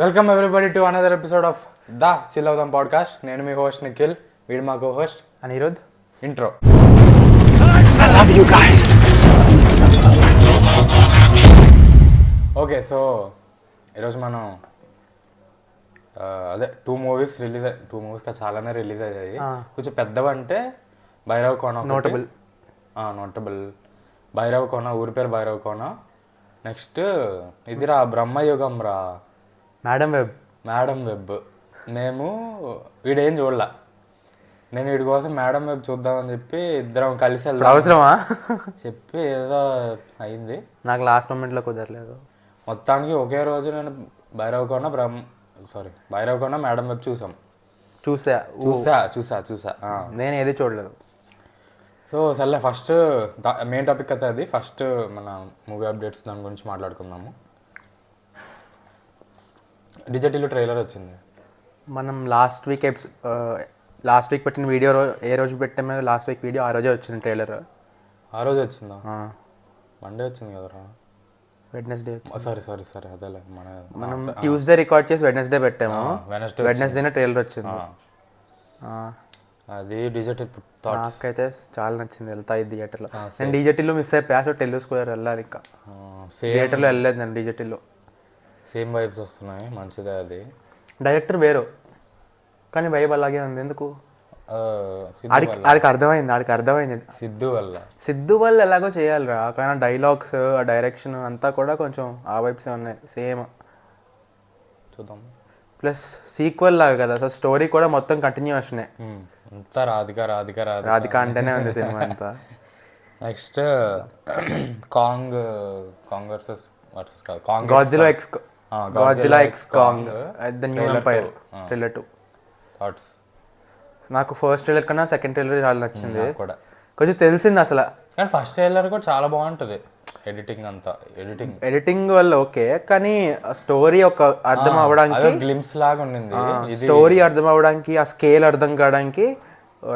Welcome everybody to another episode of the chill అవుదాం podcast. నేను మీ host Nikhil, వీడు మా co host Anirudh. Intro. Okay, so ఈరోజు మనం అదే టూ మూవీస్ చాలానే రిలీజ్ అయ్యాయి. కొంచెం పెద్దవంటే భైరవ్ కోన, నోటబుల్ భైరవ్ కోన, ఊరి పేరు భైరవ్ కోన. నెక్స్ట్ ఇది రా బ్రహ్మయుగం రా, మేడం వెబ్. మేము వీడేం చూడలా, నేను వీడి కోసం మేడం వెబ్ చూద్దామని చెప్పి ఇద్దరం కలిసి వెళ్దాం అవసరమా చెప్పి ఏదో అయింది. నాకు లాస్ట్ మూమెంట్లో కుదరలేదు. మొత్తానికి ఒకే రోజు నేను భైరవ్ కోన మేడం వెబ్ చూసా. నేను ఏది చూడలేదు. సో సర్లే, ఫస్ట్ మెయిన్ టాపిక్ అయితే అది. ఫస్ట్ మన మూవీ అప్డేట్స్ దాని గురించి మాట్లాడుకుందాము. డిజిటల్ ట్రైలర్ వచ్చింది. మనం లాస్ట్ వీక్ పెట్టిన వీడియో ఏ రోజు పెట్టామో, లాస్ట్ వీక్ వీడియో ఆ రోజే వచ్చింది ట్రైలర్. ఆ రోజు వచ్చిందా? మండే వచ్చింది కదరా. వెడ్నెస్డే. సారీ అదేలే. మనం ట్యూస్డే రికార్డ్ చేసి వెడ్నెస్డే పెట్టాము. వెడ్నెస్డేనే ట్రైలర్ వచ్చింది. అది డిజిటల్ నాకైతే చాలా నచ్చింది. వెళ్తా ఈ థియేటర్లో. నేను డిజిటల్లో మిస్ అయిపోయా. సో టెల్లు స్క్వేర్ వెళ్ళాలి. ఇంకా థియేటర్లో వెళ్ళలేదు నేను. డిజిటల్లో సేమ్ వైబ్స్ వస్తున్నాయి, మంచిదే. అది డైరెక్టర్ వేరు కానీ వైబ్ అలాగే ఉంది. ఎందుకు ఆడికి అర్థమైంది. సిద్ధు వల్ల ఎలాగో చేయాలిరా, కానీ డైలాగ్స్, ఆ డైరెక్షన్ అంతా కూడా కొంచెం ఆ వైబ్స్ ఉన్నాయి. సేమ్ చూద్దాం. ప్లస్ సీక్వెల్ లాగా కదా, అసలు స్టోరీ కూడా మొత్తం కంటిన్యూషన్. అంతా రాధిక అంటేనే ఉంది సినిమా అంతా. Next Kong versus Godzilla x Kong the new empire trailer 2. Thoughts? నాకు ఫస్ట్ ట్రైలర్ కన్నా సెకండ్ ట్రైలర్ చాలా నచ్చింది. కొంచెం తెలిసింది అసలు. కానీ ఫస్ట్ ట్రైలర్ కూడా చాలా బాగుంటుంది. ఎడిటింగ్ వల్ల ఓకే, కానీ స్టోరీ ఒక అర్థం అవ్వడానికి గ్లింప్స్ లాగా ఉండింది. స్టోరీ అర్థం అవ్వడానికి, ఆ స్కేల్ అర్థం కావడానికి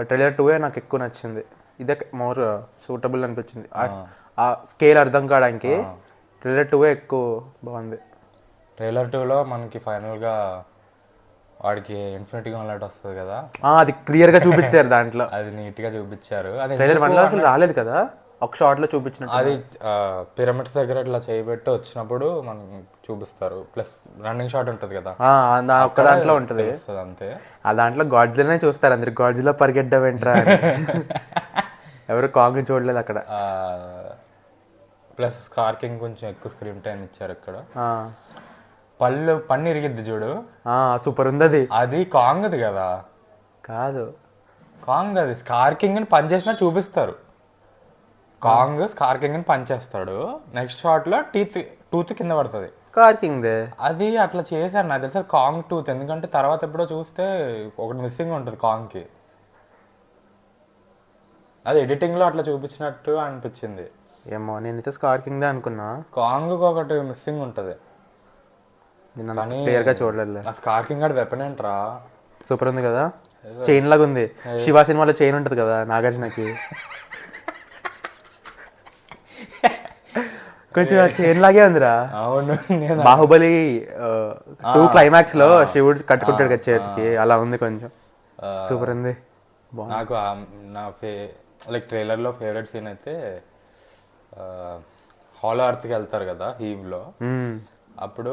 ట్రైలర్ 2 నాకు ఎక్కువ నచ్చింది. ఇదే మోర్ సూటబుల్ అనిపించింది. ఆ స్కేల్ అర్థం కావడానికి ట్రైలర్ 2 ఎక్కువ బాగుంది. ట్రైలర్ 2లో మనకి ఫైనల్గా వాడికి ఇన్ఫినిటీ గౌంట్లెట్ వస్తుంది కదా, అది క్లియర్గా చూపించారు దాంట్లో. అది నీట్గా చూపించారు. అది ట్రైలర్ 1లో అసలు రాలేదు కదా, ఒక షార్ట్లో చూపించినట్టు. అది పిరమిడ్స్ దగ్గర ఇట్లా చేయబెట్టి వచ్చినప్పుడు మనం చూపిస్తారు. ప్లస్ రన్నింగ్ షాట్ ఉంటుంది కదా, ఒక్క దాంట్లో ఉంటుంది అంతే. ఆ దాంట్లో గాడ్జిలానే చూస్తారు అందరు. గాడ్జిలా పరిగెట్టవేంట్రా ఎవరు కాంగ్ చూడలేదు అక్కడ. ప్లస్ కార్కింగ్ కొంచెం ఎక్కువ స్క్రీన్ టైం ఇచ్చారు ఇక్కడ. పన్ను ఇరిగిద్ది చూడు, సూపర్ ఉంది అది. అది కాంగ్ది కదా? కాదు, కాంగ్ అది. స్కార్కింగ్ అని పని చేసినా చూపిస్తారు. కాంగ్ స్కార్కింగ్ అని పని చేస్తాడు. నెక్స్ట్ షాట్ లో టూత్ కింద పడుతుంది. స్కార్కింగ్ అది అట్లా చేశారు నాకు తెలుసు. కాంగ్ టూత్, ఎందుకంటే తర్వాత ఎప్పుడో చూస్తే ఒకటి మిస్సింగ్ ఉంటుంది కాంగ్కి. అది ఎడిటింగ్ లో అట్లా చూపించినట్టు అనిపించింది. ఏమో, నేనైతే స్కార్కింగ్ అనుకున్నా. కాంగ్ ఒకటి మిస్సింగ్ ఉంటుంది. క్లియర్ గా చూడలేదు. స్కార్కింగ్ గార్డ్ వెపన్ ఏంట్రా, సూపర్ ఉంది కదా. చైన్ లాగా ఉంది. శివ సినిమాలో చైన్ ఉంటుంది కదా నాగార్జునకి, కొంచెం చైన్ లాగే ఉందిరా. అవును, బాహుబలి 2 క్లైమాక్స్ లో శివుడు కట్టుకుంటాడు కదా చేతికి, అలా ఉంది కొంచెం. సూపర్ ఉంది. నాకు నా ట్రైలర్ లో ఫేవరెట్ సీన్ అయితే హాలో అర్త్కి వెళ్తారు కదా హీవ్ లో. అప్పుడు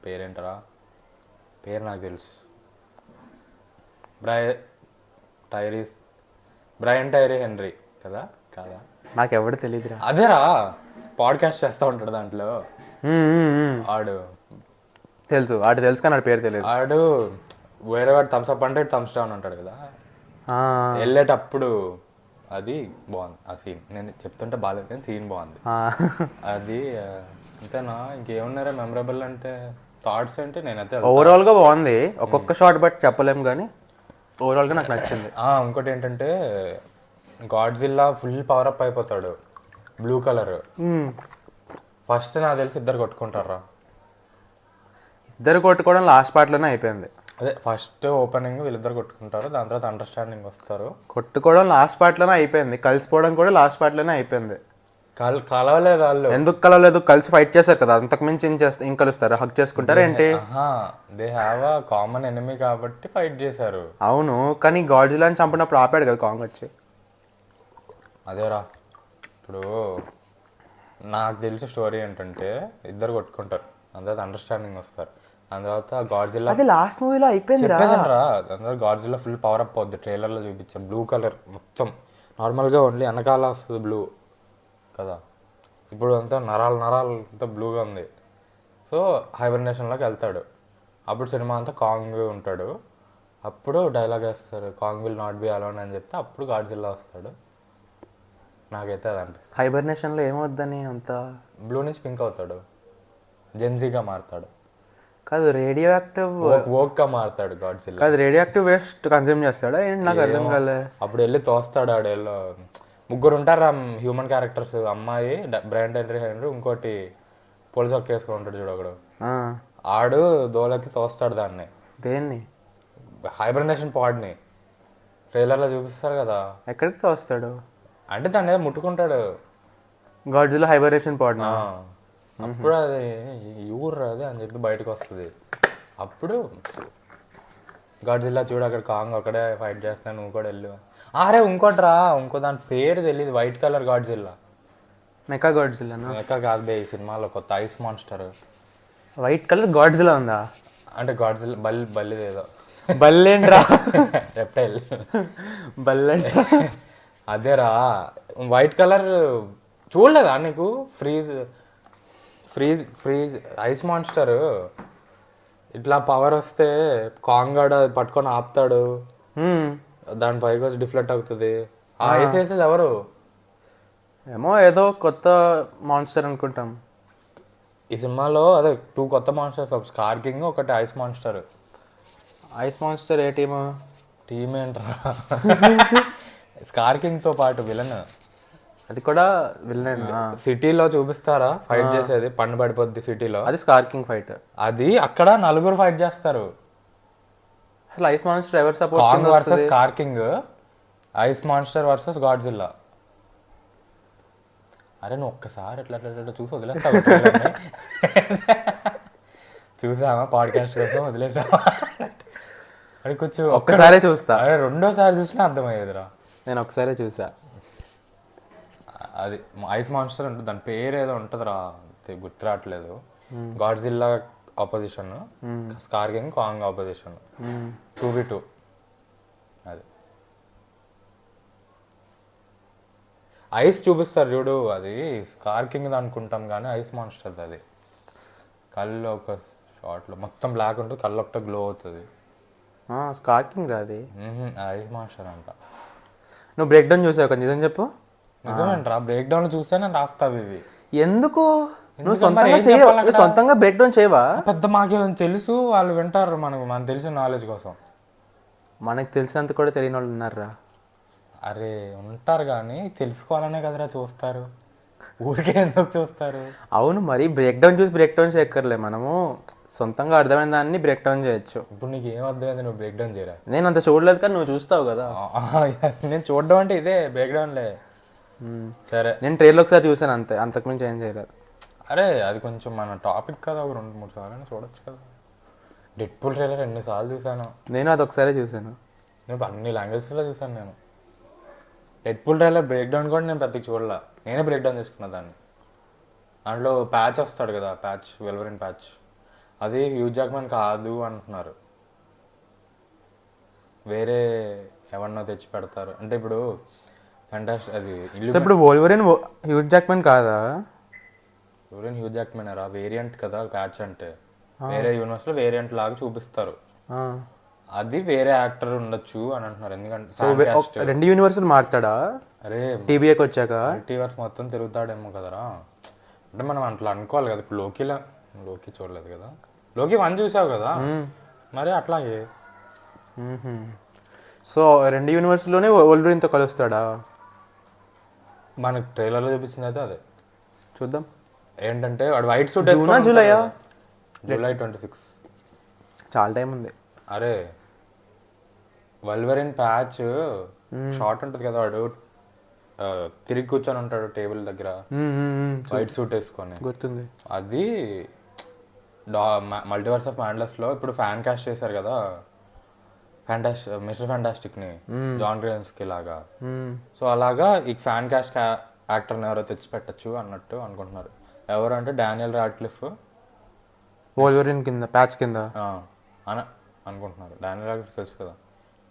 పేరేంటరా, పేరు నాకు తెలుసు, బ్రయన్ టైరీ హెన్రీ కదా? కాదా? నాకెవడు తెలియదురా. అదేరా, పాడ్కాస్ట్ చేస్తూ ఉంటాడు దాంట్లో. ఆడు తెలుసు కానీ ఆడు పేరు తెలియదు. ఆడు వేరే వాడు థమ్స్ అప్ అంటే థమ్స్ డౌన్ అంటాడు కదా, వెళ్ళేటప్పుడు. అది బాగుంది ఆ సీన్. నేను చెప్తుంటే బాగాలేదు కానీ సీన్ బాగుంది. అది అంతేనా? ఇంకేమున్నారా మెమరబుల్ అంటే? థాట్స్ అంటే నేనైతే ఓవరాల్ గా బాగుంది. ఒక్కొక్క షాట్ బట్టి చెప్పలేము కానీ ఓవరాల్ గా నాకు నచ్చింది. ఇంకోటి ఏంటంటే గాడ్జిల్లా ఫుల్ పవర్ అప్ అయిపోతాడు, బ్లూ కలర్. ఫస్ట్ నాకు తెలిసి ఇద్దరు కొట్టుకుంటారా. ఇద్దరు కొట్టుకోవడం లాస్ట్ పార్ట్ లోనే అయిపోయింది. అదే ఫస్ట్ ఓపెనింగ్ వీళ్ళిద్దరు కొట్టుకుంటారు, దాని తర్వాత అండర్స్టాండింగ్ వస్తారు. కొట్టుకోవడం లాస్ట్ పార్ట్ లోనే అయిపోయింది, కలిసిపోవడం కూడా లాస్ట్ పార్ట్ లోనే అయిపోయింది. కలవలేదు వాళ్ళు. ఎందుకు కలవలేదు? కలిసి ఫైట్ చేస్తారు కదా, అంతకు మించి ఏం కలుస్తారు? హక్ చేసుకుంటారా ఏంటి? They have a common enemy కాబట్టి ఫైట్ చేశారు. అవును, కానీ గాడ్జిల్లాని చంపినప్పుడు ఆపాడు కదా కాంగ్ వచ్చి. అదేరా, ఇప్పుడు నాకు తెలిసిన స్టోరీ ఏంటంటే ఇద్దరు కొట్టుకుంటారు, దాని తర్వాత అండర్స్టాండింగ్ వస్తారు, దాని తర్వాత గాడ్జిల్లా. అది లాస్ట్ మూవీలో అయిపోయింది రా. దాని తర్వాత గాడ్జిల్లా ఫుల్ పవర్ అప్ అవుద్ది. ట్రైలర్లో చూపించారు బ్లూ కలర్ మొత్తం, నార్మల్గా ఓన్లీ వెనకాల వస్తుంది బ్లూ కదా, ఇప్పుడు అంతా నరాలు అంతా బ్లూగా ఉంది. సో హైబర్నేషన్లోకి వెళ్తాడు. అప్పుడు సినిమా అంతా కాంగ్ ఉంటాడు. అప్పుడు డైలాగ్ వేస్తారు, Kong will not be alone అని చెప్తే అప్పుడు గాడ్జిల్లా వస్తాడు. నాకైతే అది అనిపిస్తుంది. హైబర్నేషన్లో ఏమవుద్దని అంత బ్లూ నుంచి పింక్ అవుతాడు, జెన్జీగా మారుతాడు. కాదు, రేడియో యాక్టివ్ ఓక్గా మారుతాడు గాడ్జిల్లా. కాదు, రేడియో యాక్టివ్ వేస్ట్ కన్జ్యూమ్ చేస్తాడా ఏంటి? నాకు అర్థం కాలే. అప్పుడు వెళ్ళి తోస్తాడు. ఆడేళ్ళు ముగ్గురు ఉంటారు హ్యూమన్ క్యారెక్టర్స్, అమ్మాయి బ్రాండ్ హెన్రీ, ఇంకోటి పోలీస్ ఒక్క వేసుకొని ఉంటాడు చూడు ఒకడు, ఆడు దోలకి తోస్తాడు దాన్ని. దేన్ని? హైబర్నేషన్ పాడ్ని ట్రైలర్లో చూపిస్తారు కదా. ఎక్కడికి తోస్తాడు అంటే దాన్ని ఏదో ముట్టుకుంటాడు గాడ్జిల్లా హైబర్నేషన్ పాడ్. అప్పుడు అది ఊర్రా అది అని చెప్పి బయటకు వస్తుంది. అప్పుడు గాడ్జిల్లా చూడు అక్కడ కాంగ్ అక్కడే ఫైట్ చేస్తున్నాను, నువ్వు కూడా వెళ్ళు. అరే ఇంకోట్రా, ఇంకో దాని పేరు తెలియదు, white colour Godzilla. Mecha Godzilla? Mecha కాదు బే, ఈ సినిమాలో కొత్త ice monster. White colour Godzilla ఉందా? అంటే గాడ్జిల్లా బల్లిది ఏదో. బల్లేండ్రా? రెప్టైల్. బల్లండి. అదేరా, వైట్ కలర్ చూడలేదా నీకు? ఫ్రీజ్ ఐస్ మాన్స్టర్ ఇట్లా పవర్ వస్తే కాంగాడ పట్టుకొని ఆపుతాడు, దాని పైకి వచ్చి డిఫ్లెక్ట్ అవుతుంది. ఆ ఐస్ వేసేది ఎవరు? ఏమో ఏదో కొత్త మాన్స్టర్ అనుకుంటాం. ఈ సినిమాలో అదే 2 కొత్త మాన్స్టర్స్, ఒక స్కార్ కింగ్, ఒకటి ఐస్ మాన్స్టర్. ఐస్ మాన్స్టర్ ఏ టీము? టీమ్ ఏంట్రా? స్కార్ కింగ్తో పాటు విలన్. అది కూడా విలన్. సిటీలో చూపిస్తారా ఫైట్ చేసేది, పన్ను పడిపోద్ది సిటీలో, అది స్కార్ కింగ్ ఫైట్. అది అక్కడ 4 ఫైట్ చేస్తారు. అసలు ఐస్ మాన్స్టర్ ఎవరు support? Kong versus Scar King, ice monster versus Godzilla. అరే నువ్వు ఒక్కసారి ఎట్లా చూసి వదిలేస్తావు. చూసామా పాడ్కాస్ట్ కోసం వదిలేసావా? అది కొంచెం ఒక్కసారే చూస్తా. అరే రెండోసారి చూసినా అర్థమయ్యేదిరా. నేను ఒకసారి చూసా. అది ఐస్ మాన్స్టర్ ఉంటుంది, దాని పేరు ఏదో ఉంటుందిరా, గుర్తు రావట్లేదు. Godzilla opposition, Scar King Kong opposition, 2v2. అది ఐస్ చూపిస్తారు చూడు, అది స్కార్ కింగ్ అనుకుంటాం కానీ ఐస్ మాన్స్టర్ అది. కళ్ళు ఒక షార్ట్లో మొత్తం బ్లాక్ ఉంటుంది, కళ్ళు ఒకటే గ్లో అవుతుంది. స్కార్ కింగ్ అది ఐస్ మాన్స్టర్ అంట. నువ్వు బ్రేక్ డౌన్ చూసావు కదా, నిజం చెప్పు. నిజమేంట్రా, బ్రేక్ డౌన్ చూసానే రాస్తావు ఇవి. ఎందుకు నువ్వు సొంతంగా బ్రేక్ డౌన్ చేయవా? పెద్ద మాకేమైనా తెలుసు, వాళ్ళు వింటారు మనకు తెలిసిన నాలెడ్జ్ కోసం. మనకు తెలిసినంత కూడా తెలియని వాళ్ళు ఉన్నారా? అరే ఉంటారు కానీ తెలుసుకోవాలనే కదరా చూస్తారు, ఊరికే ఎందుకు చూస్తారు? అవును, మరి బ్రేక్ డౌన్ చూసి బ్రేక్ డౌన్ చేయక్కర్లే, మనము సొంతంగా అర్థమైన దాన్ని బ్రేక్ డౌన్ చేయొచ్చు. ఇప్పుడు నీకు ఏం అర్థమైంది, నువ్వు బ్రేక్ డౌన్ చేయరా? నేను అంత చూడలేదు కానీ నువ్వు చూస్తావు కదా. నేను చూడడం అంటే ఇదే బ్రేక్ డౌన్లే. సరే, నేను ట్రైలర్ ఒకసారి చూసాను అంతే, అంతకుమించి ఏం చేయలేదు. అరే అది కొంచెం మన టాపిక్ కదా, ఒక 2-3 సార్లు చూడొచ్చు కదా. డెడ్పూల్ ట్రైలర్ ఎన్నిసార్లు చూసాను నేను, అది ఒకసారి చూసాను. నేను అన్ని లాంగ్వేజెస్లో చూసాను నేను. డెడ్పూల్ ట్రైలర్ బ్రేక్ డౌన్ కూడా నేను పెద్దగా చూడలే, నేనే బ్రేక్ డౌన్ చేసుకున్నా దాన్ని. దాంట్లో ప్యాచ్ వస్తాడు కదా, వెల్వరిన్ ప్యాచ్, అది హ్యూ జాక్మన్ కాదు అంటున్నారు, వేరే ఎవరినో తెచ్చి పెడతారు. అంటే ఇప్పుడు ఫ్యాంటాస్టిక్ అది ఇప్పుడు వోల్వరిన్ హ్యూ జాక్మన్ కాదా? ఎవరైనా హ్యూ జాక్మన్ రా, వేరియంట్ కదా ప్యాచ్ అంటే, వేరే యూనివర్స్లో వేరియంట్ లాగా చూపిస్తారు. అది వేరే యాక్టర్ ఉండొచ్చు అని అంటున్నారు. ఎందుకంటే 2 యూనివర్సులు మారుతాడా? అరే టీవీకి వచ్చాక మల్టీవర్స్ మొత్తం తిరుగుతాడేమో కదరా. అంటే మనం అట్లా అనుకోవాలి కదా. ఇప్పుడు లోకి చూడలేదు కదా, లోకి 1 చూసావు కదా, మరి అట్లాగే. సో 2 యూనివర్స్లోనే వోల్వరిన్తో కలుస్తాడా? మనకు ట్రైలర్లో చూపించింది అయితే అదే. చూద్దాం. ఏంటంటే వాడు వైట్ సూట్ జూలై 26. చాలా టైం ఉంది. అరే వల్వరిన్ ప్యాచ్ షార్ట్ ఉంటుంది కదా, వాడు తిరిగి కూర్చొని ఉంటాడు టేబుల్ దగ్గర వైట్ సూట్ వేసుకొని, గుర్తుంది. అది మల్టీవర్స్ ఆఫ్ మ్యాడ్నెస్లో ఇప్పుడు ఫ్యాన్ కాస్ట్ చేశారు కదా మిస్టర్ ఫ్యాంటాస్టిక్ని జాన్ గ్రేన్స్కి లాగా. సో అలాగా ఈ ఫ్యాన్ కాస్ట్ యాక్టర్ని ఎవరో తెచ్చి పెట్టచ్చు అన్నట్టు అనుకుంటున్నారు. ఎవరు అంటే డానియల్ రాడ్క్లిఫ్ వోల్వరిన్ కింద ప్యాచ్ కింద అని అనుకుంటున్నారు. డానియల్ రాడ్క్లిఫ్ తెలుసు కదా.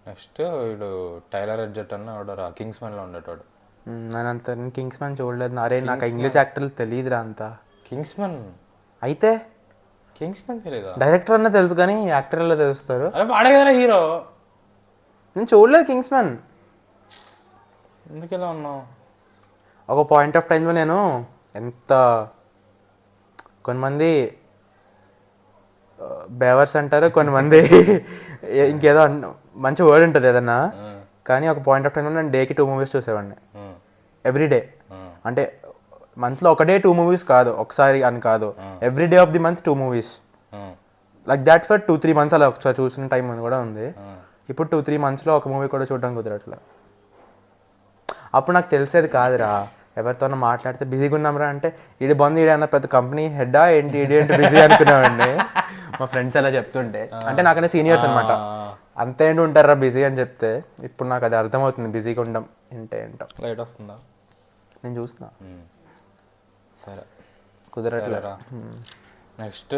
నెక్స్ట్ వీడు టైలర్ ఎడ్జెట్ అన్న ఎవడో కింగ్స్మెన్లో ఉండేటోడు. నేనంత కింగ్స్మెన్ చూడలేదు. అరే నాకు ఇంగ్లీష్ యాక్టర్లు తెలియదురా అంతా. కింగ్స్మెన్ అయితే కింగ్స్మెన్ తెలియదా? డైరెక్టర్ అన్న తెలుసు కానీ యాక్టర్ ఎలా తెలుస్తారు? అరే వాడే కదా హీరో. నేను చూడలేదు కింగ్స్మెన్. ఎందుకు ఇలా ఉన్నావు? ఒక పాయింట్ ఆఫ్ టైంలో నేను ఎంత కొంతమంది బేవర్స్ అంటారు, కొంతమంది ఇంకేదో మంచి వర్డ్ ఉంటుంది ఏదన్నా, కానీ ఒక పాయింట్ ఆఫ్ టైంలో నేను డేకి 2 మూవీస్ చూసేవాడిని ఎవ్రీడే. అంటే మంత్లో ఒకటే 2 మూవీస్ కాదు, ఒకసారి అని కాదు, every day of the month 2 movies like that for 2-3 months అలా ఒకసారి చూసిన టైం కూడా ఉంది. ఇప్పుడు 2-3 monthsలో ఒక మూవీ కూడా చూడడానికి కుదరట్లా. అప్పుడు నాకు తెలిసేది కాదురా, ఎవరితోనో మాట్లాడితే బిజీగా ఉన్నాంరా అంటే ఈడి బంధు ఈడన్న పెద్ద కంపెనీ హెడ్డా ఏంటి ఈడి ఏంటి బిజీ అనుకునేవాడిని. మా ఫ్రెండ్స్ అలా చెప్తుంటే, అంటే నాకనే సీనియర్స్ అనమాట, అంతేంటి ఉంటారా బిజీ అని చెప్తే ఇప్పుడు నాకు అది అర్థమవుతుంది బిజీగా ఉండడం అంటే ఏంటో. లైట్ వస్తుందా? నేను చూస్తున్నా. సరే కుదరట్లేరా. నెక్స్ట్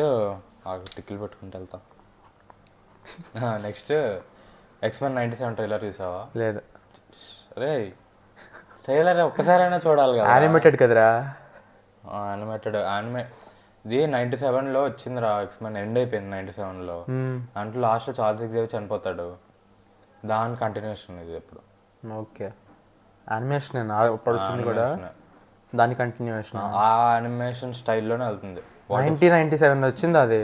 టిక్కిలు పెట్టుకుంటూ వెళ్తా. నెక్స్ట్ X-Men 97 ట్రైలర్ చూసావా? లేదు. రే ట్రైలర్ ఒక్కసారైనా చూడాలి కదా. యానిమేటెడ్ కదరా. యానిమేటెడ్ ఇది 97లో వచ్చిందిరా. X-Men ఎండ్ అయిపోయింది 97లో. అంటే లాస్ట్లో చార్ల్స్ ఎగ్జేవియర్ చనిపోతాడు, దాని కంటిన్యూషన్ ఇది ఇప్పుడు. ఓకే, యానిమేషన్ అప్పుడు వచ్చింది కూడా, దాని కంటిన్యూషన్ ఆ యానిమేషన్ స్టైల్లోనే వెళ్తుంది. 1997 వచ్చింది అది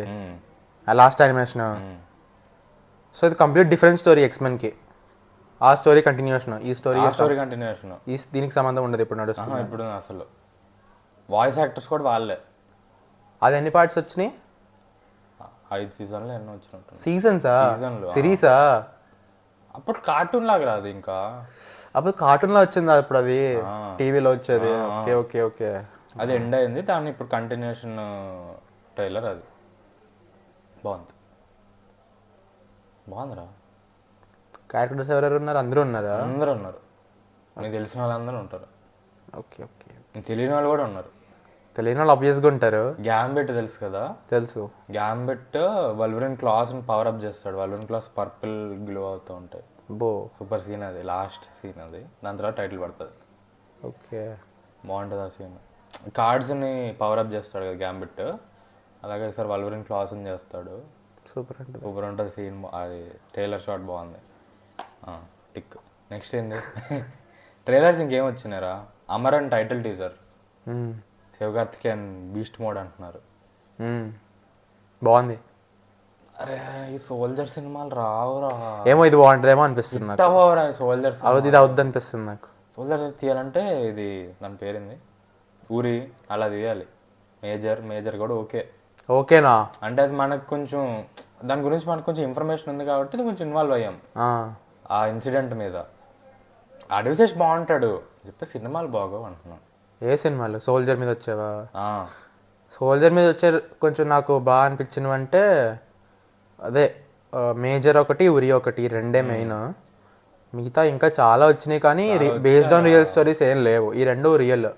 ఆ లాస్ట్ యానిమేషన్. సో ఇది కంప్లీట్ డిఫరెంట్ స్టోరీ X-Menకి. ఆ స్టోరీ కంటిన్యూషన్, ఈ స్టోరీ కంటిన్యూషన్, దీనికి సంబంధం ఉండదు ఇప్పుడు నడుస్తుంది. ఇప్పుడు అసలు వాయిస్ యాక్టర్స్ కూడా వాళ్ళే. అది ఎన్ని పార్ట్స్ వచ్చినాయి? 5 సీజన్లు ఎన్నో వచ్చినట్టు. సీజన్సా? సిరీసా? అప్పుడు కార్టూన్ లాగా రాదు, ఇంకా అప్పుడు కార్టూన్లో వచ్చింది అప్పుడు, అది టీవీలో వచ్చేది. ఓకే ఓకే ఓకే, అది ఎండ్ అయింది. దాన్ని ఇప్పుడు కంటిన్యూషన్ ట్రైలర్. అది బాగుందిరా. క్యారెక్టర్స్ ఎవరెవరు ఉన్నారు? అందరూ ఉన్నారా? అందరూ ఉన్నారు. నీకు తెలిసిన వాళ్ళందరూ ఉంటారు. ఓకే ఓకే, నీకు తెలియని వాళ్ళు కూడా ఉన్నారు. తెలియని వాళ్ళు ఆబ్వియస్గా ఉంటారు. గ్యాంబెట్ తెలుసు కదా? తెలుసు. గ్యాంబెట్ వల్వరిన్ క్లాస్ని పవర్ అప్ చేస్తాడు. వల్వరిన్ క్లాస్ పర్పుల్ గ్లో అవుతూ ఉంటాయి. సూపర్ సీన్ అది, లాస్ట్ సీన్ అది. దాని తర్వాత టైటిల్ పడుతుంది. ఓకే, బాగుంటుంది ఆ సీన్. కార్డ్స్ని పవర్ అప్ చేస్తాడు కదా గ్యాంబెట్, అలాగే సార్ వల్వరిన్ క్లాస్ని చేస్తాడు. సూపర్ ఉంటుంది సీన్. అది ట్రైలర్ షాట్ బాగుంది. టిక్. నెక్స్ట్ ఏంది? ట్రైలర్స్ ఇంకేం వచ్చినారా? Amaran title teaser, Sivakarthikeyan beast mode అంటున్నారు. బాగుంది. అరే ఈ సోల్జర్ సినిమాలు రావురా. ఏమో ఇది బాగుంటుందేమో అనిపిస్తుంది నాకు. సోల్జర్స్ ఇది అవుద్ది అనిపిస్తుంది నాకు. సోల్జర్ తీయాలంటే ఇది దాని పేరుంది ఊరి, అలా తీయాలి. మేజర్ కూడా ఓకేనా అంటే అది మనకు కొంచెం దాని గురించి మనకు కొంచెం ఇన్ఫర్మేషన్ ఉంది కాబట్టి కొంచెం ఇన్వాల్వ్ అయ్యాం ఆ ఇన్సిడెంట్ మీద. అడ్వైస్ బాగుంటాడు చెప్పే సినిమాలు బాగోవు అంటున్నాను. ఏ సినిమాలు? సోల్జర్ మీద వచ్చావా? సోల్జర్ మీద వచ్చే కొంచెం నాకు బాగా అనిపించినవి అంటే అదే మేజర్ ఒకటి, ఉరి ఒకటి, రెండే మెయిన్. మిగతా ఇంకా చాలా వచ్చినాయి కానీ బేస్డ్ ఆన్ రియల్ స్టోరీస్ ఏం లేవు. ఈ రెండు రియల్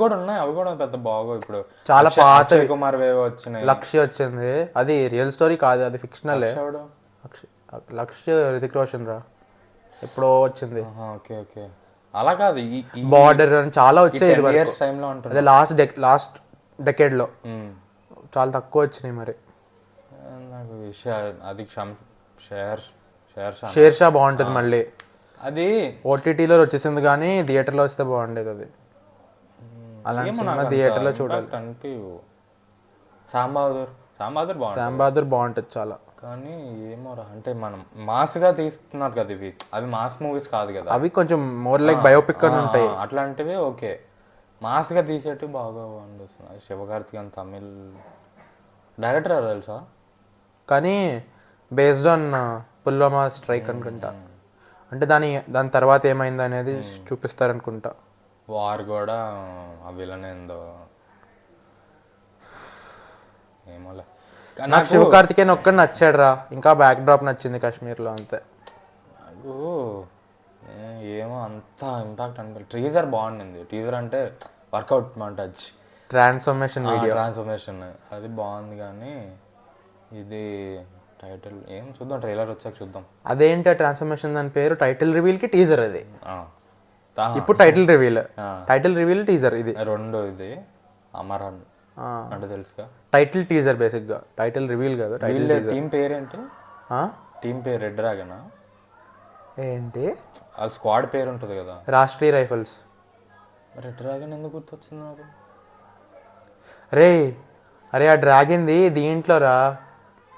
కూడా ఉన్నాయి, అవి కూడా పెద్ద బాగో. ఇప్పుడు చాలా పాత కుమార్ వేవ్ వచ్చినాయి. లక్ష్య వచ్చింది, అది రియల్ స్టోరీ కాదు, అది ఫిక్షనలే. లక్ష్య రితిక్ రోషన్ రా, ఎప్పుడో వచ్చింది. ఓకే ఓకే, అలా కాదు. బార్డర్ అని చాలా వచ్చాయి. అదే లాస్ట్ డెకేడ్ లో చాలా తక్కువ వచ్చినాయి. మరి అది షేర్షా బాగుంటుంది. మళ్ళీ అది ఓటీటీలో వచ్చేసింది కానీ థియేటర్లో వస్తే బాగుండేది. అది అలాంటి సినిమా థియేటర్లో చూడాలి. శ్యామ్ బహదూర్ బాగుంటుంది చాలా. కానీ ఏమోరా, అంటే మనం మాస్గా తీస్తున్నారు కదా ఇవి, అవి మాస్ మూవీస్ కాదు కదా, అవి కొంచెం మోర్ లైక్ బయోపిక్ అని ఉంటాయి. అట్లాంటివి ఓకే, మాస్గా తీసేట్టు బాగా అనిపిస్తుంది. శివకార్తికేయన్ తమిళ్ డైరెక్టర్ ఎవరు తెలుసా? కానీ బేస్డ్ ఆన్ పుల్వామా స్ట్రైక్ అనుకుంటా. అంటే దాని తర్వాత ఏమైంది అనేది చూపిస్తారనుకుంటా. వార్ కూడా ఆ విలన్ ఏందో ఏమోలే. నాకు శివకార్తికేయన్ ఒక్కడు నచ్చాడు రా, ఇంకా బ్యాక్ డ్రాప్ నచ్చింది కాశ్మీర్లో అంతే. నాకు ఏమో అంత ఇంపాక్ట్ అనిపించలేదు. టీజర్ బాగుండింది, టీజర్ అంటే వర్కౌట్ మంటాజ్ ట్రాన్స్ఫర్మేషన్ అది బాగుంది, కానీ ఇది టైటిల్ ఏం చూద్దాం, ట్రైలర్ వచ్చాక చూద్దాం. అదేంటి ట్రాన్స్ఫర్మేషన్ దాని పేరు? టైటిల్ రివీల్కి టీజర్ అది. ఇప్పుడు టైటిల్ రివీల్ టీజర్ ఇది రెండు. ఇది అమరన్ అంటే తెలుసుగా, టైటిల్ టీజర్ బేసిక్గా, టైటిల్ రివీల్ కాదు. టైటిల్ టీం పేరేంటి? టీం పేరు రెడ్ డ్రాగనా ఏంటి? వాళ్ళ స్క్వాడ్ పేరు ఉంటుంది కదా, రాష్ట్రీయ రైఫల్స్. రెడ్ డ్రాగన్ ఎందుకు గుర్తొచ్చింది నాకు? అరే ఆ డ్రాగన్ది దీంట్లో రా,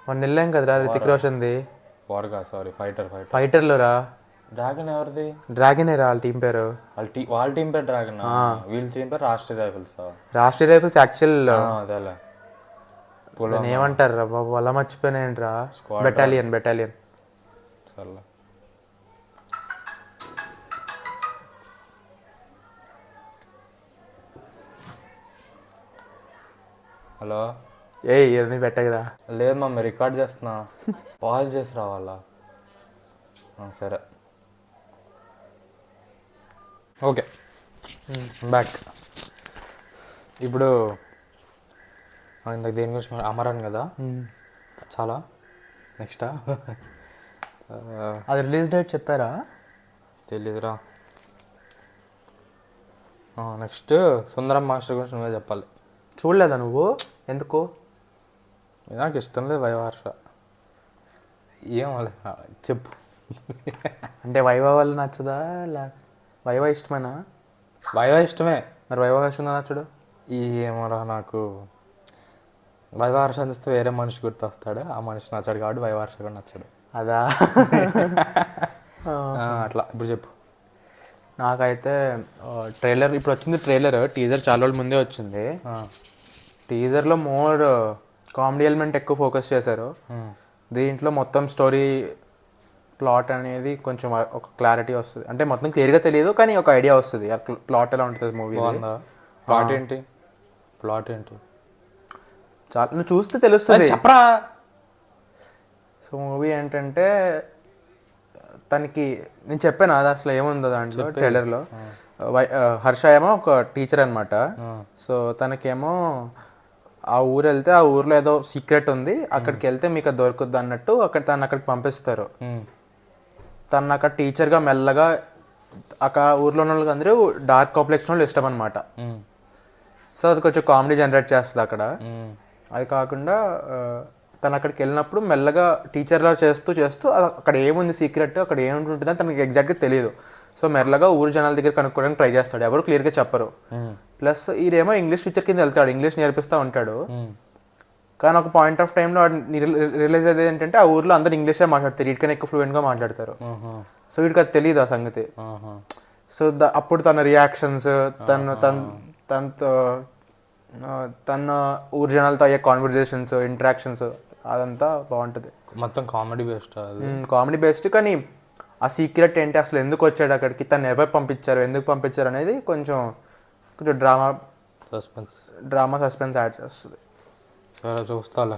మొన్న వెళ్ళాం కదరా రితిక్ రోషన్ది. వార్గా సారీ ఫైటర్లో రా. డ్రాగన్ ఎవరిది? డ్రాగనే రా వాళ్ళ టీం పేరు. వాళ్ళ టీం పేరు డ్రాగన్, వీళ్ళ టీం పేరు Rashtriya rifles. Rashtriya rifles actual అదేలే, ఏమంటారు రా బాబు, అలా మర్చిపోయినాయంట్రా. బెటాలియన్ సర్లే. హలో, ఇవన్నీ పెట్టగరా? లేదు మమ్మీ, రికార్డ్ చేస్తున్నా, పాజ్ చేసి రావాలా? సరే ఓకే, బ్యాక్. ఇప్పుడు ఇందాక దేని గురించి అమరన్ కదా, చాలా నెక్స్ట్ అది రిలీజ్ డేట్ చెప్పారా? తెలీదురా. నెక్స్ట్ సుందరం మాస్టర్ గురించి నువ్వే చెప్పాలి. చూడలేదా నువ్వు? ఎందుకు? నాకు ఇష్టం లేదు వైవార్ష. ఏమో చెప్పు. అంటే వైవా వల్ల నచ్చదా? వైవా ఇష్టమేనా? వైవా ఇష్టమే, మరి వైవా ఇష్టంగా నచ్చడు? ఏమోరా, నాకు వైవార్ష అందిస్తే వేరే మనిషి గుర్తొస్తాడు, ఆ మనిషి నచ్చాడు కాబట్టి వైవార్ష కూడా నచ్చాడు. అదా? అట్లా. ఇప్పుడు చెప్పు. నాకైతే ట్రైలర్ ఇప్పుడు వచ్చింది. టీజర్ చాలా రోజుల ముందే వచ్చింది. టీజర్లో మోర్ కామెడీ ఎలిమెంట్ ఎక్కువ ఫోకస్ చేశారు. దీంట్లో మొత్తం స్టోరీ ప్లాట్ అనేది కొంచెం ఒక క్లారిటీ వస్తుంది. అంటే మొత్తం క్లియర్గా తెలియదు, కానీ ఒక ఐడియా వస్తుంది ప్లాట్ ఎలా ఉంటుంది మూవీ. ప్లాట్ ఏంటి చాలా నువ్వు చూస్తే తెలుస్తుంది, చెప్పరా. సో మూవీ ఏంటంటే, తనకి నేను చెప్పాను అది అసలు ఏముందో దాంట్లో ట్రైలర్లో. హర్ష ఏమో ఒక టీచర్ అనమాట. సో తనకేమో ఆ ఊరు వెళ్తే ఆ ఊర్లో ఏదో సీక్రెట్ ఉంది, అక్కడికి వెళ్తే మీకు అది దొరుకుద్ది అన్నట్టు తను అక్కడికి పంపిస్తారు. తను అక్కడ టీచర్గా మెల్లగా అక్కడ ఊర్లో ఉన్న వాళ్ళకి అందరూ డార్క్ కాంప్లెక్స్ వాళ్ళు ఇష్టం అనమాట. సో అది కొంచెం కామెడీ జనరేట్ చేస్తుంది అక్కడ. అది కాకుండా తను అక్కడికి వెళ్ళినప్పుడు మెల్లగా టీచర్లా చేస్తూ అక్కడ ఏముంది సీక్రెట్, అక్కడ ఏముంటుందని తనకి ఎగ్జాక్ట్గా తెలియదు. సో మెల్లగా ఊరు జనాల దగ్గర కనుక్కోవడానికి ట్రై చేస్తాడు, ఎవరు క్లియర్గా చెప్పరు. ప్లస్ ఈడేమో ఇంగ్లీష్ టీచర్ కింద వెళ్తాడు, ఇంగ్లీష్ నేర్పిస్తూ ఉంటాడు. కానీ ఒక పాయింట్ ఆఫ్ టైంలో రియలైజ్ అయ్యేది ఏంటంటే ఆ ఊర్లో అందరు ఇంగ్లీషే మాట్లాడతారు, వీటికన్నా ఎక్కువ ఫ్లూయెంట్గా మాట్లాడతారు. సో వీడికి అది తెలియదు ఆ సంగతి. సో అప్పుడు తన రియాక్షన్స్, తన ఊరు జనాలతో అయ్యే కాన్వర్జేషన్స్, ఇంటరాక్షన్స్, అదంతా బాగుంటుంది. మొత్తం కామెడీ బేస్డ్. కానీ ఆ సీక్రెట్ ఏంటి, అసలు ఎందుకు వచ్చాడు అక్కడికి, తను ఎవరు పంపించారు, ఎందుకు పంపించారు అనేది కొంచెం డ్రామా సస్పెన్స్ యాడ్ చేస్తుంది. సరే చూస్తాలే.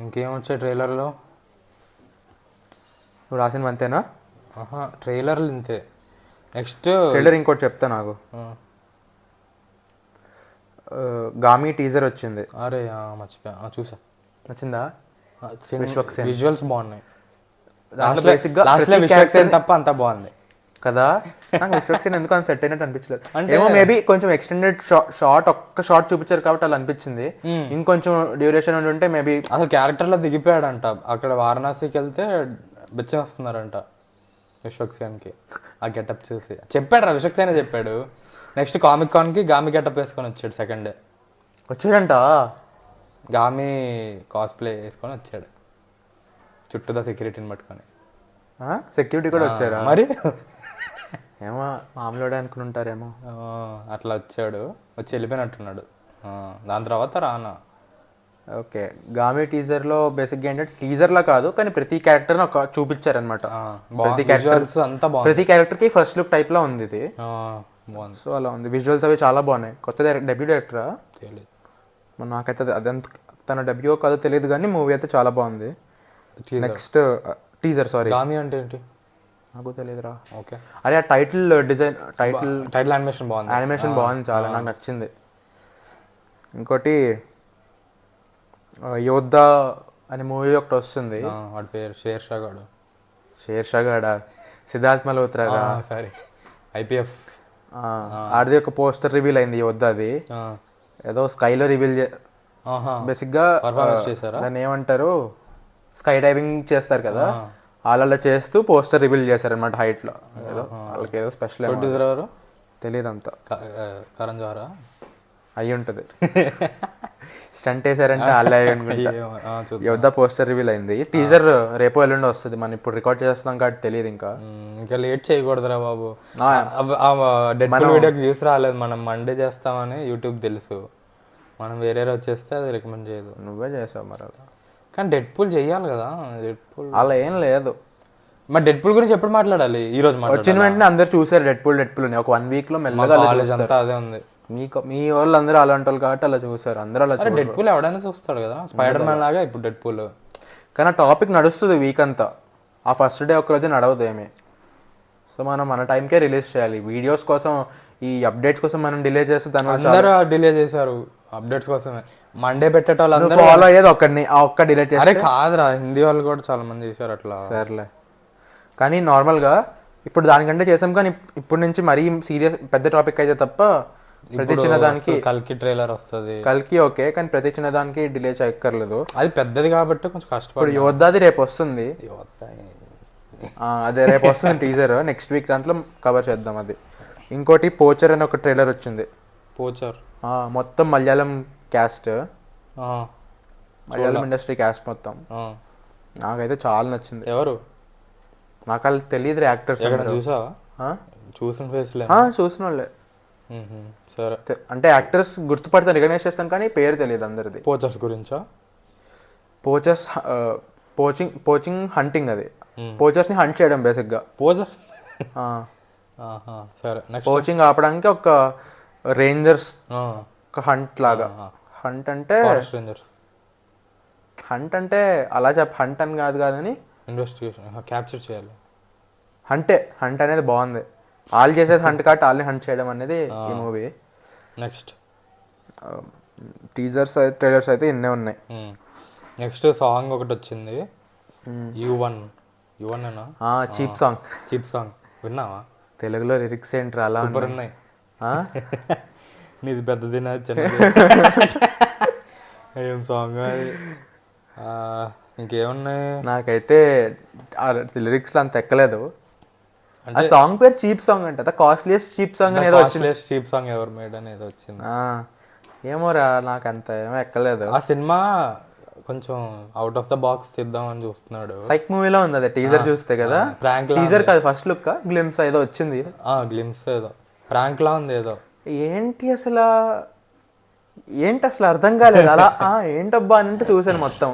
ఇంకేమొచ్చాయి ట్రైలర్లో? నువ్వు రాసిన అంతేనా? ట్రైలర్లు ఇంతే. నెక్స్ట్ ట్రైలర్ ఇంకోటి చెప్తా నాకు. గామి టీజర్ వచ్చింది. అరే మర్చిపోయా, చూసా. నచ్చిందా? విజువల్స్ బాగున్నాయి. తప్ప అంతా బాగుంది కదా. నాకు విశ్వక్సేన్ ఎందుకు అని సెట్ అయినట్టు అనిపించలేదు. ఏమో మేబీ కొంచెం ఎక్స్టెండెడ్ ఒక్క షార్ట్ చూపించారు కాబట్టి అలా అనిపించింది. ఇంకొంచెం డ్యూరేషన్ ఉంటే మేబీ. అసలు క్యారెక్టర్లో దిగిపోయాడంట. అక్కడ వారణాసికి వెళ్తే బిచ్చం వస్తున్నారంట విశ్వక్సేన్కి. ఆ గెటప్ చేసి చెప్పాడు రా, విశ్వక్సేనే చెప్పాడు. నెక్స్ట్ కామిక్ కాన్కి గామి గెటప్ వేసుకొని వచ్చాడు. సెకండ్ డే వచ్చాడంట. గామి కాస్ప్లే వేసుకొని వచ్చాడు, చుట్టూదా సెక్యూరిటీని పట్టుకొని. సెక్యూరిటీ కూడా వచ్చారా మరి? ఏమో మామూలుడే అనుకుని ఉంటారేమో. అట్లా వచ్చాడు, వచ్చి వెళ్ళిపోయినట్టున్నాడు. దాని తర్వాత రానా ఓకే, గామి టీజర్లో బేసిక్గా ఏంటంటే టీజర్లా కాదు కానీ ప్రతి క్యారెక్టర్ని ఒక చూపించారనమాట. ప్రతి క్యారెక్టర్ అంతా బాగుంది, ప్రతి క్యారెక్టర్కి ఫస్ట్ లుక్ టైప్లో ఉంది ఇది. బాగుంది. సో అలా ఉంది, విజువల్స్ అవి చాలా బాగున్నాయి. కొత్త డెబ్యూ డైరెక్టరా తెలియదు నాకైతే, అదంత తన డెబ్యూ కాదో తెలియదు కానీ మూవీ అయితే చాలా బాగుంది. నెక్స్ట్ టీజర్, సారీ గామి అంటే ఏంటి నాకు తెలియదురా. ఓకే, అరే ఆ టైటిల్ డిజైన్, టైటిల్ యానిమేషన్ బాగుంది, యానిమేషన్ బాగుంది చాలా, నాకు నచ్చింది. ఇంకోటి యోద్ధ అనే మూవీ ఒకటి వస్తుంది, వాడి పేరు షేర్షాగాడు. షేర్షాగాడా, సిద్ధార్థ్ మల్హోత్రా. Sorry, IPF. ఆడిది ఒక పోస్టర్ రివీల్ అయింది యోద్ధ, అది ఏదో స్కైలో రివీల్ బేసిక్గా దాన్ని ఏమంటారు, స్కై డైవింగ్ చేస్తారు కదా, అలా చేస్తూ పోస్టర్ రివీల్ చేశారనమాట హైట్లో. ఏదో వాళ్ళకి ఏదో స్పెషల్ ఎవరు తెలియదు అంతా, కరణ్ జోహరా అయ్యి ఉంటుంది. స్టంట్ వేసారంటే వాళ్ళే అనుకుంటా. యోద్ధ పోస్టర్ రివీల్ అయింది, టీజర్ రేపు ఎల్లుండి వస్తుంది. మనం ఇప్పుడు రికార్డ్ చేస్తున్నాం కాబట్టి తెలియదు ఇంకా లేట్ చేయకూడదురా బాబు. వీడియోకి వ్యూస్ రాలేదు, మనం మండే చేస్తామని యూట్యూబ్ తెలుసు, మనం వేరే రోజు చేస్తే అది రికమెండ్ చేయదు. నువ్వే చేసావు మరి అలా, కానీ డెడ్పూల్ చెయ్యాలి కదా. డెడ్పూల్ అలా ఏం లేదు. మరి డెడ్పూల్ గురించి ఎప్పుడు మాట్లాడాలి? ఈ రోజు వచ్చిన వెంటనే అందరు చూసారు డెడ్పూల్ అని, ఒక 1 వీక్ లో మెల్లగా అంతా అదే ఉంది. మీ వాళ్ళు అందరూ అలాంటి వాళ్ళు కాబట్టి అలా చూసారు, అందరూ అలా. డెడ్పూల్ ఎవడైనా చూస్తాడు కదా, స్పైడర్ మ్యాన్ లాగా ఇప్పుడు డెడ్పూల్. కానీ ఆ టాపిక్ నడుస్తుంది వీక్ అంతా, ఆ ఫస్ట్ డే ఒక్కరోజే నడవదు ఏమి. సో మనం మన టైంకే రిలీజ్ చేయాలి. వీడియోస్ కోసం, ఈ అప్డేట్స్ కోసం మనం డిలే చేస్తే అందరూ డిలే చేశారు అప్డేట్స్ కోసమే. మండే పెట్టేటోళ్ళు ఫాలో అయ్యేది ఒక్కడిని, ఆ ఒక్క డిలే చేస్తే. అరే కాదురా, హిందీ వాళ్ళు కూడా చాలా మంది చేశారు అట్లా. సర్లే, కానీ నార్మల్గా ఇప్పుడు దానికంటే చేసాం, కానీ ఇప్పటి నుంచి మరీ సీరియస్ పెద్ద టాపిక్ అయితే తప్ప ప్రతి చిన్నదానికి. కల్కి ట్రైలర్ వస్తుంది, కల్కి ఓకే, కానీ ప్రతి చిన్నదానికి డిలే చేయక్కర్లేదు. అది పెద్దది కాబట్టి కొంచెం కష్టపడి. ఇప్పుడు యోద్ధాది రేపు వస్తుంది, అదే రేపు వస్తుంది టీజర్, నెక్స్ట్ వీక్ దాంట్లో కవర్ చేద్దాం అది. ఇంకోటి పోచర్ అని ఒక ట్రైలర్ వచ్చింది. పోచర్ మొత్తం Malayalam caste, Malayalam industry caste మొత్తం. నాకైతే చాలా నచ్చింది. ఎవరు నాకు వాళ్ళు తెలియదు యాక్టర్స్. చూసావా? చూసిన ఫేస్ చూసిన వాళ్ళే. సరే, అంటే యాక్టర్స్ గుర్తుపడతాను, రికగ్నైజ్ చేస్తాను, కానీ పేరు తెలియదు అందరిది. పోచర్స్ గురించా? పోచర్స్ పోచింగ్ హంటింగ్, అది పోచర్స్ ని హంట్ చేయడం బేసిక్ గా. పోచర్స్ సరే, పోచింగ్ ఆపడానికి ఒక రేంజర్స్, ఒక హంట్ లాగా. హంట్ అంటే హంట్ అంటే అలా హంట్ అని కాదు కాదని ఇన్వెస్టిగేషన్, క్యాప్చర్ చేయాలి. హంట్ అనేది బాగుంది. వాళ్ళు చేసేది హంట్ కాబట్టి వాళ్ళని హంట్ చేయడం అనేది ఈ మూవీ. నెక్స్ట్ టీజర్స్ ట్రైలర్స్ అయితే ఇన్నే ఉన్నాయి. నెక్స్ట్ సాంగ్ ఒకటి వచ్చింది, U1 అన్నా, చీప్ సాంగ్ విన్నావా? తెలుగులో లిరిక్స్ ఏంట్రా అలా సూపర్ ఉన్నాయి. నీది పెద్దది, ఏం సాంగ్ అది. ఇంకేమున్నాయి? నాకైతే లిరిక్స్ అంత ఎక్కలేదు. ఆ సాంగ్ పేరు చీప్ సాంగ్ అంటే కాస్ట్లీయెస్ట్ చీప్ సాంగ్ అని ఏదో వచ్చింది. చీప్ సాంగ్ ఎవరు మేడ్ అని ఏదో వచ్చింది. ఏమోరా, నాకు అంత ఏమో ఎక్కలేదు. ఆ సినిమా కొంచెం అవుట్ ఆఫ్ ద బాక్స్ తీద్దామని చూస్తున్నాడు. సైక్ మూవీలో ఉంది అదే టీజర్ చూస్తే కదా. టీజర్ కాదు, ఫస్ట్ లుక్ గ్లిమ్స్ ఏదో వచ్చింది. గ్లిమ్స్ ఏదో ప్రాంక్ లా ఉంది ఏదో. ఏంటి అసలు అర్థం కాలేదు. అలా ఏంటబ్బా అంటే చూసాను మొత్తం,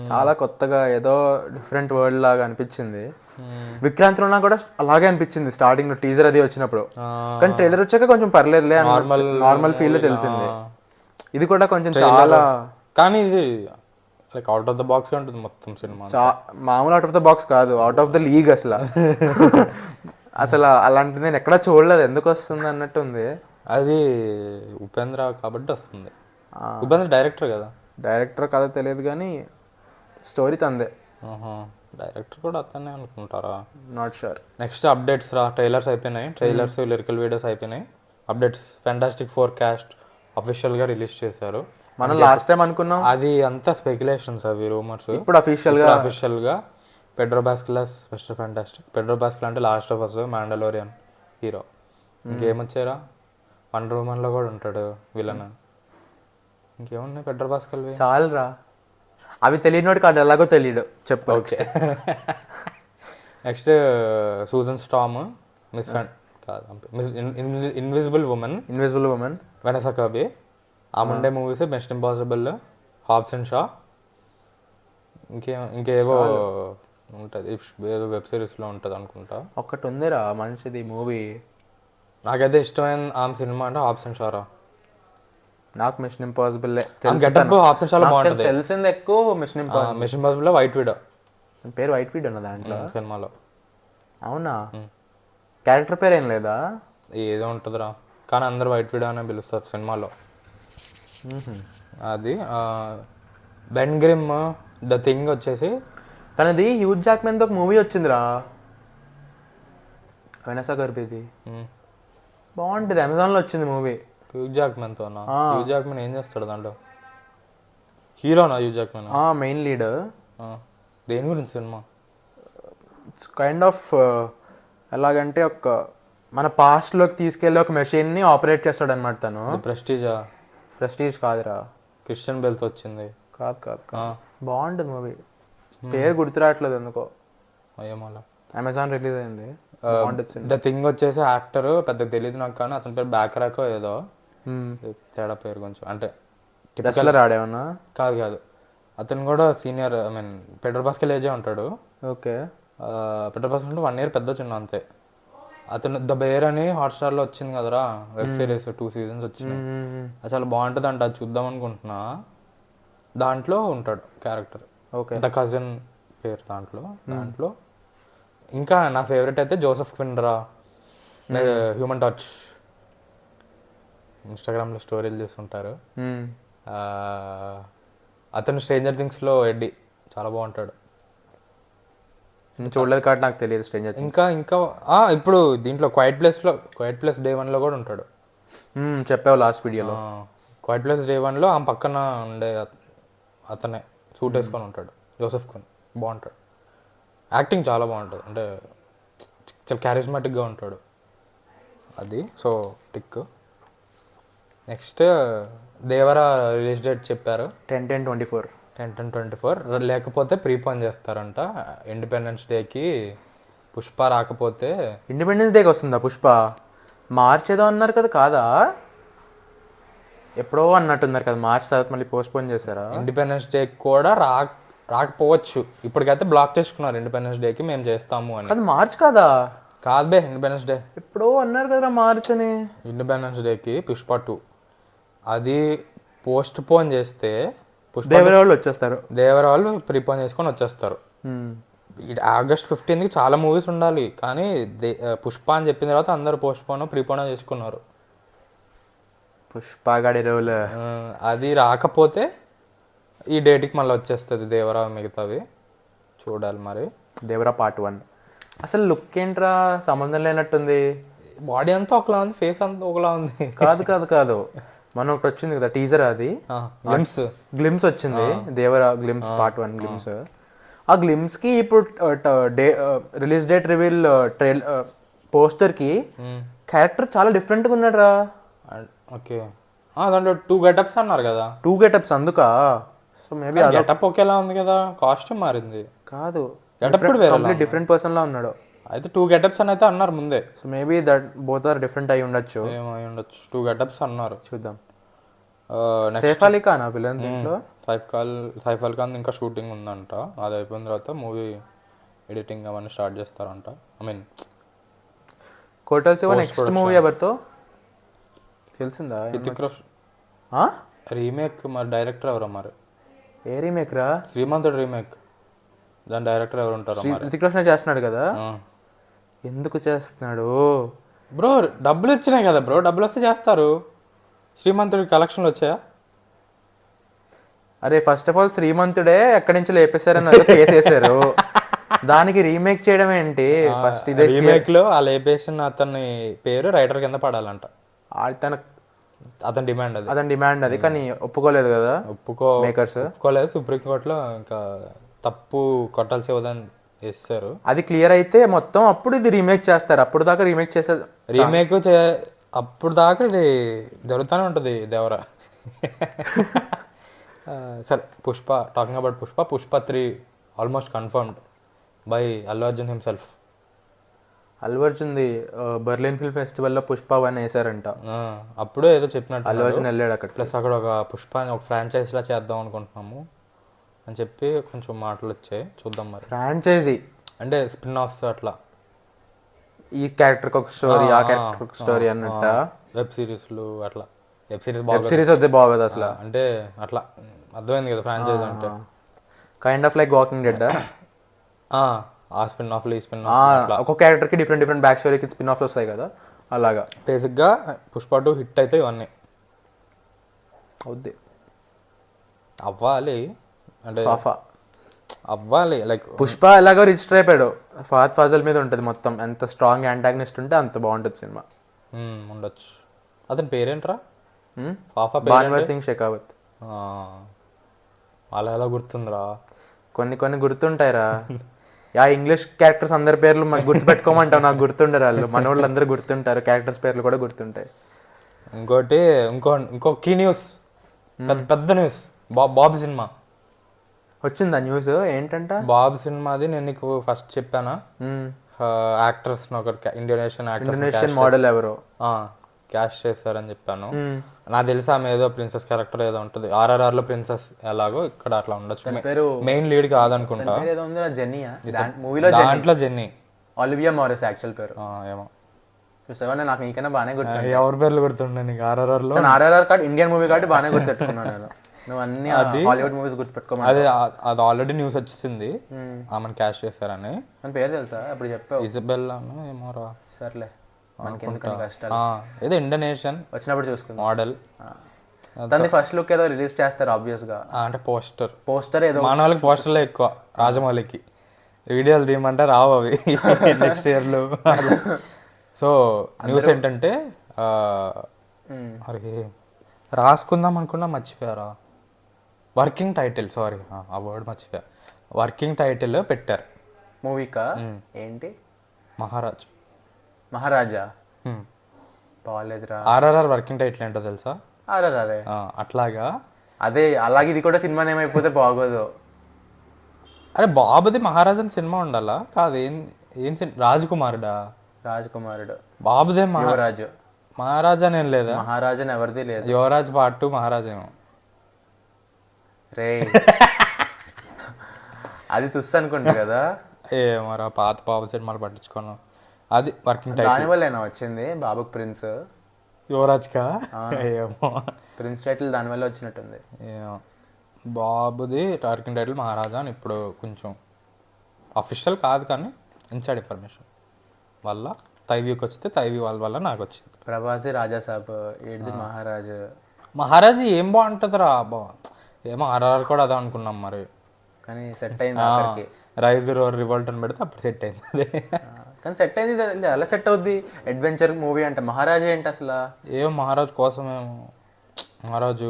చాలా కొత్తగా ఏదో డిఫరెంట్ వరల్డ్ లాగా అనిపించింది. విక్రాంత్ రోనా కూడా అలాగే అనిపించింది స్టార్టింగ్ లో టీజర్ అది వచ్చినప్పుడు, కానీ ట్రైలర్ వచ్చాక కొంచెం పర్లేదులే, నార్మల్ ఫీల్ తెలిసింది. ఇది కూడా కొంచెం చాలా, కానీ ఇది like out of the box ఉంటుంది మొత్తం సినిమా. మామూలు అవుట్ ఆఫ్ ద బాక్స్ కాదు, అవుట్ ఆఫ్ ద లీగ్ అసలు అలాంటిది నేను ఎక్కడా చూడలేదు. ఎందుకు వస్తుంది అన్నట్టు ఉంది. అది ఉపేంద్ర కాబట్టి వస్తుంది. ఉపేంద్ర డైరెక్టర్ కదా, డైరెక్టర్ కదా తెలియదు కానీ స్టోరీ తందే. డైరెక్టర్ కూడా అతనే అనుకుంటారా, నాట్ షూర్. నెక్స్ట్ అప్డేట్స్ రా, ట్రైలర్స్ అయిపోయినాయి, ట్రైలర్స్ లిరికల్ వీడియోస్ అయిపోయినాయి. అప్డేట్స్ ఫెంటాస్టిక్ 4 కాస్ట్ అఫీషియల్గా రిలీజ్ చేశారు. మనం లాస్ట్ టైం అనుకున్నాం అది అంతా స్పెక్యులేషన్స్, అవి రూమర్స్. ఇప్పుడు అఫీషియల్గా Pedro Pascal Mister Fantastic. Pedro Pascal అంటే Last of Us, Mandalorian hero. ఇంకేమొచ్చారా, వండర్ ఉమెన్లో కూడా ఉంటాడు విలన్. ఇంకేమున్నాయి పెడ్రో పాస్కల్? చాలురా, అవి తెలియనోడికి అది ఎలాగో తెలియడు. చెప్పు. Okay. Next Susan Storm, invisible woman, Vanessa Vanessa Kirby, ఆ ముండే movies, Mission Impossible, Hobbs and Shaw, ఇంకేవో ఉంటుంది, ఏదో వెబ్ సిరీస్లో ఉంటుంది అనుకుంటా. ఒక్కటి ఉందిరా మంచిది మూవీ, నాకైతే ఇష్టమైన ఆ సినిమా అంటే హాబ్స్ అండ్ షారా. నాకు mission impossible getup Hobbs and షాలో బాగుంటుంది. తెలిసింది ఎక్కువ మిషన్ ఇంపాసిబుల్. మిషన్ ఇంపాసిబుల్లో వైట్ విడో పేరు వైట్ వీడ్ ఉన్న దాంట్లో సినిమాలో. అవునా? క్యారెక్టర్ పేరు ఏం లేదా? ఏదో ఉంటుందిరా, కానీ అందరు వైట్ విడో అనే పిలుస్తారు సినిమాలో. అది బెన్ గ్రిమ్ ద థింగ్ వచ్చేసి తనది హ్యూజ్ జాక్మెన్తో ఒక మూవీ వచ్చిందిరా, వెనసా గర్భిది, బాగుంటుంది, అమెజాన్లో వచ్చింది మూవీ. హ్యూజ్ జాక్మెన్తోనా? హ్యూజ్ జాక్మెన్ ఏం చేస్తాడు దాంట్లో? హీరోనా హ్యూజ్ జాక్మెన్? Main lead. దేని గురించి సినిమా? ఇట్స్ కైండ్ ఆఫ్ ఎలాగంటే ఒక మన పాస్ట్లోకి తీసుకెళ్ళి ఒక మెషిన్ని ఆపరేట్ చేస్తాడు అనమాట తను. ప్రెస్టీజా? ప్రెస్టీజ్ కాదురా, క్రిస్టియన్ బెల్తో వచ్చింది. కాదు కాదు కాదు, బాగుంటుంది మూవీ, పేరు గుర్తురావట్లేదు ఎందుకో. అయ్యమాల అమెజాన్ రిలీజ్ అయింది. ద థింగ్ వచ్చేసి యాక్టర్ పెద్దగా తెలియదు నాకు, కానీ అతని పేరు బ్యాక్రాకో ఏదో తేడా పేరు కొంచెం, అంటే రెస్లర్ ఆడేమన్నా కాదు కాదు, అతను కూడా సీనియర్, ఐ మీన్ పెట్రోల్ బాస్కెల్ ఏజే ఉంటాడు. ఓకే. పెట్రోల్ బాస్కెల్ అంటే 1 year పెద్ద చిన్న అంతే. అతను ద బేర్ అని హాట్స్టార్లో వచ్చింది కదరా వెబ్ సిరీస్, 2 seasons వచ్చినాయి, అది చాలా బాగుంటుంది అంట, అది చూద్దాం అనుకుంటున్నా. దాంట్లో ఉంటాడు క్యారెక్టర్. ఓకే. ద కజిన్ పేరు దాంట్లో. ఇంకా నా ఫేవరెట్ అయితే జోసెఫ్ క్విండ్రా, హ్యూమన్ టచ్, ఇన్స్టాగ్రామ్లో స్టోరీలు చేస్తుంటారు. అతను స్ట్రేంజర్ థింగ్స్లో ఎడ్డీ చాలా బాగుంటాడు. చూడలేదు కాబట్టి నాకు తెలియదు స్ట్రేంజర్. ఇంకా ఇప్పుడు దీంట్లో క్వైట్ ప్లేస్ డే 1లో కూడా ఉంటాడు. చెప్పావు లాస్ట్ వీడియోలో. క్వైట్ ప్లేస్ డే 1లో ఆ పక్కన ఉండే అతనే సూట్ వేసుకొని ఉంటాడు, జోసెఫ్ క్విన్. బాగుంటాడు, యాక్టింగ్ చాలా బాగుంటుంది, అంటే చాలా క్యారిస్మాటిక్గా ఉంటాడు. అది so tick. Next Devara release date చెప్పారు 10/10/24. 10/10/24. లేకపోతే ప్రీపోన్ చేస్తారంట ఇండిపెండెన్స్ డేకి. పుష్ప రాకపోతే ఇండిపెండెన్స్ డేకి వస్తుందా పుష్ప? మార్చ్ ఏదో అన్నారు కదా, కాదా? ఎప్పుడో అన్నట్టున్నారు కదా, మార్చ్ తర్వాత మళ్ళీ పోస్ట్పోన్ చేశారా? ఇండిపెండెన్స్ డేకి కూడా రాకపోవచ్చు. ఇప్పటికైతే బ్లాక్ చేసుకున్నారు ఇండిపెండెన్స్ డేకి మేము చేస్తాము అని. అది మార్చ్ కాదా? కాదు బే, ఇండిపెండెన్స్ డే. ఎప్పుడో అన్నారు కదా మార్చ్ అని. ఇండిపెండెన్స్ డేకి పుష్ప 2 అది పోస్ట్ పోన్ చేస్తే దేవర వాళ్ళు వచ్చేస్తారు. దేవర వాళ్ళు ప్రీపోన్ చేసుకొని వచ్చేస్తారు. August 15కి చాలా మూవీస్ ఉండాలి, కానీ పుష్ప అని చెప్పిన తర్వాత అందరు పోస్ట్ పోన్ ప్రీపోన్ చేసుకున్నారు. పుష్ప గడి రోల్ అది రాకపోతే ఈ డేట్కి మళ్ళీ వచ్చేస్తుంది దేవరా. మిగతావి చూడాలి మరి. దేవరా పార్ట్ 1 అసలు లుక్ ఏంట్రా సంబంధం లేనట్టుంది. బాడీ అంతా ఒకలా ఉంది, ఫేస్ అంతా ఒకలా ఉంది. కాదు కాదు కాదు, మన ఒకటి వచ్చింది కదా టీజర్, అది గ్లిమ్స్ వచ్చింది, దేవరా గ్లిమ్స్ పార్ట్ 1 గ్లిమ్స్. ఆ గ్లిమ్స్కి ఇప్పుడు రిలీజ్ డేట్ రివీల్ పోస్టర్కి క్యారెక్టర్ చాలా డిఫరెంట్గా ఉన్నాడు రా. ఓకే, దాంట్లో 2 గెటప్స్ అన్నారు కదా. 2 గెటప్స్ అందుకా? సో మేబీ గెటప్ ఒకేలా ఉంది కదా, కాస్ట్యూమ్ మారింది కాదు, గెటప్ కూడా వేరే డిఫరెంట్ పర్సన్ లా ఉన్నాడు. అయితే 2 గెటప్స్ అని అయితే అన్నారు ముందే. So maybe that both are different అయి ఉండొచ్చు. ఏమై ఉండొచ్చు, 2 గెటప్స్ అన్నారు. చూద్దాం. సైఫ్ అలీ ఖాన్ విలన్ దీంట్లో? సైఫ్ అలీ ఖాన్ ఇంకా షూటింగ్ ఉందంట, అది అయిపోయిన తర్వాత మూవీ ఎడిటింగ్ అవన్నీ స్టార్ట్ చేస్తారంట. I mean Koratala Siva next movie ఎవరితో తెలిసిందా? హితిక్ రోషన్ రీమేక్. మరి డైరెక్టర్ ఎవరు మరి? ఏ రీమేక్ రా? శ్రీమంతుడు రీమేక్, దాని డైరెక్టర్ ఎవరు ఉంటారు? హితిక్ రోషన్ చేస్తున్నాడు కదా. ఎందుకు చేస్తున్నాడు బ్రో? డబ్బులు వచ్చినాయి కదా బ్రో, డబ్బులు వస్తే చేస్తారు. శ్రీమంతుడి కలెక్షన్లు వచ్చాయా? అరే ఫస్ట్ ఆఫ్ ఆల్ శ్రీమంతుడే ఎక్కడి నుంచి లేపేశారని కేసు వేసారు, దానికి రీమేక్ చేయడం ఏంటి? ఫస్ట్ ఇదే రీమేక్ లో ఆ లేపేసిన అతని పేరు రైటర్ కింద పడాలంట. అతని డిమాండ్ అది, కానీ ఒప్పుకోలేదు కదా. ఒప్పుకోలేదు సుప్రీంకోర్టులో. ఇంకా తప్పు కొట్టాల్సి ఇవ్వదని వేస్తారు. అది క్లియర్ అయితే మొత్తం అప్పుడు ఇది రీమేక్ చేస్తారు. అప్పుడు దాకా రీమేక్ చేసేది, అప్పుడు దాకా ఇది జరుగుతూనే ఉంటుంది దేవరా. సరే, Pushpa, talking about Pushpa 3 almost confirmed by Allu Arjun himself. Allu అర్జున్ది బర్లిన్ ఫిల్మ్ ఫెస్టివల్లో పుష్ప 1 వేసారంట. అప్పుడే ఏదో చెప్పినట్టు అల్లు అర్జున్ వెళ్ళాడు అక్కడ. ప్లస్ అక్కడ ఒక పుష్ప అని ఒక ఫ్రాంచైజీలా చేద్దాం అనుకుంటున్నాము అని చెప్పి కొంచెం మాటలు వచ్చాయి, చూద్దాం మరి. ఫ్రాంచైజీ అంటే స్పిన్ ఆఫ్స్ అట్లా, ఈ క్యారెక్టర్కి ఒక స్టోరీ, ఆ క్యారెక్టర్ ఒక స్టోరీ అన్నట్ట. వెబ్ సిరీస్లు అట్లా. వెబ్ సిరీస్ వద్దే బాగోదు అసలు. అంటే అట్లా అర్థమైంది కదా ఫ్రాంచైజ్ అంటే. Kind of like walking dead. ఆ స్పిన్ ఆఫ్లు ఈ స్పిన్ ఆఫ్, ఒక్కొక్క క్యారెక్టర్కి డిఫరెంట్ బ్యాక్ స్టోరీకి స్పిన్ ఆఫ్స్ వస్తాయి కదా, అలాగా. బేసిక్గా పుష్ప 2 హిట్ అయితే ఇవన్నీ అవుద్ది, అవ్వాలి. అంటే అవ్వాలి. లైక్ పుష్ప ఎలాగో రిజిస్టర్ అయిపోయాడు, ఫహద్ ఫాజల్ మీద ఉంటుంది మొత్తం. ఎంత స్ట్రాంగ్ యాంటాగనిస్ట్ ఉంటే అంత బాగుంటుంది సినిమా. ఉండొచ్చు. అతని పేరేంట్రా? భాన్వర్ సింగ్ షెకావత్. అలా ఎలా గుర్తుందిరా? కొన్ని గుర్తుంటాయిరా. యా ఇంగ్లీష్ క్యారెక్టర్స్ అందరి పేర్లు మనకు గుర్తుపెట్టుకోమంటావు, నాకు గుర్తుండరు వాళ్ళు. మన వాళ్ళు అందరూ గుర్తుంటారు, క్యారెక్టర్స్ పేర్లు కూడా గుర్తుంటాయి. ఇంకో కీ న్యూస్, పెద్ద న్యూస్. బాబు సినిమా వచ్చిందా న్యూస్? ఏంటంట బాబు సినిమాది? నేను నీకు ఫస్ట్ చెప్పానా? యాక్టర్స్ ఇండోనేషియన్ మోడల్ ఎవరో క్యాష్ చేస్తారని చెప్పాను. నాకు తెలిసి ఆమె ఏదో ప్రిన్సెస్ క్యారెక్టర్ ఏదో ఉంటుంది. RRR లో ప్రిన్సెస్ ఎలాగో ఇక్కడ అట్లా ఉండొచ్చు. మెయిన్ లీడ్ కాదనుకుంటా. దాంట్లో జెన్నీ, ఒలివియా మారిస్ యాక్చువల్ పేరు. ఏమో చూసావా, నాకు నీకైనా బాగానే గుర్తు. ఎవరి పేర్లు గుర్తుండే నీకు? RRR లో RRR కార్డ్ ఇండియన్ మూవీ కాబట్టి బాగానే గుర్తుపెట్టుకున్నాను నేను. నువ్వు అన్ని హాలీవుడ్ మూవీస్ గుర్తుపెట్టుకోమని. అది ఆల్రెడీ న్యూస్ వచ్చేసింది, ఆమెను క్యాష్ చేశారని. మన పేరు తెలుసా? అప్పుడు చెప్పావు. ఇజబెల్లాను ఏమోరా. సర్లే, ఏదో ఇండోనేషియన్ వచ్చినప్పుడు చూసుకుంది మోడల్. దాన్ని ఫస్ట్ లుక్ ఏదో రిలీజ్ చేస్తారు ఆబ్వియస్ గా. అంటే పోస్టర్ ఏదో మన వాళ్ళకి పోస్టర్లే ఎక్కువ. రాజమౌళికి వీడియోలు తీయమంటే రావు అవి నెక్స్ట్ ఇయర్లో. సో న్యూస్ ఏంటంటే మరి రాసుకుందాం అనుకున్నా, మర్చిపోయారా? వర్కింగ్ టైటిల్, సారీ ఆ వర్డ్ మర్చిపోయా. వర్కింగ్ టైటిల్ పెట్టారు మూవీకా. ఏంటి? మహారాజా. బాగాలేదురా. RRR వర్కింగ్ టైటిల్ ఏంటో తెలుసా? RRR అట్లాగా. అదే అలాగే ఇది కూడా సినిమా నేమ్ అయిపోతే బాగోదు. అరే బాబుది మహారాజా సినిమా ఉండాలా? కాదు, ఏం రాజకుమారుడా? రాజకుమారుడు. బాబుదే యువరాజు. మహారాజా నేను లేదా? మహారాజా ఎవరిది లేదు. యువరాజ్ పార్ట్ 2 మహారాజా ఏమో. రే అది తుస్సు అనుకుంటా కదా. ఏమరా పాత బాబు సినిమాలు పట్టించుకోను. అది వర్కింగ్ టైటిల్. దానివల్ల వచ్చింది బాబుకి ప్రిన్స్. యువరాజ్కా ఏమో ప్రిన్స్ టైటిల్ దానివల్ల వచ్చినట్టుంది. ఏమో. బాబుది వర్కింగ్ టైటిల్ మహారాజా అని ఇప్పుడు కొంచెం అఫీషియల్ కాదు కానీ ఇన్సైడ్ ఇన్ఫర్మేషన్ వల్ల తైవీకి వచ్చితే తైవీ వాళ్ళ వల్ల నాకు వచ్చింది. ప్రభాస్ రాజా సాబ్, ఏడిది మహారాజు ఏం బాగుంటుందిరా బా. ఏమో RRR కూడా అదే అనుకున్నాం మరి, కానీ సెట్ అయింది. రైజ్ రివోల్ట్ అని పెడితే అప్పుడు సెట్ అయింది. కానీ సెట్ అయింది. అలా సెట్ అవుద్ది. అడ్వెంచర్ మూవీ అంటే మహారాజా ఏంటి అసలు? ఏమో మహారాజు కోసమేమో. మహారాజు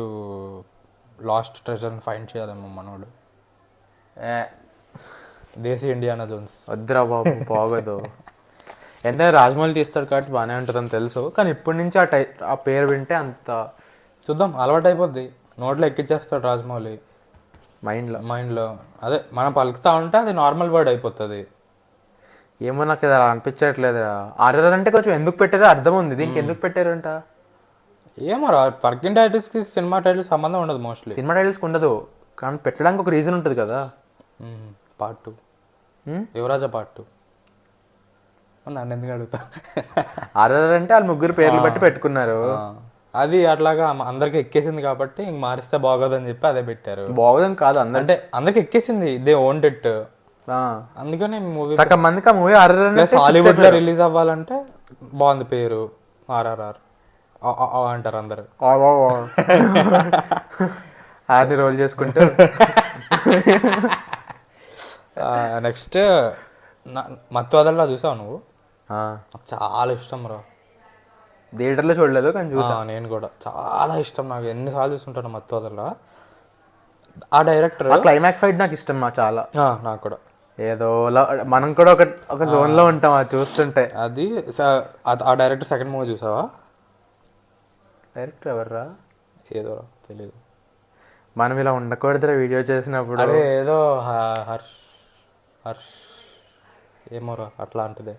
లాస్ట్ ట్రెజర్ని ఫైండ్ చేయాలేమో మనోడు. దేశీ ఇండియానా జోన్స్ వద్దురా బాబు, బాగోదు. ఎంత రాజమౌళి తీస్తాడు కాబట్టి బాగానే ఉంటుందని తెలుసు, కానీ ఇప్పటి నుంచి ఆ పేరు వింటే అంత చూద్దాం, అలవాటు అయిపోద్ది. నోట్లో ఎక్కిచ్చేస్తాడు రాజమౌళి మైండ్లో. అదే మనం పలుకుతా ఉంటే అది నార్మల్ వర్డ్ అయిపోతుంది. ఏమో నాకు అలా అనిపించట్లేదురా. RRR అంటే కొంచెం ఎందుకు పెట్టారో అర్థం ఉంది, దీనికి ఎందుకు పెట్టారంట ఏమో రా. వర్కింగ్ టైటిల్స్కి సినిమా టైటిల్స్ సంబంధం ఉండదు మోస్ట్లీ. సినిమా టైటిల్స్కి ఉండదు, కానీ పెట్టడానికి ఒక రీజన్ ఉంటుంది కదా. పార్ట్ 2 యువరాజా పార్ట్ 2 నన్ను ఎందుకు అడుగుతా? RRR అంటే వాళ్ళు ముగ్గురు పేర్లు బట్టి పెట్టుకున్నారు. అది అట్లాగా అందరికి ఎక్కేసింది కాబట్టి ఇంక మారిస్తే బాగోదని చెప్పి అదే పెట్టారు. బాగోదని కాదు, అంటే అందరికి ఎక్కేసింది, దే ఓన్డ్ ఇట్. అందుకనే మూవీ సగం మందికి ఆ మూవీ RRR హాలీవుడ్ లో రిలీజ్ అవ్వాలంటే బాగుంది పేరు RRR అంటారు అందరు. అది రోల్ చేసుకుంటూ. నెక్స్ట్ మత్తువదల్లా చూసావు నువ్వు? చాలా ఇష్టం రా. థియేటర్లో చూడలేదు కానీ చూసా. నేను కూడా చాలా ఇష్టం, నాకు ఎన్నిసార్లు చూస్తుంటాను మత్తువదల్లా. ఆ డైరెక్టర్ క్లైమాక్స్ ఫైట్ నాకు ఇష్టం చాలా. నాకు కూడా ఏదో మనం కూడా ఒక జోన్ లో ఉంటాం అది చూస్తుంటే. అది ఆ డైరెక్టర్ సెకండ్ మూవీ చూసావా? డైరెక్టర్ ఎవర్రా? ఏదో తెలీదు. మనం ఇలా ఉండకూడదురా వీడియో చేసినప్పుడు. అదే ఏదో హర్ష్ ఏమోరా అట్లాంటిదే.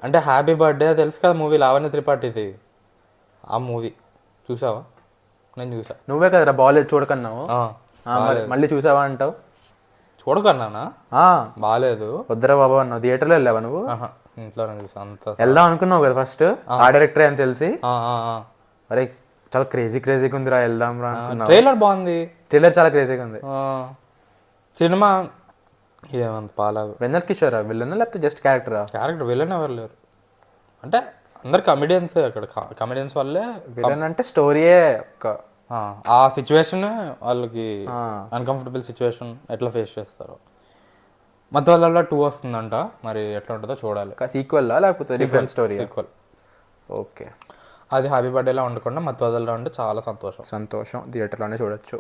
అంటే హ్యాపీ బర్త్డే తెలుసు కదా మూవీ, లావణ్య త్రిపాఠిది. ఆ మూవీ చూసావా? నేను చూసా. నువ్వే కదరా బాగాలేదు చూడకన్నావు. మళ్ళీ చూసావా అంటావు. చూడకన్నానా? బాగాలేదు. వద్దరా బాబా అన్నావు. థియేటర్లో వెళ్ళావా నువ్వు? ఇంట్లోనే చూసా. అంత వెళ్దాం అనుకున్నావు కదా ఫస్ట్, ఆ డైరెక్టరే అని తెలిసి. అరే చాలా క్రేజీగా ఉందిరా, వెళ్దాం రా. ట్రైలర్ బాగుంది. ట్రైలర్ చాలా క్రేజీగా ఉంది. సినిమా ఇదేమంత పాలేదు. వెన్నెల కిషోర్ విలన్ లేకపోతే జస్ట్ క్యారెక్టరా? క్యారెక్టర్ విలన్ ఎవరు లేరు. అంటే అందరు కమెడియన్స్ అక్కడ. కమెడియన్స్ వల్లే విలన్ అంటే స్టోరీయే. ఆ సిచ్యువేషన్ వాళ్ళకి అన్కంఫర్టబుల్ సిచ్యువేషన్ ఎట్లా ఫేస్ చేస్తారు. మధ్యలో 2 వస్తుందంట, మరి ఎట్లా ఉంటుందో చూడాలి. సీక్వెల్ లేకపోతే డిఫరెంట్ స్టోరీ? సీక్వెల్. ఓకే. అది హ్యాపీ బర్త్డేలా ఉండకుండా మధ్యలో ఉంటే చాలా సంతోషం. థియేటర్లోనే చూడొచ్చు.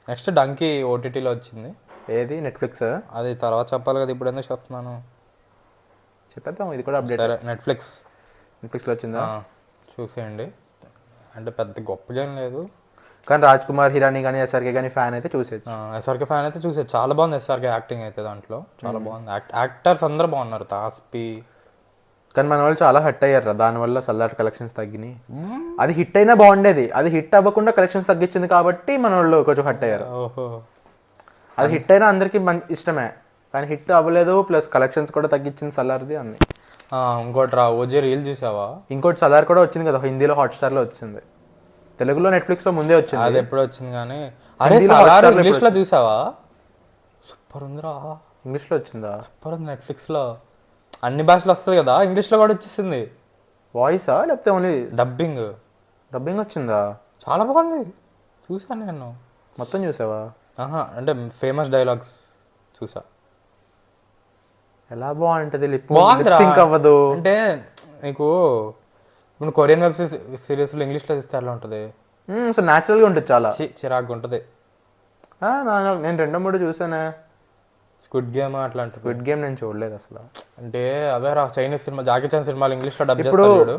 నెక్స్ట్ డంకీ ఓటీటీలో వచ్చింది. ఏది? నెట్ఫ్లిక్స్? అది తర్వాత చెప్పాలి కదా, ఇప్పుడు ఎందుకు చెప్తున్నాను, చెప్పేద్దాం. ఇది కూడా అప్డేట్. నెట్ఫ్లిక్స్లో వచ్చిందా? చూసేయండి. అంటే పెద్ద గొప్పగా ఏం లేదు, కానీ రాజ్ కుమార్ హిరానీ కానీ ఎస్ఆర్కే కానీ ఫ్యాన్ అయితే చూసేది. ఎస్ఆర్కే ఫ్యాన్ అయితే చూసేది. చాలా బాగుంది ఎస్ఆర్కే యాక్టింగ్ అయితే దాంట్లో. చాలా బాగుంది. యాక్టర్స్ అందరూ బాగున్నారు. తాస్పి. కానీ మన వాళ్ళు చాలా హిట్ అయ్యారు దానివల్ల. సల్లార్ కలెక్షన్స్ తగ్గినాయి. అది హిట్ అయినా బాగుండేది, అది హిట్ అవ్వకుండా కలెక్షన్స్ తగ్గించింది కాబట్టి మన వాళ్ళు కొంచెం హిట్ అయ్యారు. అది హిట్ అయినా అందరికి ఇష్టమే, కానీ హిట్ అవ్వలేదు. ప్లస్ కలెక్షన్స్ కూడా తగ్గించింది సల్లార్ది అన్ని. ఇంకోటి ఓజీ రీల్ చూసావా? ఇంకోటి సలార్ కూడా వచ్చింది కదా హిందీలో, హాట్స్టార్లో వచ్చింది. తెలుగులో నెట్ఫ్లిక్స్లో ముందే వచ్చింది. అది ఎప్పుడు వచ్చింది కానీ. అరే సలార్ ఇంగ్లీష్లో చూసావా? సూపర్ ఉందిరా. ఇంగ్లీష్లో వచ్చిందా? సూపర్ ఉంది. నెట్ఫ్లిక్స్లో అన్ని భాషలు వస్తుంది కదా, ఇంగ్లీష్లో కూడా వచ్చేసింది. వాయిసా లేకపోతే ఓన్లీ డబ్బింగ్ వచ్చిందా? చాలా బాగుంది. చూసాను నేను. మొత్తం చూసావా? అంటే ఫేమస్ డైలాగ్స్ చూసా. ఎలా బాగుంటుంది? సింక్ అవ్వదు. అంటే నీకు ఇప్పుడు కొరియన్ వెబ్ సిరీస్లో ఇంగ్లీష్లో చూస్తే ఎలా ఉంటుంది? సో న్యాచురల్గా ఉంటుంది. చాలా చిరాగ్గా ఉంటుంది. నేను 2-3 చూసానే. స్క్విడ్ గేమ్ అట్లాంటి. స్క్విడ్ గేమ్ నేను చూడలేదు అసలు. అంటే అవే రా చైనీస్ సినిమా, జాకీ చాన్ సినిమాలు ఇంగ్లీష్లో డబ్ చేస్తాడు.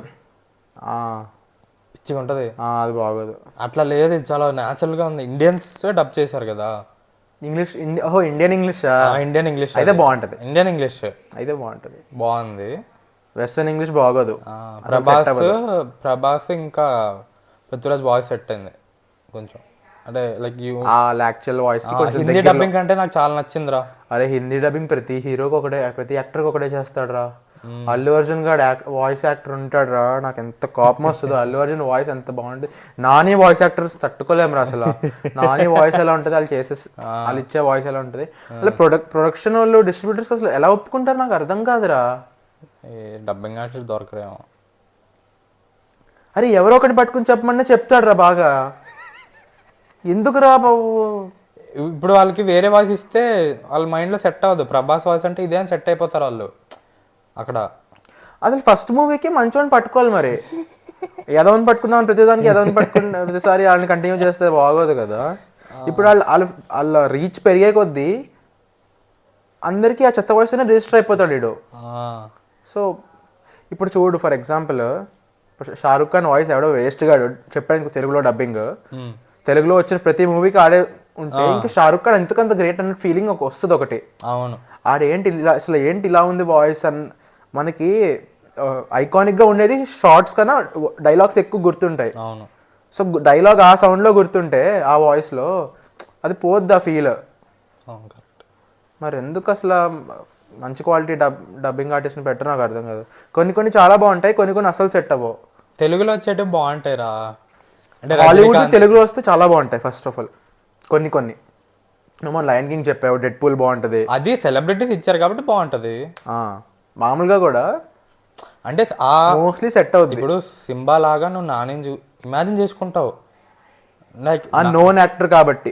పిచ్చిగా ఉంటుంది. అది బాగోదు. అట్లా లేదు, చాలా న్యాచురల్గా ఉంది. ఇండియన్స్ డబ్ చేశారు కదా English. Indian English. Indian English అయితే బాగుంటుంది. ఇండియన్ ఇంగ్లీష్ అయితే బాగుంటుంది. బాగుంది. వెస్టర్న్ ఇంగ్లీష్ బాగోదు. ప్రభాస్ ఇంకా పృథ్వీరాజ్ వాయిస్ సెట్ అయింది కొంచెం. అంటే లైక్ యాక్చువల్ వాయిస్ కి కొంచెం హిందీ డబ్బింగ్ కంటే నాకు చాలా నచ్చిందిరా. అరే హిందీ డబ్బింగ్ ప్రతి హీరోకి ఒకటే, ప్రతి యాక్టర్కి ఒకటే చేస్తాడు రా. అల్లు అర్జున్ గారు వాయిస్ యాక్టర్ ఉంటాడు రా, నాకు ఎంత కోపం వస్తుందో. అల్లు అర్జున్ వాయిస్ ఎంత బాగుంటుంది. నాని వాయిస్ యాక్టర్స్ తట్టుకోలేము రా అసలు. నాని వాయిస్ ఎలా ఉంటుంది, వాళ్ళు ఇచ్చే వాయిస్ ఎలా ఉంటుంది. అలా ప్రొడక్షన్ వాళ్ళు, డిస్ట్రిబ్యూటర్స్ అసలు ఎలా ఒప్పుకుంటారు నాకు అర్థం కాదురా. డబ్బింగ్ ఆర్టిస్ట్ దొరకరేమో. అరే ఎవరో ఒకటి పట్టుకుని చెప్పమన్నా చెప్తాడు రా బాగా. ఎందుకు రా బాబు? ఇప్పుడు వాళ్ళకి వేరే వాయిస్ ఇస్తే వాళ్ళ మైండ్లో సెట్ అవ్వదు. ప్రభాస్ వాయిస్ అంటే ఇదే అని సెట్ అయిపోతారు వాళ్ళు అక్కడ. అసలు ఫస్ట్ మూవీకి మంచివాడిని పట్టుకోవాలి. మరి ఎదవని పట్టుకుందామని ప్రతిదానికి ఎదవని పట్టుకుని ప్రతిసారి వాళ్ళని కంటిన్యూ చేస్తే బాగోదు కదా. ఇప్పుడు వాళ్ళ రీచ్ పెరిగే కొద్దీ అందరికీ ఆ చెత్త వాయిస్తోనే రిజిస్టర్ అయిపోతాడు వీడు. సో ఇప్పుడు చూడు, for example Shahrukh Khan voice ఎవడో వేస్ట్ గాడు చెప్పాడు తెలుగులో డబ్బింగ్. తెలుగులో వచ్చిన ప్రతి మూవీకి ఆడే ఉంటే ఇంకా షారుఖ్ ఖాన్ ఎంతకంత గ్రేట్ అన్న ఫీలింగ్ వస్తుంది ఒకటి. అవును, ఆడేంటి అసలు ఏంటి ఇలా ఉంది వాయిస్ అని మనకి ఐకానిక్గా ఉండేది. షార్ట్స్ కన్నా డైలాగ్స్ ఎక్కువ గుర్తుంటాయి. అవును. సో డైలాగ్ ఆ సౌండ్లో గుర్తుంటే ఆ వాయిస్లో అది పోద్ది ఆ ఫీల్. మరి ఎందుకు అసలు మంచి క్వాలిటీ డబ్బింగ్ ఆర్టిస్ట్ని పెట్టరు నాకు అర్థం కాదు. కొన్ని చాలా బాగుంటాయి, కొన్ని అసలు సెట్ అవ్వవు. తెలుగులో వచ్చేటి బాగుంటాయి రా. అంటే హాలీవుడ్ తెలుగులో వస్తే చాలా బాగుంటాయి. ఫస్ట్ ఆఫ్ ఆల్ కొన్ని నువ్వు లయన్ కింగ్ చెప్పావు, డెడ్ పూల్ బాగుంటుంది. అది సెలబ్రిటీస్ ఇచ్చారు కాబట్టి బాగుంటుంది. మామూలుగా కూడా అంటే మోస్ట్లీ సెట్ అవుతుంది. ఇప్పుడు సింబా లాగా నువ్వు నాని ఇమాజిన్ చేసుకుంటావు. లైక్ నోన్ యాక్టర్ కాబట్టి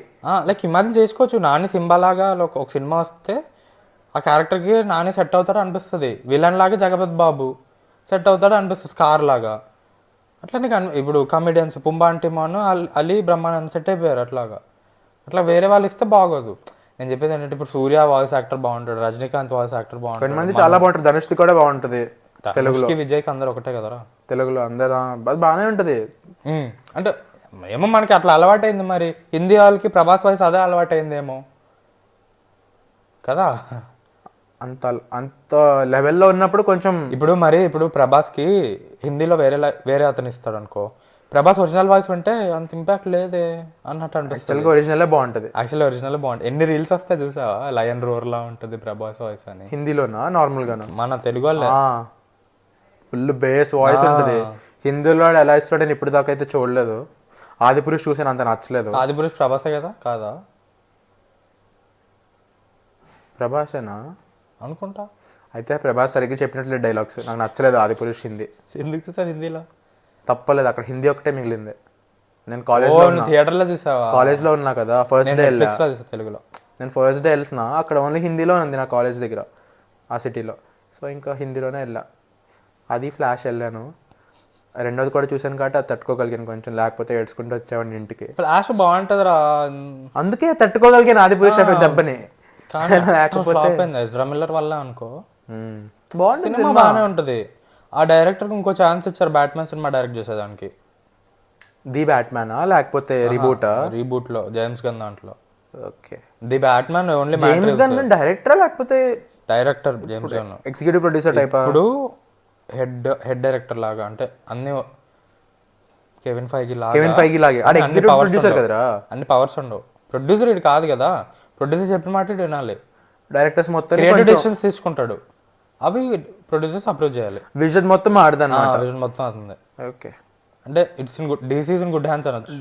లైక్ ఇమాజిన్ చేసుకోవచ్చు. నాని సింబా లాగా ఒక సినిమా వస్తే ఆ క్యారెక్టర్కి నాని సెట్ అవుతాడు అనిపిస్తుంది. విలన్ లాగా జగపతి బాబు సెట్ అవుతాడు అనిపిస్తుంది, స్కార్ లాగా. అట్లా నీకు ఇప్పుడు కామెడియన్స్ పుంబాంటి మోను అలీ బ్రహ్మానంద్ సెట్ అయిపోయారు. అట్లా వేరే వాళ్ళు ఇస్తే బాగోదు. నేను చెప్పేది ఏంటంటే ఇప్పుడు సూర్య వాయిస్ యాక్టర్ బాగుంటాడు, రజనీకాంత్ వాయిస్ యాక్టర్ బాగుంటాడు, కొంతమంది చాలా బాగుంటుంది. ధనుష్ది కూడా బాగుంటుంది. తెలుగుకి విజయ్కి అందరు ఒకటే కదరా. తెలుగులో అందరు బాగానే ఉంటుంది. అంటే ఏమో మనకి అట్లా అలవాటైంది. మరి హిందీ వాళ్ళకి ప్రభాస్ వాయిస్ అదే అలవాటైందేమో కదా. అంత అంత లెవెల్లో ఉన్నప్పుడు కొంచెం ఇప్పుడు ప్రభాస్కి హిందీలో వేరే అతను ఇస్తాడు అనుకో, ప్రభాస్ ఒరిజినల్ వాయిస్ ఉంటే అంత ఇంపాక్ట్ లేదే అన్నట్టు అనిపిస్తుంది. ఒరిజినల్ బాగుంటది. యాక్చువల్లీ ఒరిజినల్ బాగుంటుంది. ఎన్ని రీల్స్ వస్తాయి చూసావా, లయన్ రోర్ లా ఉంటుంది ప్రభాస్ వాయిస్ అని. హిందీలోనా నార్మల్గానా? మన తెలుగు వాళ్ళే ఫుల్ బేస్ వాయిస్ ఉంటుంది. హిందీలో ఎలా ఇస్తాడు నేను ఇప్పుడు దాకా అయితే చూడలేదు. ఆదిపురుష్ చూసాను, అంత నచ్చలేదు. ఆదిపురుష్ ప్రభాసే కదా, కాదా? ప్రభాసేనా అనుకుంటా. అయితే ప్రభాస్ సరిగ్గా చెప్పినట్లే డైలాగ్స్ నాకు నచ్చలేదు ఆదిపురుష్ హిందీ. ఎందుకు చూసారు హిందీలో? తప్పలేదు, అక్కడ హిందీ ఒకటే మిగిలింది. నేను కాలేజ్లో థియేటర్లో చూసావా? కాలేజ్లో ఉన్నా కదా, ఫస్ట్ డే తెలుగులో. నేను ఫస్ట్ డే వెళ్తున్నా, అక్కడ ఓన్లీ హిందీలో ఉంది నా కాలేజ్ దగ్గర ఆ సిటీలో. సో ఇంకా హిందీలోనే వెళ్ళా. అది ఫ్లాష్ వెళ్ళాను. రెండోది కూడా చూసాను కాబట్టి అది తట్టుకోగలిగాను కొంచెం, లేకపోతే ఏడ్చుకుంటూ వచ్చేవాడిని ఇంటికి. ఫ్లాష్ బాగుంటుందిరా, అందుకే తట్టుకోగలిగాను ఆదిపురుష్ ఎఫెక్ట్ దెబ్బని. ఎజ్రా మిల్లర్ వల్ల అనుకో. బాగుంటుంది, సినిమా బాగానే ఉంటుంది. ఆ డైరెక్టర్కి ఇంకో ఛాన్స్ ఇచ్చారు, బ్యాట్మ్యాన్ సినిమా డైరెక్ట్ చేసేదానికి. ది బ్యాట్మ్యానా లేకపోతే రీబూటా? రీబూట్లో జేమ్స్ గన్ దాంట్లో. Okay, the Batman only James Gunn డైరెక్టరా లేకపోతే director? James Gunn executive producer type. ఇప్పుడు హెడ్ డైరెక్టర్ లాగా, అంటే అన్ని కెవిన్ ఫైగి లాగా ఎగ్జిక్యూటివ్ ప్రొడ్యూసర్ కదరా, అన్ని పవర్స్ ఉండవు. ప్రొడ్యూసర్ ఇది కాదు కదా, ప్రొడ్యూసర్ చెప్పిన మాట వినాలి. డైరెక్టర్స్ మొత్తం క్రియేటివ్ డెసిషన్స్ తీసుకుంటాడు, అవి ప్రొడ్యూసర్స్ అప్రూవ్ చేయాలి. విజన్ మొత్తం ఆడదన్నమాట. విజన్ మొత్తం అవుతుంది. ఓకే, అంటే it's in good, DC in good hands అనొచ్చు.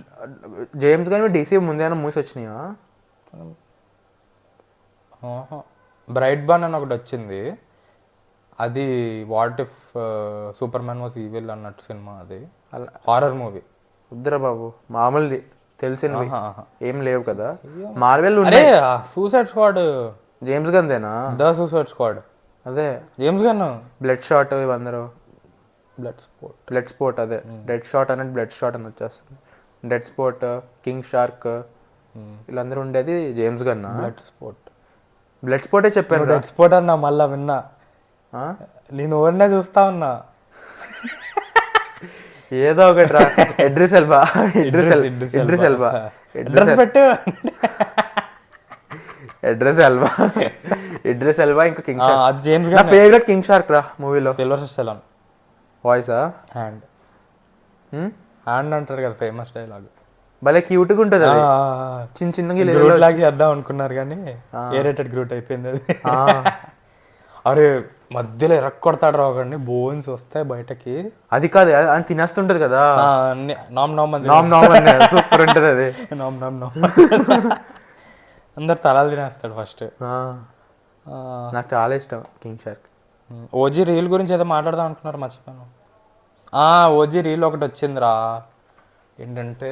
జేమ్స్ గన్ డీసీ ముందే మూవీస్ వచ్చినాయా? బ్రైట్ బర్న్ అని ఒకటి వచ్చింది, అది what if Superman was evil అన్నట్టు సినిమా. అది హారర్ మూవీ. వద్దురా బాబు, మామూలుది తెలిసినవి ఏం లేవు కదా. Marvel Suicide Squad James Gunn దేనా? ద సూసైడ్ స్క్వాడ్ అదే జేమ్స్ గన్. బ్లడ్ షాట్ ఇవందరూ బ్లడ్ స్పోర్ట్ అదే డెడ్ షాట్ అనేది బ్లడ్ షాట్ అని వచ్చేస్తుంది. డెడ్ స్పోర్ట్, కింగ్ షార్క్ వీళ్ళందరూ ఉండేది జేమ్స్ గన్. బ్లడ్ స్పోర్టే చెప్పాను. డెడ్ స్పోర్ట్ అన్నా మళ్ళా విన్నా, నేను ఎవరినే చూస్తా ఉన్నా. ఏదో ఒకటి రా, ఇడ్రిస్ ఎల్బా ఇంకా కింగ్ షార్క్. జేమ్స్ నా ఫేవరెట్ కింగ్ షార్క్ రా మూవీలో. సిల్వర్ స్టెలోన్ వాయిసా? హ్యాండ్ అంటారు కదా, ఫేమస్ డైలాగ్. భలే క్యూట్ గా ఉంటుంది అది. చిన్న చిన్నగా లాగా చేద్దాం అనుకున్నారు కానీ ఏరేటెడ్ గ్రూట్ అయిపోయింది అది. అరే మధ్యలో ఎరక్కొడతాడు రా ఒకడిని, బోన్స్ వస్తాయి బయటకి. అది కాదు, అని తినేస్తుంటది కదా, సూపర్ ఉంటది అది. అందరు తలాలు తినేస్తాడు ఫస్ట్. నాకు చాలా ఇష్టం కింగ్ షార్క్. ఓజీ రీల్ గురించి ఏదో మాట్లాడదాం అనుకున్నారు, మర్చిపోయాను. ఓజీ రీల్ ఒకటి వచ్చిందిరా, ఏంటంటే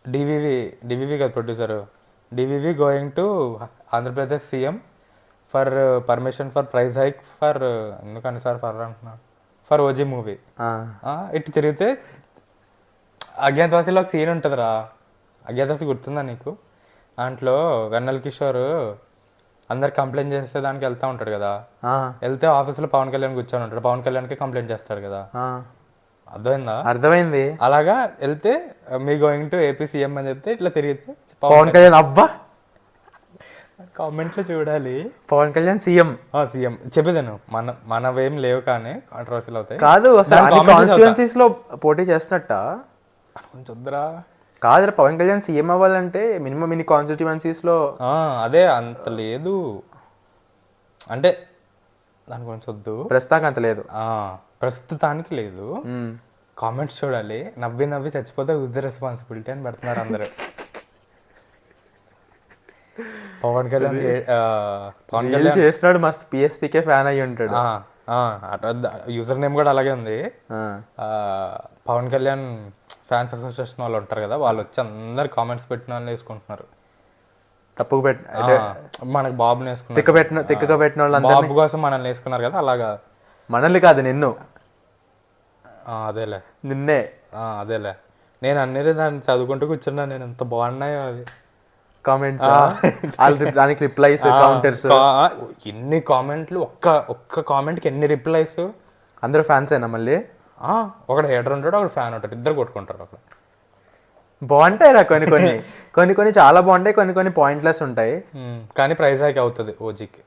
డివివి కదా producer, DVV going to Andhra Pradesh CM for permission for price hike for, ఎందుకని సార్ ఫర్ అంటున్నాడు, ఫర్ ఓజీ మూవీ. ఇటు తిరిగితే అజ్ఞాతవాసిలో ఒక సీన్ ఉంటుందిరా, అజ్ఞాతవాసి గుర్తుందా నీకు? దాంట్లో వెన్నెల కిషోర్ అందరు కంప్లైంట్ చేసే దానికి వెళ్తా ఉంటాడు కదా, వెళ్తే ఆఫీస్లో పవన్ కళ్యాణ్ కూర్చొని ఉంటాడు, పవన్ కళ్యాణ్కి కంప్లైంట్ చేస్తాడు కదా. అర్థమైందా? అర్థమైంది. అలాగా వెళ్తే మీ గోయింగ్ టు ఏపీ సీఎం అని చెప్తే ఇట్లా తిరిగితే పవన్ కళ్యాణ్, అబ్బా కామెంట్లో చూడాలి, పవన్ కళ్యాణ్ సీఎం చెప్పేదాను. మనవేం లేవు కానీ కాంట్రవర్సీలు అవుతాయి కాదు. కాన్స్టిట్యుయెన్సీస్ లో పోటీ చేస్తున్నట్ట చూద్దరా. కాదురా, పవన్ కళ్యాణ్ సీఎం అవ్వాలంటే మినిమం ఇన్ని కాన్స్టిట్యుయెన్సీస్ లో. అదే అంత లేదు అంటే దాని గురించి వద్దు, ప్రస్తుతానికి అంత లేదు. ప్రస్తుతానికి లేదు. కామెంట్స్ చూడాలి, నవ్వి నవ్వి చచ్చిపోతే విత్ రెస్పాన్సిబిలిటీ అని పెడుతున్నారు అందరూ. పవన్ కళ్యాణ్ చేస్తున్నాడు, మస్తు పిఎస్పీకే ఫ్యాన్ అయ్యి ఉంటాడు. యూజర్ నేమ్ కూడా అలాగే ఉంది. పవన్ కళ్యాణ్ ఫ్యాన్స్ అసోసియేషన్ వాళ్ళు ఉంటారు కదా, వాళ్ళు వచ్చి అందరు కామెంట్స్ పెట్టిన వాళ్ళు వేసుకుంటున్నారు. తప్పుకు మనకి బాబుని వేసుకున్నారు, తిక్కగా పెట్టిన వాళ్ళు బాబు కోసం మనల్ని వేసుకున్నారు కదా, అలాగా. మనల్ని కాదు, నిన్ను. అదేలే, నిన్నే. అదేలే, నేను అన్నీ దాన్ని చదువుకుంటూ కూర్చున్నా, నేను ఎంత బాగున్నాయో అది కామెంట్స్, దానికి రిప్లైస్, కౌంటర్స్. ఎన్ని కామెంట్లు, ఒక్క కామెంట్కి ఎన్ని రిప్లైస్. అందరూ ఫ్యాన్స్ అయినా మళ్ళీ. ఒకడు హేటర్ ఉంటాడు, ఒకడు ఫ్యాన్ ఉంటాడు, ఇద్దరు కొట్టుకుంటారు అక్కడ. బాగుంటాయి రా కొన్ని కొన్ని కొన్ని కొన్ని చాలా బాగుంటాయి, కొన్ని కొన్ని పాయింట్లెస్ ఉంటాయి. కానీ ప్రైస్ హైక్ అవుతుంది ఓజీకి.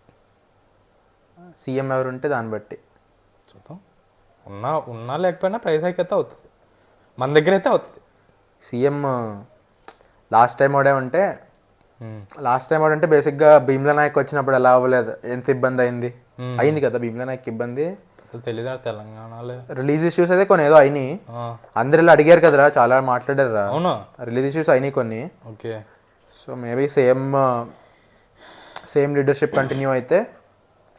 సీఎం ఎవరు ఉంటే దాన్ని బట్టి చూద్దాం. ఉన్నా లేకపోయినా ప్రైస్ హైక్ అయితే అవుతుంది, మన దగ్గర అయితే అవుతుంది. సీఎం లాస్ట్ టైం వాడంటే బేసిక్గా భీమ్లా నాయక్ వచ్చినప్పుడు ఎలా అవ్వలేదు, ఎంత ఇబ్బంది అయింది కదా భీమ్లా నాయక్ ఇబ్బంది. తెలీదా తెలంగాణలో రిలీజ్ ఇష్యూస్ అయితే కొన్ని ఏదో అయినాయి, అందరు ఇలా అడిగారు కదరా, చాలా మాట్లాడారా. అవునా, రిలీజ్ ఇష్యూస్ అయినాయి కొన్ని. Okay. So maybe same leadership continue అయితే,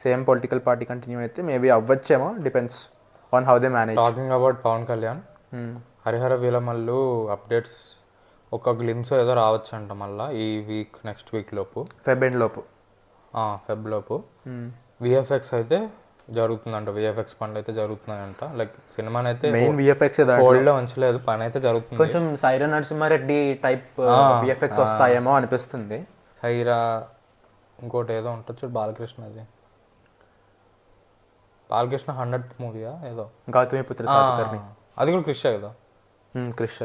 సేమ్ పొలిటికల్ పార్టీ కంటిన్యూ అయితే మేబీ అవ్వచ్చేమో, depends on how they manage. Talking about Pawan Kalyan, Harihara Veeramallu updates ఒక గ్లిమ్స్ ఏదో రావచ్చు అంట మళ్ళీ ఈ వీక్, నెక్స్ట్ వీక్ లోపు, ఫెబ్ లోపు. విఎఫ్ఎక్స్ అయితే జరుగుతుందంట, విఎఫ్ఎక్స్ పనులు అయితే జరుగుతున్నాయంట. లైక్ సినిమాని అయితే మెయిన్ విఎఫ్ఎక్స్ హోల్డ్లో ఉంచలేదు, పని అయితే జరుగుతుంది. కొంచెం సైరా నరసింహారెడ్డి టైప్ విఎఫ్ఎక్స్ వస్తాయేమో అనిపిస్తుంది. సైరా, ఇంకోటి ఏదో ఉంటుంది చూడు బాలకృష్ణది, బాలకృష్ణ 100th మూవీయా ఏదో, గౌతమిపుత్ర శాతకర్ణి, అది కూడా క్రిష్ కదా. క్రిష్.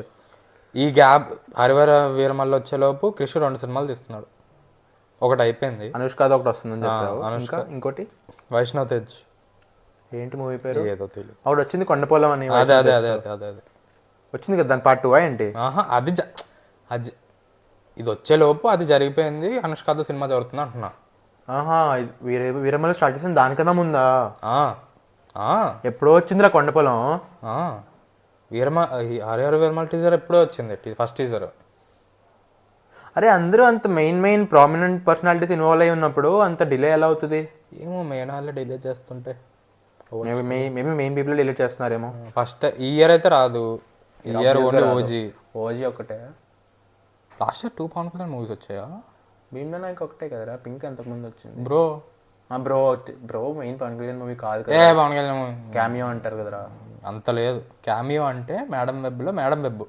ఈ గ్యాప్ హరిహర వీరమల్లు వచ్చేలోపు క్రిష్ 2 సినిమాలు తీస్తున్నాడు, ఒకటి అయిపోయింది, అనుష్కది ఒకటి వస్తుందని చెప్పావు. అనుష్క ఇంకోటి వైష్ణవ్ తేజ్, ఏంటి మూవీ పేరు ఏదో తెలియదు. ఒకటి వచ్చింది కొండపోలం అని, అదే వచ్చింది కదా, దాని పార్ట్ 2 ఏంటి. అది ఇది వచ్చేలోపు అది జరిగిపోయింది, అనుష్కతో సినిమా జరుగుతుంది అంటున్నా. వీరమల్లు స్టార్ట్ చేసింది దానికన్నా ముందా? ఎప్పుడో వచ్చిందిరా కొండపోలం. హరిహర వీరమల్లు టీజర్ ఎప్పుడో వచ్చింది, ఫస్ట్ టీజర్. అరే అందరూ అంత మెయిన్ ప్రామినెంట్ పర్సనాలిటీస్ ఇన్వాల్వ్ అయి ఉన్నప్పుడు అంత డిలే ఎలా అవుతుంది ఏమో, మెయిన్ వాళ్ళే డిలే చేస్తుంటే మేబీ మెయిన్ పీపుల్ డిలే చేస్తున్నారేమో. ఫస్ట్ ఈ ఇయర్ అయితే రాదు, ఈ ఇయర్ ఓన్లీ ఓజీ ఒకటే. Last year 2 Pawan Kalyan movies వచ్చాయా? భీమ్లా నాయక్ ఒకటే కదరా, పింక్ అంతకుముందు వచ్చింది. Bro main Pawan Kalyan movie కాదు కదా, పవన్ కళ్యాణ్ మూవీ క్యామియో అంటారు కదరా. అంత లేదు, క్యామియో అంటే మేడం వెబ్లో మేడం వెబ్.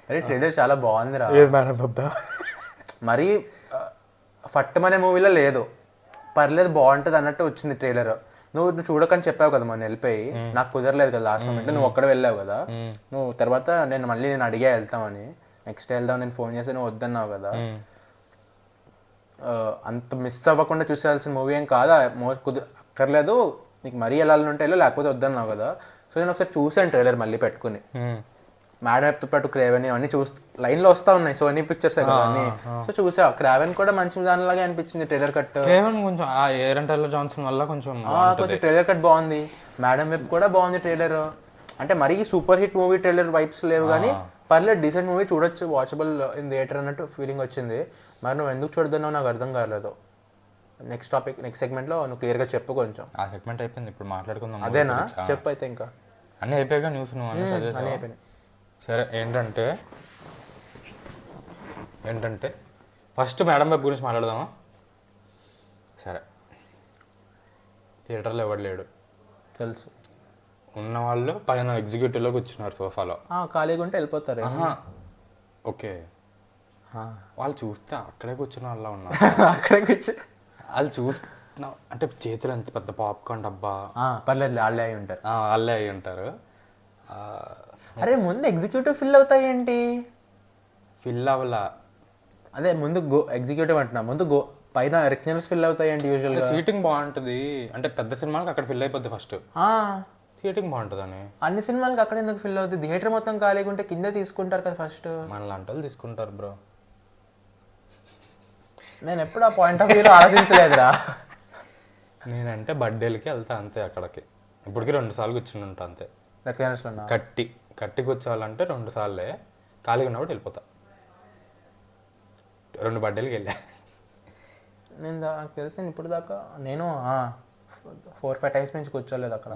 అరే ట్రైలర్ చాలా బాగుందిరా. మేడం వెబ్ మరి ఫట్ అనే మూవీలో లేదు, పర్లేదు బాగుంటుంది అన్నట్టు వచ్చింది ట్రైలర్. నువ్వు చూడకని చెప్పావు కదా మొన్న వెళ్ళిపోయి, నాకు కుదరలేదు కదా లాస్ట్ మూమెంట్లో, నువ్వు ఒక్కడ వెళ్ళావు కదా. నువ్వు తర్వాత నేను అడిగా వెళ్తామని, నెక్స్ట్ వెళ్దాం నేను ఫోన్ చేసి నువ్వు వద్దన్నావు కదా. అంత మిస్ అవ్వకుండా చూసేయాల్సిన మూవీ ఏం కాదు, అక్కర్లేదు నీకు మరీ వెళ్ళాలని ఉంటే వెళ్ళు, లేకపోతే వద్దన్నావు కదా. సో నేను ఒకసారి చూసాను ట్రైలర్ మళ్ళీ పెట్టుకుని, మేడం పాటు క్రేవెన్ అవన్నీ లైన్లో వస్తూ ఉన్నాయి, సోనీ పిక్చర్స్ కదా అన్ని. సో చూసా, క్రావెన్ కూడా మంచి దానిలాగే అనిపించింది ట్రైలర్ కట్. కొంచెం ఏరంటల్లో జాన్సన్ వల్ల కొంచెం ట్రైలర్ కట్ బాగుంది, మేడం వెబ్ కూడా బాగుంది ట్రైలర్. అంటే మరీ super hit movie trailer vibes లేవు కానీ పర్లేదు, డీసెంట్ మూవీ చూడొచ్చు, వాచబుల్ ఇన్ థియేటర్ అన్నట్టు ఫీలింగ్ వచ్చింది. మరి నువ్వు ఎందుకు చూడదున్నావు నాకు అర్థం కాలేదు. నెక్స్ట్ సెగ్మెంట్లో నువ్వు క్లియర్గా చెప్పు కొంచెం. ఆ సెగ్మెంట్ అయిపోయింది, ఇప్పుడు మాట్లాడుకుందాం. అదేనా చెప్పు అయితే. ఇంకా అన్నీ అయిపోయాక న్యూస్ నువ్వు అన్నీ అయిపోయినాయి. సరే, ఏంటంటే ఫస్ట్ మేడం వెబ్ గురించి మాట్లాడదామా? సరే, థియేటర్లో ఎవడు లేడు తెలుసు, ఉన్నవాళ్ళు పైన ఎగ్జిక్యూటివ్లో కూర్చున్నారు సోఫాలో, ఖాళీగా ఉంటే వెళ్ళిపోతారు. ఓకే, వాళ్ళు చూస్తే అక్కడే కూర్చున్న వాళ్ళ ఉన్నారు. అక్కడే కూర్చొని వాళ్ళు చూస్తున్నా అంటే చేతులు ఎంత పెద్ద పాప్కార్న్ డబ్బా, పర్లేదు వాళ్ళే అయి ఉంటారు. అరే ముందు ఎగ్జిక్యూటివ్ ఫిల్ అవుతాయి ఏంటి? ఫిల్ అవ్వలా, అదే ముందు ఎగ్జిక్యూటివ్ అంటున్నా, ముందు పైన రిక్నల్స్ ఫిల్ అవుతాయి ఏంటి? యూజువల్గా సీటింగ్ బాగుంటుంది అంటే పెద్ద సినిమాలకు అక్కడ ఫిల్ అయిపోద్ది ఫస్ట్, సీటింగ్ బాగుంటుంది అని. అన్ని సినిమాలకు అక్కడ ఎందుకు ఫిల్ అవుతుంది? థియేటర్ మొత్తం ఖాళీగా ఉంటే కింద తీసుకుంటారు కదా ఫస్ట్. మన లాంటి వాళ్ళు తీసుకుంటారు బ్రో. నేను ఎప్పుడు ఆ పాయింట్ ఆఫ్ వ్యూలో ఆలోచించలేదురా. నేనంటే బర్త్డేలకి వెళ్తా అంతే, అక్కడికి ఇప్పటికి 2 సార్లు కూర్చుని ఉంటా అంతే. కట్టి కూర్చోవాలంటే 2 సార్లే, ఖాళీగా ఉన్నప్పుడు వెళ్ళిపోతా. 2 బర్త్డేలకి వెళ్ళా నేను. నాకు తెలిసి ఇప్పుడు దాకా నేను 4-5 టైమ్స్ నుంచి కూర్చోలేదు అక్కడ.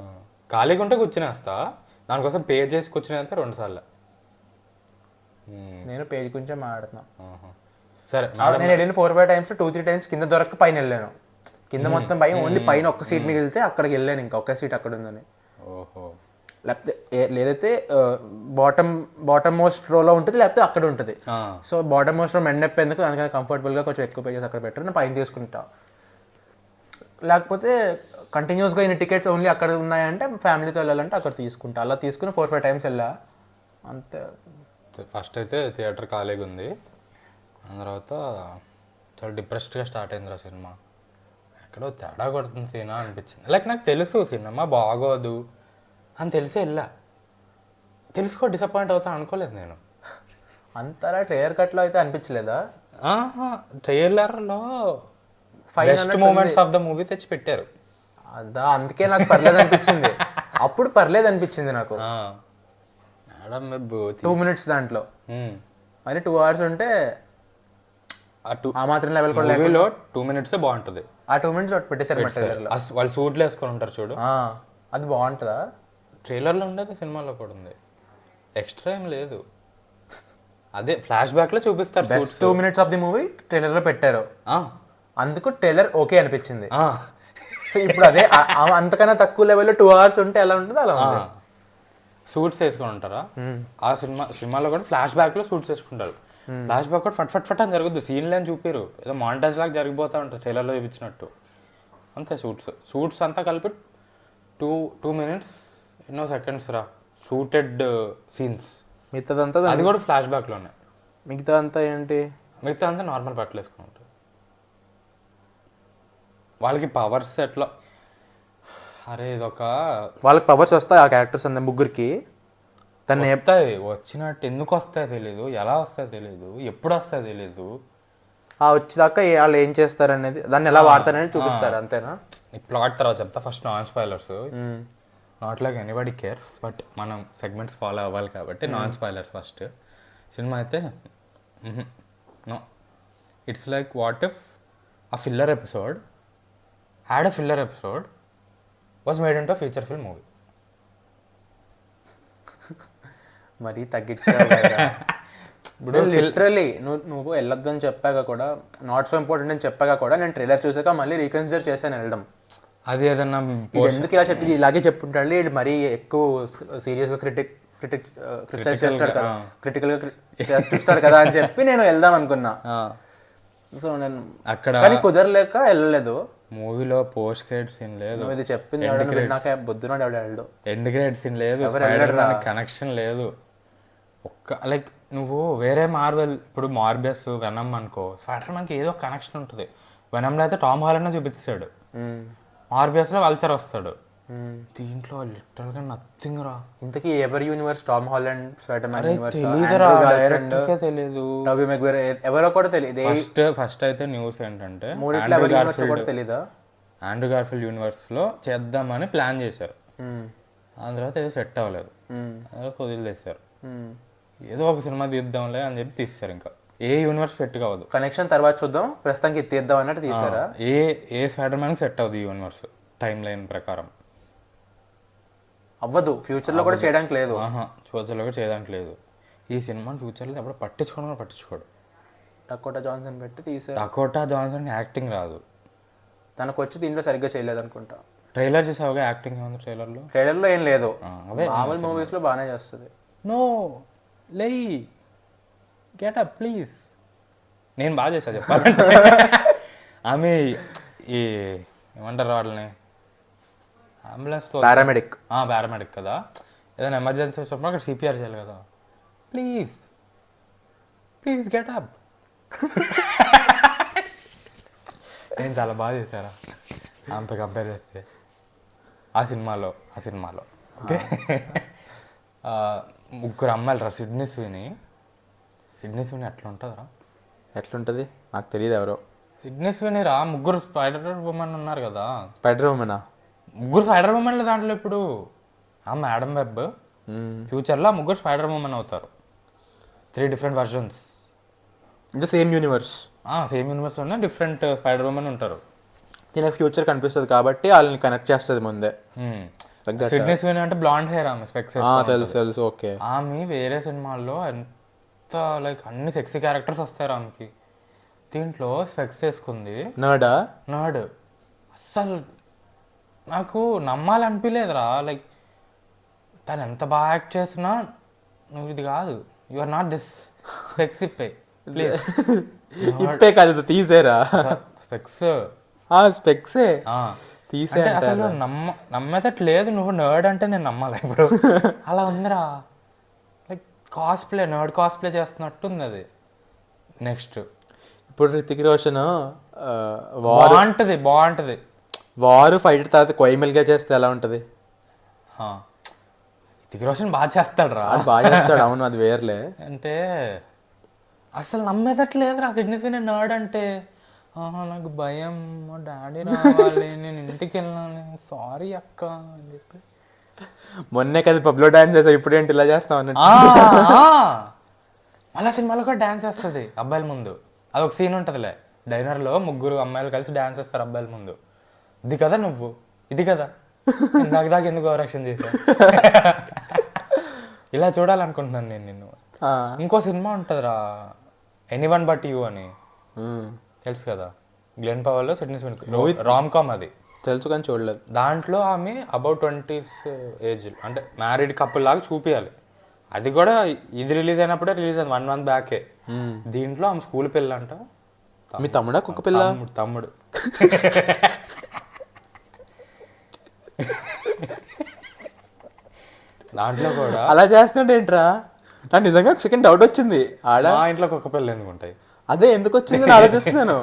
ఖాళీగా ఉంటే కూర్చునేస్తా, దానికోసం పే చేసి కూర్చునేంత 2 సార్లు. నేను పేజ్ గురించే మాట్లాడుతున్నా. సరే, నేను వెళ్ళిన 4-5 టైమ్స్ 2-3 టైమ్స్ కింద దొరక్క పైన వెళ్ళాను. కింద మొత్తం భయం, ఓన్లీ పైన ఒక్క సీట్ మిగిలితే అక్కడికి వెళ్ళాను, ఇంకా ఒక్క సీట్ అక్కడ ఉందని. ఓహో, లేకపోతే లేదైతే బాటమ్ మోస్ట్ రోలో ఉంటుంది, లేకపోతే అక్కడ ఉంటుంది. సో బాటమ్ మోస్ట్ రో మెండప్ ఎందుకు, దానికన్నా కంఫర్టబుల్గా కొంచెం ఎక్కువ పేజెస్ అక్కడ పెట్టారు, నేను పైన తీసుకుంటా. లేకపోతే కంటిన్యూస్గా ఇన్ని టికెట్స్ ఓన్లీ అక్కడ ఉన్నాయంటే ఫ్యామిలీతో వెళ్ళాలంటే అక్కడ తీసుకుంటా. అలా తీసుకుని 4-5 టైమ్స్ వెళ్ళా. అంతే. ఫస్ట్ అయితే థియేటర్ ఖాళీగా ఉంది, ఆ తర్వాత చాలా డిప్రెస్డ్గా స్టార్ట్ అయిందిరా సినిమా. ఎక్కడో తేడా కొడుతుంది సినిమా అనిపించింది. లైక్ నాకు తెలుసు సినిమా బాగోదు అని తెలిసి వెళ్ళా, తెలుసుకో డిసప్పాయింట్ అవుతా అనుకోలేదు నేను. అంతలా ట్రైలర్ కట్లో అయితే అనిపించలేదా? ట్రైలర్లో best moments of the movie తెచ్చి పెట్టారు. అదా అందుకే నాకు పర్లేదు అనిపించింది. అప్పుడు పర్లేదు అనిపించింది నాకు. మేడం 2 minutes దాంట్లో, మరి 2 hours ఉంటే ఆ మాత్రం లెవెల్ కూడా మూవీలో 2 minutes బాగుంటుంది. ఆ 2 minutes పెట్టేశారు ట్రైలర్లో. వాళ్ళు సూట్లు వేసుకొని ఉంటారు చూడు, అది బాగుంటుందా? ట్రైలర్లో ఉండదు, సినిమాలో కూడా ఉంది. ఎక్స్ట్రా ఏం లేదు, అదే ఫ్లాష్ బ్యాక్ లో చూపిస్తారు. Best 2 minutes of the movie trailer లో పెట్టారు, అందుకు ట్రైలర్ ఓకే అనిపించింది. సో ఇప్పుడు అదే అంతకన్నా తక్కువ లెవెల్లో 2 hours ఉంటే ఎలా ఉంటుంది అలా ఉంది. సూట్స్ వేసుకొని ఉంటారా? ఆ సినిమాలో కూడా ఫ్లాష్ బ్యాక్ లో సూట్స్ వేసుకుంటారు. ఫ్లాష్ బ్యాక్ కూడా ఫట్ ఫట్ ఫట్ అని జరుగుద్దు, సీన్లు అని చూపిరు, ఏదో మాంటాజ్ లాగా జరిగిపోతా ఉంటారు ట్రైలర్లో చూపించినట్టు. అంతే సూట్స్ అంతా కలిపి 2 minutes ఎన్నో సెకండ్స్ రా షూటెడ్ సీన్స్. మిగతాదంతా అది కూడా ఫ్లాష్ బ్యాక్లోనే. మిగతా అంతా ఏంటి? మిగతా అంతా నార్మల్ బట్టలు వేసుకుని ఉంటారు. వాళ్ళకి పవర్స్ ఎట్లా, అరే ఇదొక వాళ్ళకి పవర్స్ వస్తాయి ఆ క్యారెక్టర్స్ అంతా ముగ్గురికి. తను వస్తాయి, వచ్చినట్టు ఎందుకు వస్తాయో తెలియదు, ఎలా వస్తాయో తెలియదు, ఎప్పుడు వస్తాయో తెలియదు. వచ్చేదాకా వాళ్ళు ఏం చేస్తారు అనేది, దాన్ని ఎలా వాడతారనేది చూపిస్తారు అంతేనా? ఈ ప్లాట్ తర్వాత చెప్తా, first non spoilers. Not like anybody cares, but మనం సెగ్మెంట్స్ ఫాలో అవ్వాలి కాబట్టి నాన్ స్పాయిలర్స్ ఫస్ట్. సినిమా అయితే no, it's like what if a filler episode had a filler episode was made into a feature film movie. మరీ తగ్గించావు. ఇప్పుడు literally నువ్వు వెళ్ళొద్దు అని చెప్పాక కూడా, నాట్ సో ఇంపార్టెంట్ అని చెప్పాక కూడా నేను ట్రైలర్ చూసాక మళ్ళీ రీకన్సిడర్ చేశాను వెళ్ళడం. అది ఏదన్నా ఎందుకు ఇలా చెప్పి ఇలాగే చెప్పుంటాడు, ఇది మరీ ఎక్కువ సీరియస్గా క్రిటిసైజ్ చేస్తాడు కదా, క్రిటికల్గా చేస్తాడు కదా అని చెప్పి నేను వెళ్దాం అనుకున్నా. సో నేను అక్కడ కానీ కుదరలేక వెళ్ళలేదు. మూవీలో పోస్ట్ క్రెడిట్ సీన్ లేదు, ఇది చెప్పింది నాకు బుద్ధున్నాడు ఎవడు వెళ్ళడు. ఎండ్ క్రెడిట్ సీన్ లేదు, కనెక్షన్ లేదు. ఒక్క లైక్ నువ్వు వేరే మార్వెల్, ఇప్పుడు మార్బియస్ వెనమ్ అనుకో, స్పైడర్ మ్యాన్కి ఏదో కనెక్షన్ ఉంటుంది. వెనమ్లో అయితే టామ్ హాలండ్ చూపిస్తాడు, మార్బియస్లో వల్చర్ వస్తాడు. దీంట్లో లిటరల్గా నథింగ్ రా. ఇంతకీ ఎవరి universe Tom Holland Spider Man తెలియదు, ఎవరో కూడా తెలియదు. ఫస్ట్ అయితే న్యూస్ ఏంటంటే తెలీదా, ఆండ్రూ గార్ఫీల్డ్ యూనివర్స్ లో చేద్దామని ప్లాన్ చేశారు, దాని తర్వాత ఏదో సెట్ అవ్వలేదు, వదిలేసారు. ఏదో ఒక సినిమా తీద్దాంలే అని చెప్పి తీస్తారు. ఇంకా ఏ యూనివర్స్ సెట్ కావద్దు, కనెక్షన్ తర్వాత చూద్దాం, ప్రస్తుతానికి తీద్దాం అన్నట్టు తీసారా. ఏ స్పైడర్ మ్యాన్ సెట్ అవ్వదు ఈ యూనివర్స్ టైం లైన్ ప్రకారం, అవ్వదు. ఫ్యూచర్లో కూడా చేయడానికి లేదు, ఫ్యూచర్లో కూడా చేయడానికి లేదు. ఈ సినిమాని ఫ్యూచర్లో ఎప్పుడు పట్టించుకోడు. డకోటా జాన్సన్ పెట్టి తీసారు. డకోటా జాన్సన్ యాక్టింగ్ రాదు, తనకు వచ్చి దీంట్లో సరిగ్గా చేయలేదు అనుకుంటా. ట్రైలర్ చేసావుగా, యాక్టింగ్ ఏముంది ట్రైలర్లో ఏం లేదు, మామూలు మూవీస్లో బాగానే చేస్తుంది. నో లే గెట్ అప్ ప్లీజ్, నేను బాగా చేసా చెప్పాలంటే. ఆమె ఈ ఏమంటారు వాళ్ళని, అంబులెన్స్తో పారామెడిక్ కదా, ఏదైనా ఎమర్జెన్సీ వచ్చినప్పుడు అక్కడ సిపిఆర్ చేయాలి కదా, ప్లీజ్ గెట్ అప్. నేను చాలా బాగా చేశారా అంత కంపేర్ చేస్తే ఆ సినిమాలో. ఓకే, ముగ్గురు అమ్మాయిలు రా, సిడ్నీ స్వినీ ఎట్లుంటుంది నాకు తెలియదు ఎవరో. సిడ్నీ స్వినీ రా, ముగ్గురు స్పైడర్ ఉమెన్ ఉన్నారు కదా. స్పైడర్ ఉమెనా? ముగ్గురు స్పైడర్ ఉమెన్లు దాంట్లో. ఇప్పుడు ఆ మేడం వెబ్ ఫ్యూచర్లో ముగ్గురు స్పైడర్ ఉమెన్ అవుతారు, 3 different versions in the same universe. సేమ్ యూనివర్స్లోనే డిఫరెంట్ స్పైడర్ ఉమెన్ ఉంటారు. దీనికి ఫ్యూచర్ కనిపిస్తుంది కాబట్టి వాళ్ళని కనెక్ట్ చేస్తుంది ముందే. సిడ్నీ స్వినీ అంటే బ్లాండ్ హెయిర్, ఆమె స్పెక్స్ తెలుసు. ఓకే, ఆమె వేరే సినిమాల్లో ఎంత లైక్ అన్ని సెక్సీ క్యారెక్టర్స్ వస్తారు ఆమెకి, దీంట్లో స్పెక్స్ వేసుకుంది. నర్డ్ అస్సలు నాకు నమ్మాలనిపించలేదురా. లైక్ తను ఎంత బాగా యాక్ట్ చేసినా నువ్వు ఇది కాదు, you are not this. Specs ఇప్పే ప్లీజ్. ఇప్పే కాదు, తీసేరా స్పెక్స్. స్పెక్సే తీసే. అసలు నమ్మేటట్లేదు, నువ్వు నర్డ్ అంటే నేను నమ్మాలి ఇప్పుడు. అలా ఉందిరా, లైక్ కాస్ప్లే నర్డ్ కాస్ప్లే చేస్తున్నట్టుంది అది. నెక్స్ట్ ఇప్పుడు రితిక్ రోషన్ బాగుంటుంది బాగుంటుంది. వారు ఫైట్ తర్వాత కొయ్యమిల్గా చేస్తే ఎలా ఉంటుంది? రితిక్ రోషన్ బాగా చేస్తాడు రా, బాగా చేస్తాడు. అవును, అది వేర్లే. అంటే అసలు నమ్మేదట్లేదురా సిడ్నీ స్వినీ నర్డ్ అంటే. నాకు భయం, మా డాడీ రావాలి, నేను ఇంటికి వెళ్ళాలి, సారీ అక్క అని చెప్పి. మొన్నే కదా పబ్లో డాన్స్ చేసావు, ఇప్పుడు ఏంటి ఇలా చేస్తావు అన్నట్టు. మళ్ళీ సినిమాలో కూడా డాన్స్ వేస్తుంది అబ్బాయిల ముందు. అదొక సీన్ ఉంటుందిలే, డైనర్లో 3 అమ్మాయిలు కలిసి డాన్స్ వేస్తారు అబ్బాయిల ముందు. ఇది కదా నువ్వు, ఇది కదా దాకా ఎందుకు ఓవరాక్షన్ చేసావు. ఇలా చూడాలనుకుంటున్నాను నేను నిన్ను. ఇంకో సినిమా ఉంటుందిరా, ఎనీవన్ బట్ యూ అని, తెలుసు కదా, గ్లెన్ పవర్లో సిడ్నీ స్వినీ, రామ్ కామ్ అది. తెలుసు కానీ చూడలేదు. దాంట్లో ఆమె అబౌట్ 20s ఏజ్, అంటే మ్యారీడ్ కపుల్ లాగా చూపించాలి. అది కూడా ఇది రిలీజ్ అయినప్పుడే రిలీజ్ అయింది, 1 month బ్యాకే. దీంట్లో ఆమె స్కూల్ పిల్లంట. మీ తమ్ముడా కుక్క పిల్ల? తమ్ముడు. దాంట్లో కూడా అలా చేస్తున్నాడు ఏంట్రా? నాకు నిజంగా ఒక సెకండ్ డౌట్ వచ్చింది. ఆడ మా ఇంట్లో కుక్క పిల్ల ఎందుకు ఉంటాయి? అదే ఎందుకు వచ్చింది ఆలోచిస్తున్నాను.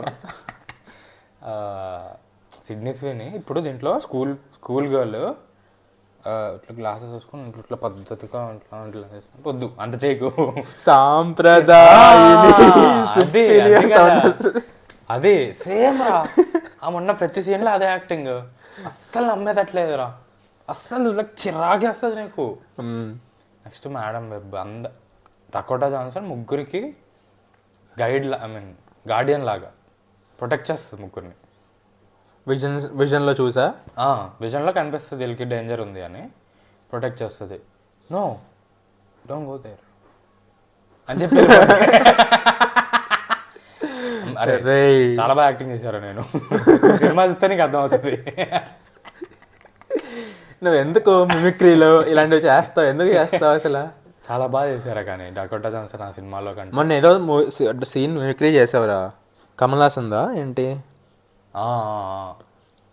సిడ్నీ స్వినీ ఇప్పుడు దీంట్లో స్కూల్ గర్ల్ ఇట్లా గ్లాసెస్ వేసుకొని ఇట్లా పద్ధతిగా ఇట్లా వద్దు అంత చేయకు, అది సేమ్ రా. ఆ మొన్న ప్రతి సీన్లో అదే యాక్టింగ్, అస్సలు నమ్మేదట్లేదురా, అస్సలు చిరాగేస్తుంది నీకు. Next madam web, Dakota Johnson ముగ్గురికి గార్డియన్ లాగా ప్రొటెక్ట్ చేస్తుంది ముగ్గురిని. విజన్లో చూసా, విజన్లో కనిపిస్తుంది వీళ్ళకి డేంజర్ ఉంది అని, ప్రొటెక్ట్ చేస్తుంది. నో డోంట్ గో దేర్ అని చెప్పి. అరే చాలా బాగా యాక్టింగ్ చేశారు. నేను సినిమా చూస్తే నీకు అర్థమవుతుంది. నువ్వు ఎందుకు మిమిక్రీలో ఇలాంటివి చేస్తావు, ఎందుకు చేస్తావు అసలు? చాలా బాగా చేశారా కానీ డకోటా జాన్సన్ ఆ సినిమాలో కంటే. మొన్న ఏదో సీన్ మిమిక్రీ చేసావురా, కమల్ హాసన్దా ఏంటి?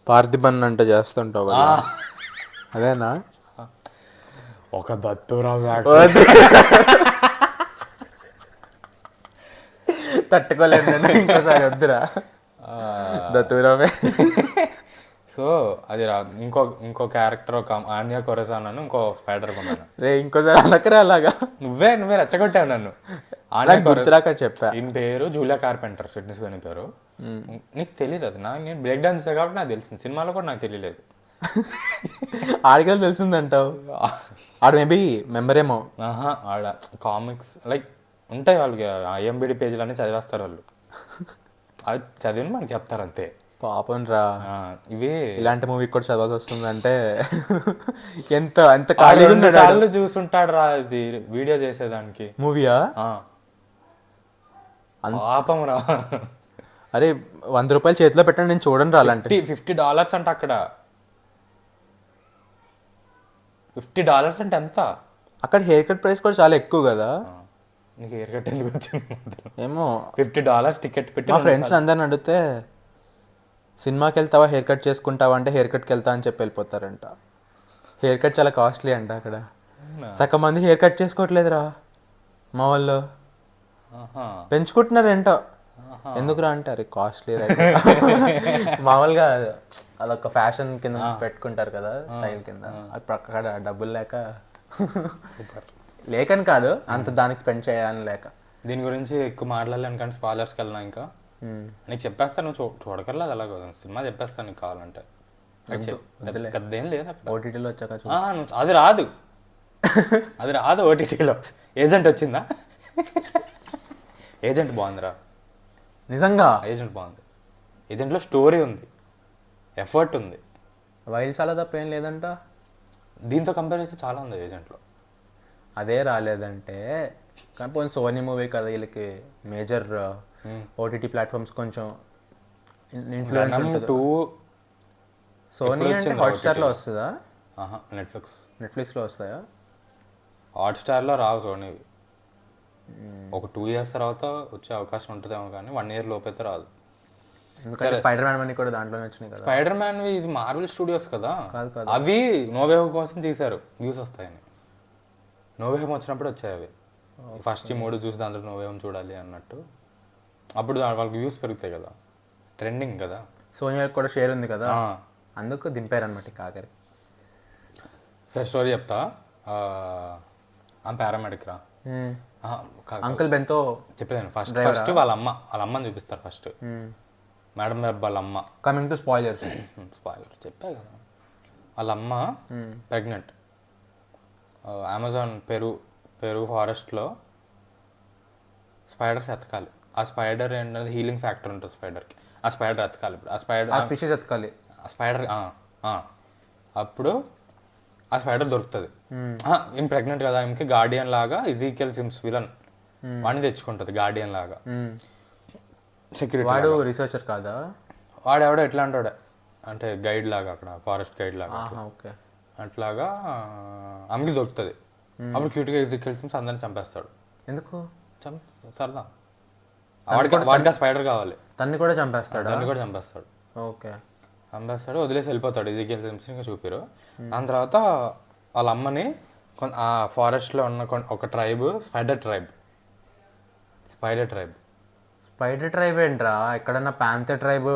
పార్థిబన్ అంటే చేస్తుంటావు కదా, అదేనా? ఒక దత్తూరావు తట్టుకోలేదు నేను, ఇంకోసారి వద్దురా దత్తూరావే. సో అది రా, ఇంకో క్యారెక్టర్, ఒక ఆన్యా కొరసాన్ అని ఇంకో స్పైడర్ కొన్నాను రే. ఇంకోసారి అనకరా అలాగా, నువ్వే రెచ్చగొట్టావు నన్ను. గుర్తురాక చెప్పా. ఈయన పేరు జూలియా కార్పెంటర్, సిడ్నీ స్వినీ పేరు. నీకు తెలియదు అది, నేను బ్రేక్ డాన్స్ చేసా కాబట్టి నాకు తెలిసింది, సినిమాలో కూడా నాకు తెలియలేదు. ఆడికి తెలిసిందంటావు? ఆడ మేబీ మెంబర్ ఏమో. ఆడ కామిక్స్ లైక్ ఉంటాయి వాళ్ళకి, IMDb పేజీలు అన్నీ చదివేస్తారు వాళ్ళు, అవి చదివి మనకి చెప్తారు అంతే. పాపం రా, ఇవి ఇలాంటి మూవీ కూడా చదవాల్సి వస్తుందంటే ఎంత ఖాళీగా చూసుంటాడు రా. ఇది వీడియో చేసేదానికి మూవీయా? పాపం రా. అరే 100 రూపాయలు చేతిలో పెట్టండి, నేను చూడండి రా. అలాంటి $50 అంట అక్కడ. $50 అంటే ఎంత? అక్కడ హెయిర్ కట్ ప్రైస్ కూడా చాలా ఎక్కువ కదా. నీకు హెయిర్ కట్ ఎందుకు వచ్చింది? ఏమో, $50 టికెట్ పెట్టి మా ఫ్రెండ్స్ అందరిని అడిగితే సినిమాకి వెళ్తావా హెయిర్ కట్ చేసుకుంటావా అంటే హెయిర్ కట్కి వెళ్తా అని చెప్పి వెళ్ళిపోతారంట. హెయిర్ కట్ చాలా కాస్ట్లీ అంట అక్కడ. సగం మంది హెయిర్ కట్ చేసుకోవట్లేదురా మా వాళ్ళు, పెంచుకుంటున్నారు ఏంటో. ఎందుకురా అంటే అరే కాస్ట్లీ. మామూలుగా అదొక ఫ్యాషన్ కింద పెట్టుకుంటారు కదా, స్టైల్ కింద. అక్కడ డబ్బులు లేకని కాదు, అంత దానికి స్పెండ్ చేయాలని లేక. దీని గురించి ఎక్కువ మాట్లాడలేను కానీ స్పాయిలర్స్కి వెళ్ళినా ఇంకా నీకు చెప్పేస్తాను, నువ్వు చూడకర్లేదు అలాగ సినిమా చెప్పేస్తాను నీకు కావాలంటే. పెద్దేం లేదు అక్కడ, ఓటీటీలో వచ్చాక అది రాదు ఓటీటీలో. ఏజెంట్ వచ్చిందా? ఏజెంట్ బాగుందిరా నిజంగా, ఏజెంట్ బాగుంది. ఏజెంట్లో స్టోరీ ఉంది, ఎఫర్ట్ ఉంది. వైల్ చాలా తప్ప ఏం లేదంట. దీంతో కంపేర్ చేస్తే చాలా ఉంది ఏజెంట్లో. అదే రాలేదంటే కాకపోతే సోనీ మూవీ కదా, వీళ్ళకి మేజర్ ఓటీటీ ప్లాట్ఫామ్స్ కొంచెం ఇన్ఫ్లుయెన్స్ ఉంటుంది. సోనీ అంటే హాట్స్టార్లో వస్తుందా? నెట్ఫ్లిక్స్లో వస్తాయా? హాట్స్టార్లో రావు సోనీవి. ఒక 2 years తర్వాత వచ్చే అవకాశం ఉంటుందేమో కానీ 1 year లోపైతే రాదు. ఎందుకంటే స్పైడర్ మ్యాన్ కూడా దాంట్లోనే వచ్చినాయి కదా. స్పైడర్ మ్యాన్ ఇది మార్వెల్ స్టూడియోస్ కదా, అవి నో వే హోమ్ కోసం తీశారు వ్యూస్ వస్తాయని. నో వే హోమ్ వచ్చినప్పుడు వచ్చాయి అవి. ఫస్ట్ ఈ 3 చూసి దాంట్లో నువ్వేమో చూడాలి అన్నట్టు. అప్పుడు వాళ్ళకి వ్యూస్ పెరుగుతాయి కదా, ట్రెండింగ్ కదా. సోనియాకి కూడా షేర్ ఉంది కదా, అందుకు దింపారనమాట కాకరి. సరే స్టోరీ చెప్తా. ఆమె పారామెడిక్ రా. అంకుల్ బెన్తో చెప్పేదాన్ని. ఫస్ట్ వాళ్ళ అమ్మని చూపిస్తారు ఫస్ట్. మేడం వెబ్ వాళ్ళ అమ్మ. కమింగ్ టు స్పాయిలర్స్ చెప్పా కదా. వాళ్ళ అమ్మ ప్రెగ్నెంట్. అమెజాన్ పెరు ఫారెస్ట్లో స్పైడర్స్ ఎతకాలి. ఆ స్పైడర్ ఏంటంటే హీలింగ్ ఫ్యాక్టర్ ఉంటుంది స్పైడర్కి. ఆ స్పైడర్ ఎతకాలి. ఇప్పుడు ఆ స్పీషీస్ ఎతకాలి. ఆ స్పైడర్ అప్పుడు ఆ స్పైడర్ దొరుకుతుంది. ఈమె ప్రెగ్నెంట్ కదా, ఈమెకి గార్డియన్ లాగా ఇజీకియల్ సిమ్స్ విలన్ వాడిని తెచ్చుకుంటుంది గార్డియన్ లాగా. సెక్యూరిటీ. వాడు రీసెర్చర్ కాదా? వాడెవడో ఎట్లా అంటాడు అంటే గైడ్ లాగా, అక్కడ ఫారెస్ట్ గైడ్ లాగా. ఓకే. అట్లాగా ఆమెకి దొరుకుతుంది. అప్పుడు క్యూట్గా ఇజీకియల్ సిమ్స్ అందరిని చంపేస్తాడు. ఎందుకు సరదా. వాడికి ఆ స్పైడర్ కావాలి. తన్ని కూడా చంపేస్తాడు. ఓకే. చంపేస్తాడు, వదిలేసి వెళ్ళిపోతాడు. ఇజీకియల్ సిమ్స్ ఇంకా చూపిరు. దాని తర్వాత వాళ్ళ అమ్మని ఆ ఫారెస్ట్లో ఉన్న ఒక ట్రైబ్ స్పైడర్ ట్రైబ్ ఏంట్రా? ఎక్కడన్నా ప్యాంథర్ ట్రైబ్.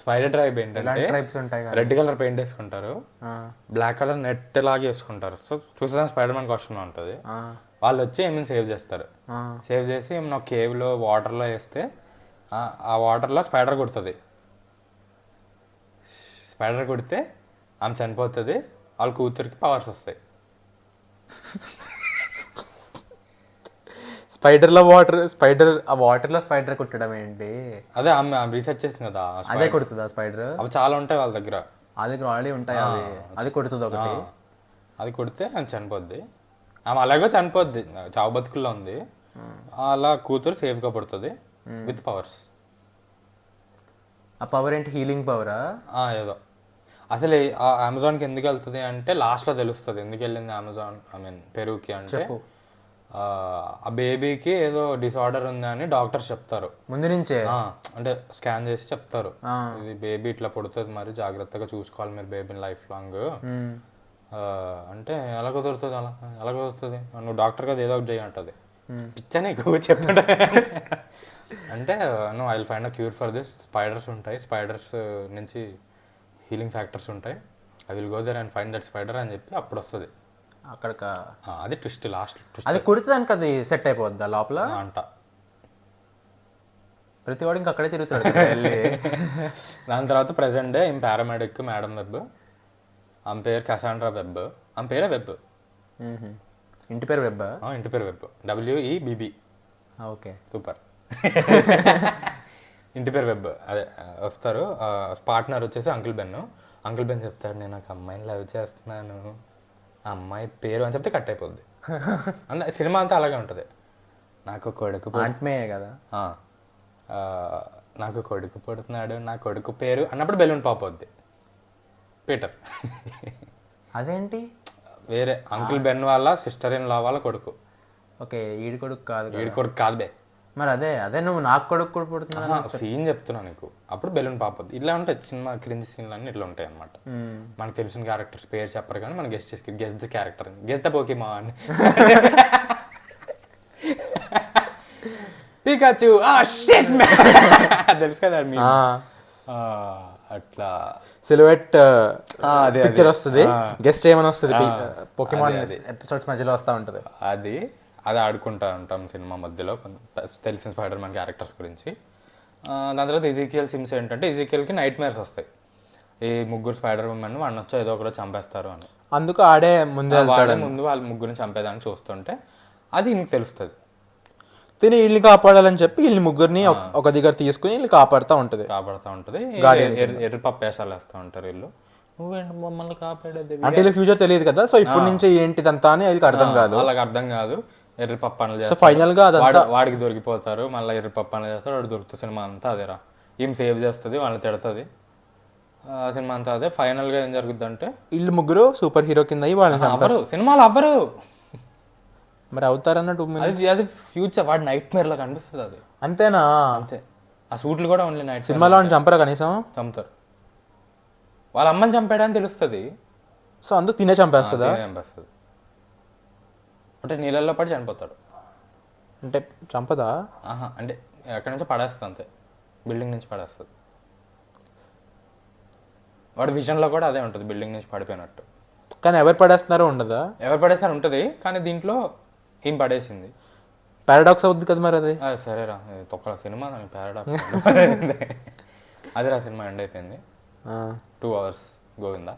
స్పైడర్ ట్రైబ్ ఏంటంటే ట్రైబ్స్ ఉంటాయి, రెడ్ కలర్ పెయింట్ వేసుకుంటారు, బ్లాక్ కలర్ నెట్ లాగా వేసుకుంటారు. సో చూసా స్పైడర్ మ్యాన్ కాస్ట్యూమ్ ఉంటుంది. వాళ్ళు వచ్చి ఏమైనా సేవ్ చేస్తారు. సేవ్ చేసి ఏమైనా కేవ్లో వాటర్లో వేస్తే ఆ వాటర్లో స్పైడర్ కుడుతుంది. స్పైడర్ కుడితే ఆమె చనిపోతుంది. వాళ్ళ కూతురికి పవర్స్ వస్తాయి. వాటర్లో స్పైడర్ కుట్టడం ఏంటి? అదే ఆమె రీసెర్చ్ చేసింది కదా. అదే కుడుతుందా స్పైడర్? అవి చాలా ఉంటాయి వాళ్ళ దగ్గర. ఆల్రెడీ ఉంటాయి అవి. అది కుడుతుంది ఒకటి. అది కుడితే ఆమె చనిపోద్ది. ఆమె అలాగే చనిపోద్ది, చావు బతుకుల్లో ఉంది. అలా కూతురు సేఫ్గా పడుతుంది విత్ పవర్స్. ఆ పవర్ ఏంటి? హీలింగ్ పవరా? ఏదో. అసలు అమెజాన్కి ఎందుకు వెళ్తుంది అంటే లాస్ట్లో తెలుస్తుంది ఎందుకు వెళ్ళింది అమెజాన్, పెరుగుకి అంటే ఆ బేబీకి ఏదో డిసార్డర్ ఉంది అని డాక్టర్స్ చెప్తారు ముందు నుంచే. అంటే స్కాన్ చేసి చెప్తారు, ఇది బేబీ ఇట్లా పుడుతుంది, మరి జాగ్రత్తగా చూసుకోవాలి మీరు బేబీని లైఫ్ లాంగ్ అంటే. ఎలా కుదురుతుంది? ఎలా కుదురుతుంది? నువ్వు డాక్టర్ కదా ఏదో ఒకటి చేయి అంటుంది. పిచ్చా నీకు చెప్తుంటే అంటే నువ్వు I will find a cure for this. Spiders ఉంటాయి, స్పైడర్స్ నుంచి హీలింగ్ ఫ్యాక్టర్స్ ఉంటాయి, I will go there and find that spider అని చెప్పి అప్పుడు వస్తుంది అక్కడ. అది ట్విస్ట్, లాస్ట్ ట్విస్ట్. అది కుడితే అది సెట్ అయిపోద్దా లోపల అంట. ప్రతి వాడు ఇంకా అక్కడే తిరుగుతాడు. దాని తర్వాత ప్రెసెంట్ డే ఈమె పారామెడిక్ మేడం వెబ్. ఆమె పేరు కసాండ్రా వెబ్. ఆమె పేరే వెబ్. ఇంటి పేరు వెబ్. ఇంటి పేరు వెబ్, WEBB. Okay, super. ఇంటి పేరు వెబ్. అదే వస్తారు. పార్ట్నర్ వచ్చేసి అంకుల్ బెన్ చెప్తాడు, నేను ఒక అమ్మాయిని లవ్ చేస్తున్నాను, ఆ అమ్మాయి పేరు అని చెప్తే కట్ అయిపోద్ది. అంటే సినిమా అంతా అలాగే ఉంటుంది. నాకు కొడుకు కదా, నాకు కొడుకు పుడుతున్నాడు, నా కొడుకు పేరు అన్నప్పుడు బెలూన్ పాప్ అవుద్ది. పీటర్. అదేంటి? వేరే అంకుల్ బెన్ వాళ్ళ సిస్టర్ ఇన్ లా వాళ్ళ కొడుకు. ఓకే, ఈడి కొడుకు కాదు. ఈడి కొడుకు కాదు బే. మరి అదే నువ్వు నాకు కొడుకు కూడా పుడుతున్నా సీన్ చెప్తున్నా నీకు. అప్పుడు బెలూన్ పాప్ అవుద్ది. ఇట్లా ఉంటాయి సినిమా క్రింజ్ సీన్లు అన్నీ ఇట్లా ఉంటాయి అనమాట. మనకు తెలిసిన క్యారెక్టర్స్ పేరు చెప్పరు కానీ మనం guess the character, guess the Pokemon అని. పికాచు తెలుసు కదా అట్లా. సిల్హువెట్ పిక్చర్ వస్తుంది, గెస్ట్ ఏమైనా వస్తుంది, పోకీమాన్ ఎపిసోడ్స్ మధ్యలో వస్తూ ఉంటుంది. అది ఆడుకుంటూ ఉంటాం సినిమా మధ్యలో తెలిసిన స్పైడర్ మ్యాన్ క్యారెక్టర్స్ గురించి. దాని తర్వాత ఇజీకియల్ సిమ్స్ ఏంటంటే ఇజీకియల్కి నైట్ మేర్స్ వస్తాయి. ఈ ముగ్గురు స్పైడర్ ఉమెన్ వాడిని వచ్చో ఏదో ఒకరు చంపేస్తారు అని. అందుకు ఆడే ముందు వాళ్ళ ముగ్గురిని చంపేదాన్ని చూస్తుంటే అది నీకు తెలుస్తుంది. తిని వీళ్ళని కాపాడాలని చెప్పి వీళ్ళని ముగ్గురిని ఒక దగ్గర తీసుకుని వీళ్ళు కాపాడుతూ ఉంటుంది. ఎర్రి పప్పు వేసాలు వేస్తూ ఉంటారు వీళ్ళు. నువ్వేంటి మమ్మల్ని కాపాడేది అంటే వీళ్ళకి ఫ్యూచర్ తెలియదు కదా, సో ఇప్పటి నుంచి ఏంటిదంతా అని వీళ్ళకి అర్థం కాదు. వాళ్ళకి అర్థం కాదు. ఎర్రి పప్పు పనులు చేస్తారు. ఫైనల్ గా వాడికి దొరికిపోతారు. మళ్ళీ ఎర్రి పప్పు పనులు చేస్తారు, వాడు దొరుకుతుంది. సినిమా అంతా అదేరా. ఏం సేవ్ చేస్తుంది, వాళ్ళని తిడుతుంది. సినిమా అంతా అదే. ఫైనల్ గా ఏం జరుగుద్ది అంటే వీళ్ళు ముగ్గురు సూపర్ హీరో కింద అవ్వరు, సినిమాలో అవ్వరు. మరి అవుతారన్న 2 minutes. అది ఫ్యూచర్, వాడు నైట్ మేర్ లా కనిపిస్తుంది. అది అంతేనా? అంతే. ఆ సూట్లు కూడా ఓన్లీ నైట్. సినిమాలో చంపరా కనీసం? చంపుతారు. వాళ్ళ అమ్మని చంపాడని తెలుస్తుంది, సో అందుకు తినే చంపేస్తుంది. అంటే నీళ్ళల్లో పడి చనిపోతాడు. అంటే చంపదా? ఆహా, అంటే ఎక్కడి నుంచో పడేస్తుంది అంతే, బిల్డింగ్ నుంచి పడేస్తుంది. వాడి విజన్లో కూడా అదే ఉంటుంది, బిల్డింగ్ నుంచి పడిపోయినట్టు. కానీ ఎవరు పడేస్తున్నారో ఉండదా? ఎవరు పడేస్తున్నారు ఉంటుంది, కానీ దీంట్లో ఏం పడేసింది. పారాడాక్స్ అవుద్ది కదా మరి అది. సరేరా, తొక్కల సినిమా పారాడాక్స్. అదేరా సినిమా ఎండ్ అయిపోయింది, 2 hours Govinda.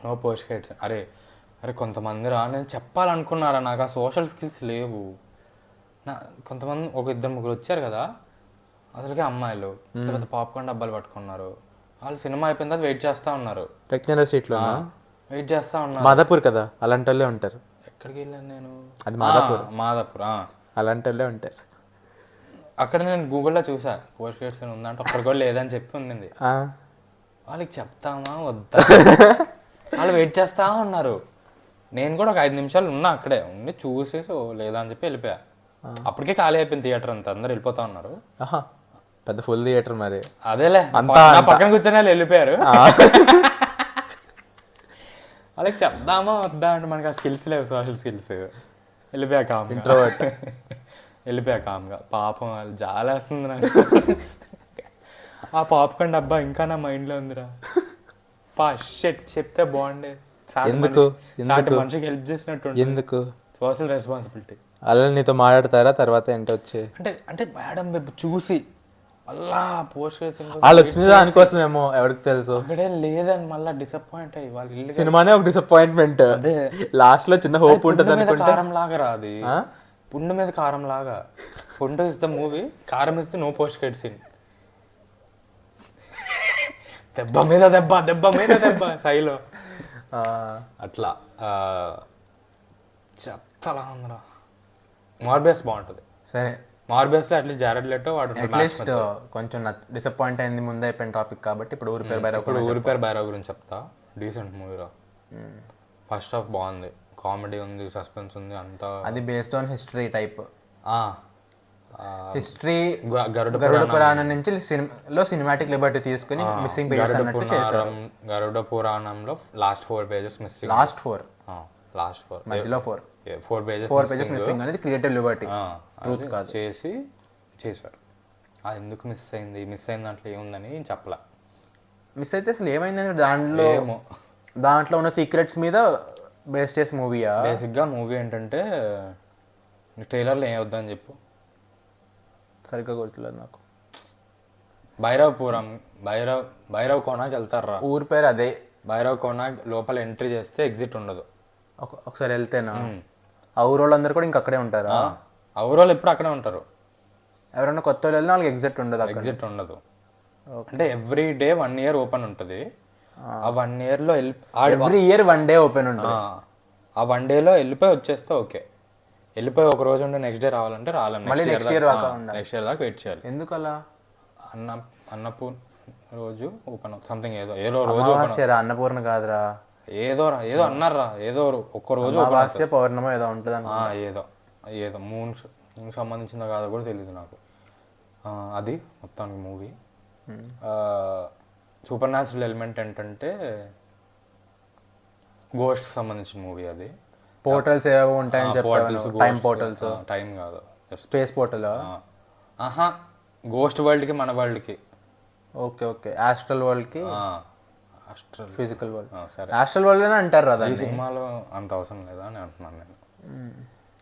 No post credits. అరే కొంతమంది నేను చెప్పాలనుకున్నారా, నాకు ఆ సోషల్ స్కిల్స్ లేవు. కొంతమంది 1-2-3 వచ్చారు కదా, అసలుకే అమ్మాయిలు పెద్ద పాప్కార్న్ డబ్బాలు పట్టుకున్నారు. వాళ్ళు సినిమా అయిపోయిన తర్వాత వెయిట్ చేస్తూ ఉన్నారు, రెక్టెంగులర్ సీట్లో వెయిట్ చేస్తూ ఉన్నారు. మాదాపూర్ కదా, అలాంటి వాళ్ళే ఉంటారు. ఎక్కడికి వెళ్ళాను నేను? అది మాదాపూర్. మాదాపూర్ అలాంటి వాళ్ళే ఉంటారు అక్కడ. నేను గూగుల్లో చూసా పోస్ట్ క్రెడిట్స్ అని ఉందంటే, ఒక్కరు కూడా లేదని చెప్పి ఉండింది. వాళ్ళకి చెప్తామా వద్దా, వాళ్ళు వెయిట్ చేస్తూ ఉన్నారు. నేను కూడా ఒక 5 నిమిషాలు ఉన్నా అక్కడే ఉండి చూసేసి లేదా అని చెప్పి వెళ్ళిపోయా. అప్పటికే ఖాళీ అయిపోయింది థియేటర్ అంతా, అందరు వెళ్ళిపోతా ఉన్నారు. పెద్ద ఫుల్ థియేటర్ మరి. అదేలే, నా పక్కన కూర్చొని వాళ్ళు వెళ్ళిపోయారు. వాళ్ళకి చెప్దామా వద్దా అంటే మనకి ఆ స్కిల్స్ లేవు, సోషల్ స్కిల్స్. వెళ్ళిపోయా కామ్గా, ఇంట్రోవర్ట్. వెళ్ళిపోయా కామ్గా. పాపం వాళ్ళు జాలేస్తుంది నాకు. ఆ పాప్కార్న్ డబ్బా ఇంకా నా మైండ్లో ఉందిరా. షెట్ చెప్తే బాగుండే. ఎందుకు మనిషికి హెల్ప్ చేసినట్టు. ఎందుకు? Social responsibility. అలా నీతో మాట్లాడతారా తర్వాత ఏంటో వచ్చి? అంటే మేడం చూసి మళ్ళా పోస్ట్ వాళ్ళు వచ్చింది దానికోసమేమో, ఎవరికి తెలుసు. అక్కడే లేదని మళ్ళీ డిసప్పాయింట్ అయ్యి వాళ్ళు ఇల్లు. సినిమానే ఒక డిసప్పాయింట్మెంట్. అదే లాస్ట్ లో చిన్న హోప్ ఉంటుంది అనుకుంటే. కారం లాగా రాది, పుండు మీద కారం లాగా. పుండు ఇస్తే మూవీ, కారం ఇస్తే నో పోస్ట్ క్రెడిట్ సీన్. దెబ్బ మీద దెబ్బ, దెబ్బ మీద దెబ్బ సైలో అట్లా. చెత్తలా ఉందిరా. మార్బియస్ బాగుంటుంది. సరే, మార్బియస్లో అట్లీస్ట్ జారెడ్ లెటో వాడు అట్లీస్ట్ కొంచెం డిసప్పాయింట్ అయింది ముందే అయిపోయిన టాపిక్ కాబట్టి. ఇప్పుడు ఊరి పేరు బైరావ్. ఇప్పుడు ఊరి పేరు బైరావ్ గురించి చెప్తా. డీసెంట్ మూవీరా. ఫస్ట్ హాఫ్ బాగుంది, కామెడీ ఉంది, సస్పెన్స్ ఉంది అంతా. అది based on history type. History Garuda Puranam నుంచి సినిమాటిక్ లిబర్టీ తీసుకుని మిస్సింగ్ పేజెస్ అన్నట్టు చేశారు. గరుడ పురాణంలో లాస్ట్ 4 pages మిస్సింగ్. లాస్ట్ 4 మధ్యలో 4 pages మిస్సింగ్ అనేది క్రియేటివ్ లిబర్టీ, ట్రూత్ కాదు. చేశారు. ఎందుకు మిస్ అయింది దాంట్లో ఏముందని చెప్పలా. మిస్ అయితే అసలు ఏమైందని దాంట్లో ఉన్న సీక్రెట్స్ మీద బేస్ చేసి మూవీయా? బేసిక్గా మూవీ ఏంటంటే, ట్రైలర్లో ఏం వద్దని చెప్పు, సరిగ్గా గుర్తులేదు నాకు. భైరవ్ కోనాకి వెళ్తారా? ఊరి పేరు అదే, భైరవ్ కోనాక్. లోపల ఎంట్రీ చేస్తే ఎగ్జిట్ ఉండదు. ఒకసారి వెళ్తేనా? ఆ ఊరు వాళ్ళందరూ కూడా ఇంకా అక్కడే ఉంటారా? ఆ ఊరు వాళ్ళు ఎప్పుడు అక్కడే ఉంటారు. ఎవరైనా కొత్త వాళ్ళు వెళ్ళినా వాళ్ళకి ఎగ్జిట్ ఉండదు. అంటే ఎవ్రీ డే 1 year ఓపెన్ ఉంటుంది. ఆ 1 yearలో ఎవ్రీ ఇయర్ 1 day ఓపెన్ ఉంటుంది. ఆ 1 dayలో వెళ్ళిపోయి వచ్చేస్తే ఓకే. వెళ్ళిపోయి ఒక రోజు ఉంటే నెక్స్ట్ డే రావాలంటే రాలేం. నెక్స్ట్ ఇయర్ దాకా వెయిట్ చేయాలి. ఎందుకు అలా? అన్నపూర్ణ రోజు ఓపెన్ సంథింగ్ ఏదో రోజు. అన్నపూర్ణ కాదురా, ఏదో అన్నారా, ఏదో ఒక్క రోజు పౌర్ణమో ఏదో ఉంటుంది. ఏదో మూన్ సంబంధించిందో కాదో కూడా తెలియదు నాకు. అది మొత్తానికి మూవీ. సూపర్ న్యాచురల్ ఎలిమెంట్ ఏంటంటే గోస్ట్ సంబంధించిన మూవీ. అది పోర్టల్స్ ఏవో ఉంటాయని చెప్పారు. Time portals. టైం కాదు, స్పేస్ పోర్టల్. గోస్ట్ వరల్డ్కి మన వరల్డ్కి. ఓకే ఆస్ట్రల్ వరల్డ్కి, ఫిజికల్ వరల్డ్. సరే, ఆస్ట్రల్ వరల్డ్ అని అంటారు కదా. ఈ సినిమాలో అంత అవసరం లేదా అని అంటున్నాను నేను.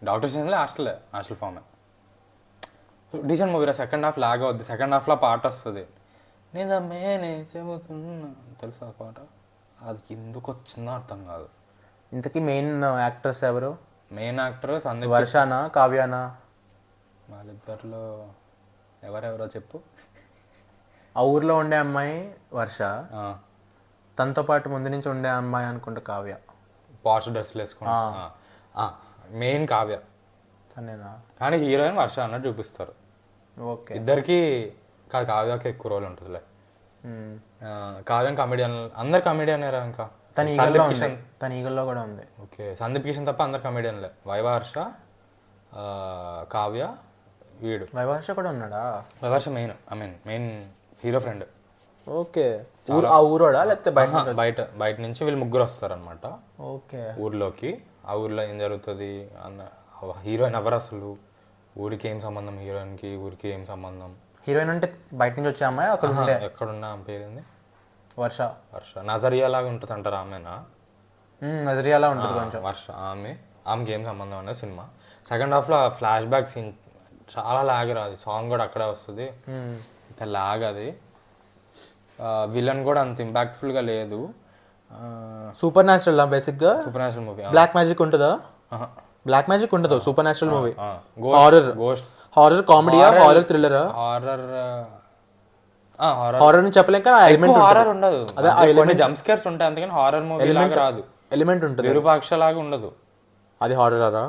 డాక్టర్ స్ట్రేంజ్లో హాస్టల్ ఫామే. డీసెంట్ మూవీరా. సెకండ్ హాఫ్ లాగా అవుద్ది. సెకండ్ హాఫ్లో పాట వస్తుంది, నిజమే చెబుతున్నా, తెలుసా పాట? అది ఎందుకు వచ్చిందో అర్థం కాదు. ఇంతకీ మెయిన్ యాక్టర్స్ ఎవరు? Main actor Sandeep. వర్షానా, కావ్యానా? వాళ్ళిద్దరిలో ఎవరెవరో చెప్పు. ఆ ఊర్లో ఉండే అమ్మాయి వర్ష, తనతో పాటు ముందు నుంచి ఉండే అమ్మాయి అనుకుంటా కావ్య. పాష్ డ్రెస్లు వేసుకుంటా. మెయిన్ కావ్య తనేనా? కానీ హీరోయిన్ వర్ష అన్నట్టు చూపిస్తారు. ఓకే, ఇద్దరికి కాదు, కావ్యకి ఎక్కువ రోల్ ఉంటుందిలే. కావ్యం కామెడియన్, అందరు కామెడియనేరా. ఇంకా తన ఈగల్లో కూడా ఉంది. ఓకే, సందీప్ కిషన్ తప్ప అందరు కామెడియన్లే. వైవర్ష, కావ్య, వీడు. వైవర్ష కూడా ఉన్నాడా? వైవర్ష మెయిన్ హీరో ఫ్రెండ్. ఓకే, ఆ ఊరోడా లేకపోతే బయట నుంచి వీళ్ళు ముగ్గురు వస్తారనమాట. ఓకే, ఊర్లోకి. ఆ ఊర్లో ఏం జరుగుతుంది హీరోయిన్ ఎవరు అసలు, ఊరికి ఏం సంబంధం, హీరోయిన్కి ఊరికి ఏం సంబంధం. హీరోయిన్ అంటే బయట నుంచి వచ్చే అమ్మాయి అక్కడ ఉండే ఎక్కడున్నా ఆమె పేరేంది, వర్ష. నజరియా లాగా ఉంటుంది అంటారు ఆమెనా, నజరియాలా ఉంటుంది కొంచెం. వర్ష ఆమెకి ఏం సంబంధం అనేది సినిమా. సెకండ్ హాఫ్లో ఫ్లాష్ బ్యాక్ సీన్ చాలా లాగ్ రాదు, సాంగ్ కూడా అక్కడే వస్తుంది, ఇంత లాగ్ అది. విలన్ కూడా అంత ఇంపాక్ట్ఫుల్గా లేదు. సూపర్ న్యాచురల్ బేసిక్గా, supernatural movie. Black magic ఉంటుందా? బ్లాక్ మ్యాజిక్ ఉండదు supernatural movie. Horror, horror కామెడీయా, హారర్ థ్రిల్లరా? హారర్ అని చెప్పలేం కానీ ఎలిమెంట్ హారర్ ఉండదు, కొన్ని జంప్ స్కేర్స్ ఉంటాయి అంతేగాని హారర్ మూవీ లాగా రాదు. ఎలిమెంట్ ఉంటుంది, విరూపాక్ష లాగా ఉండదు. అది హారరా?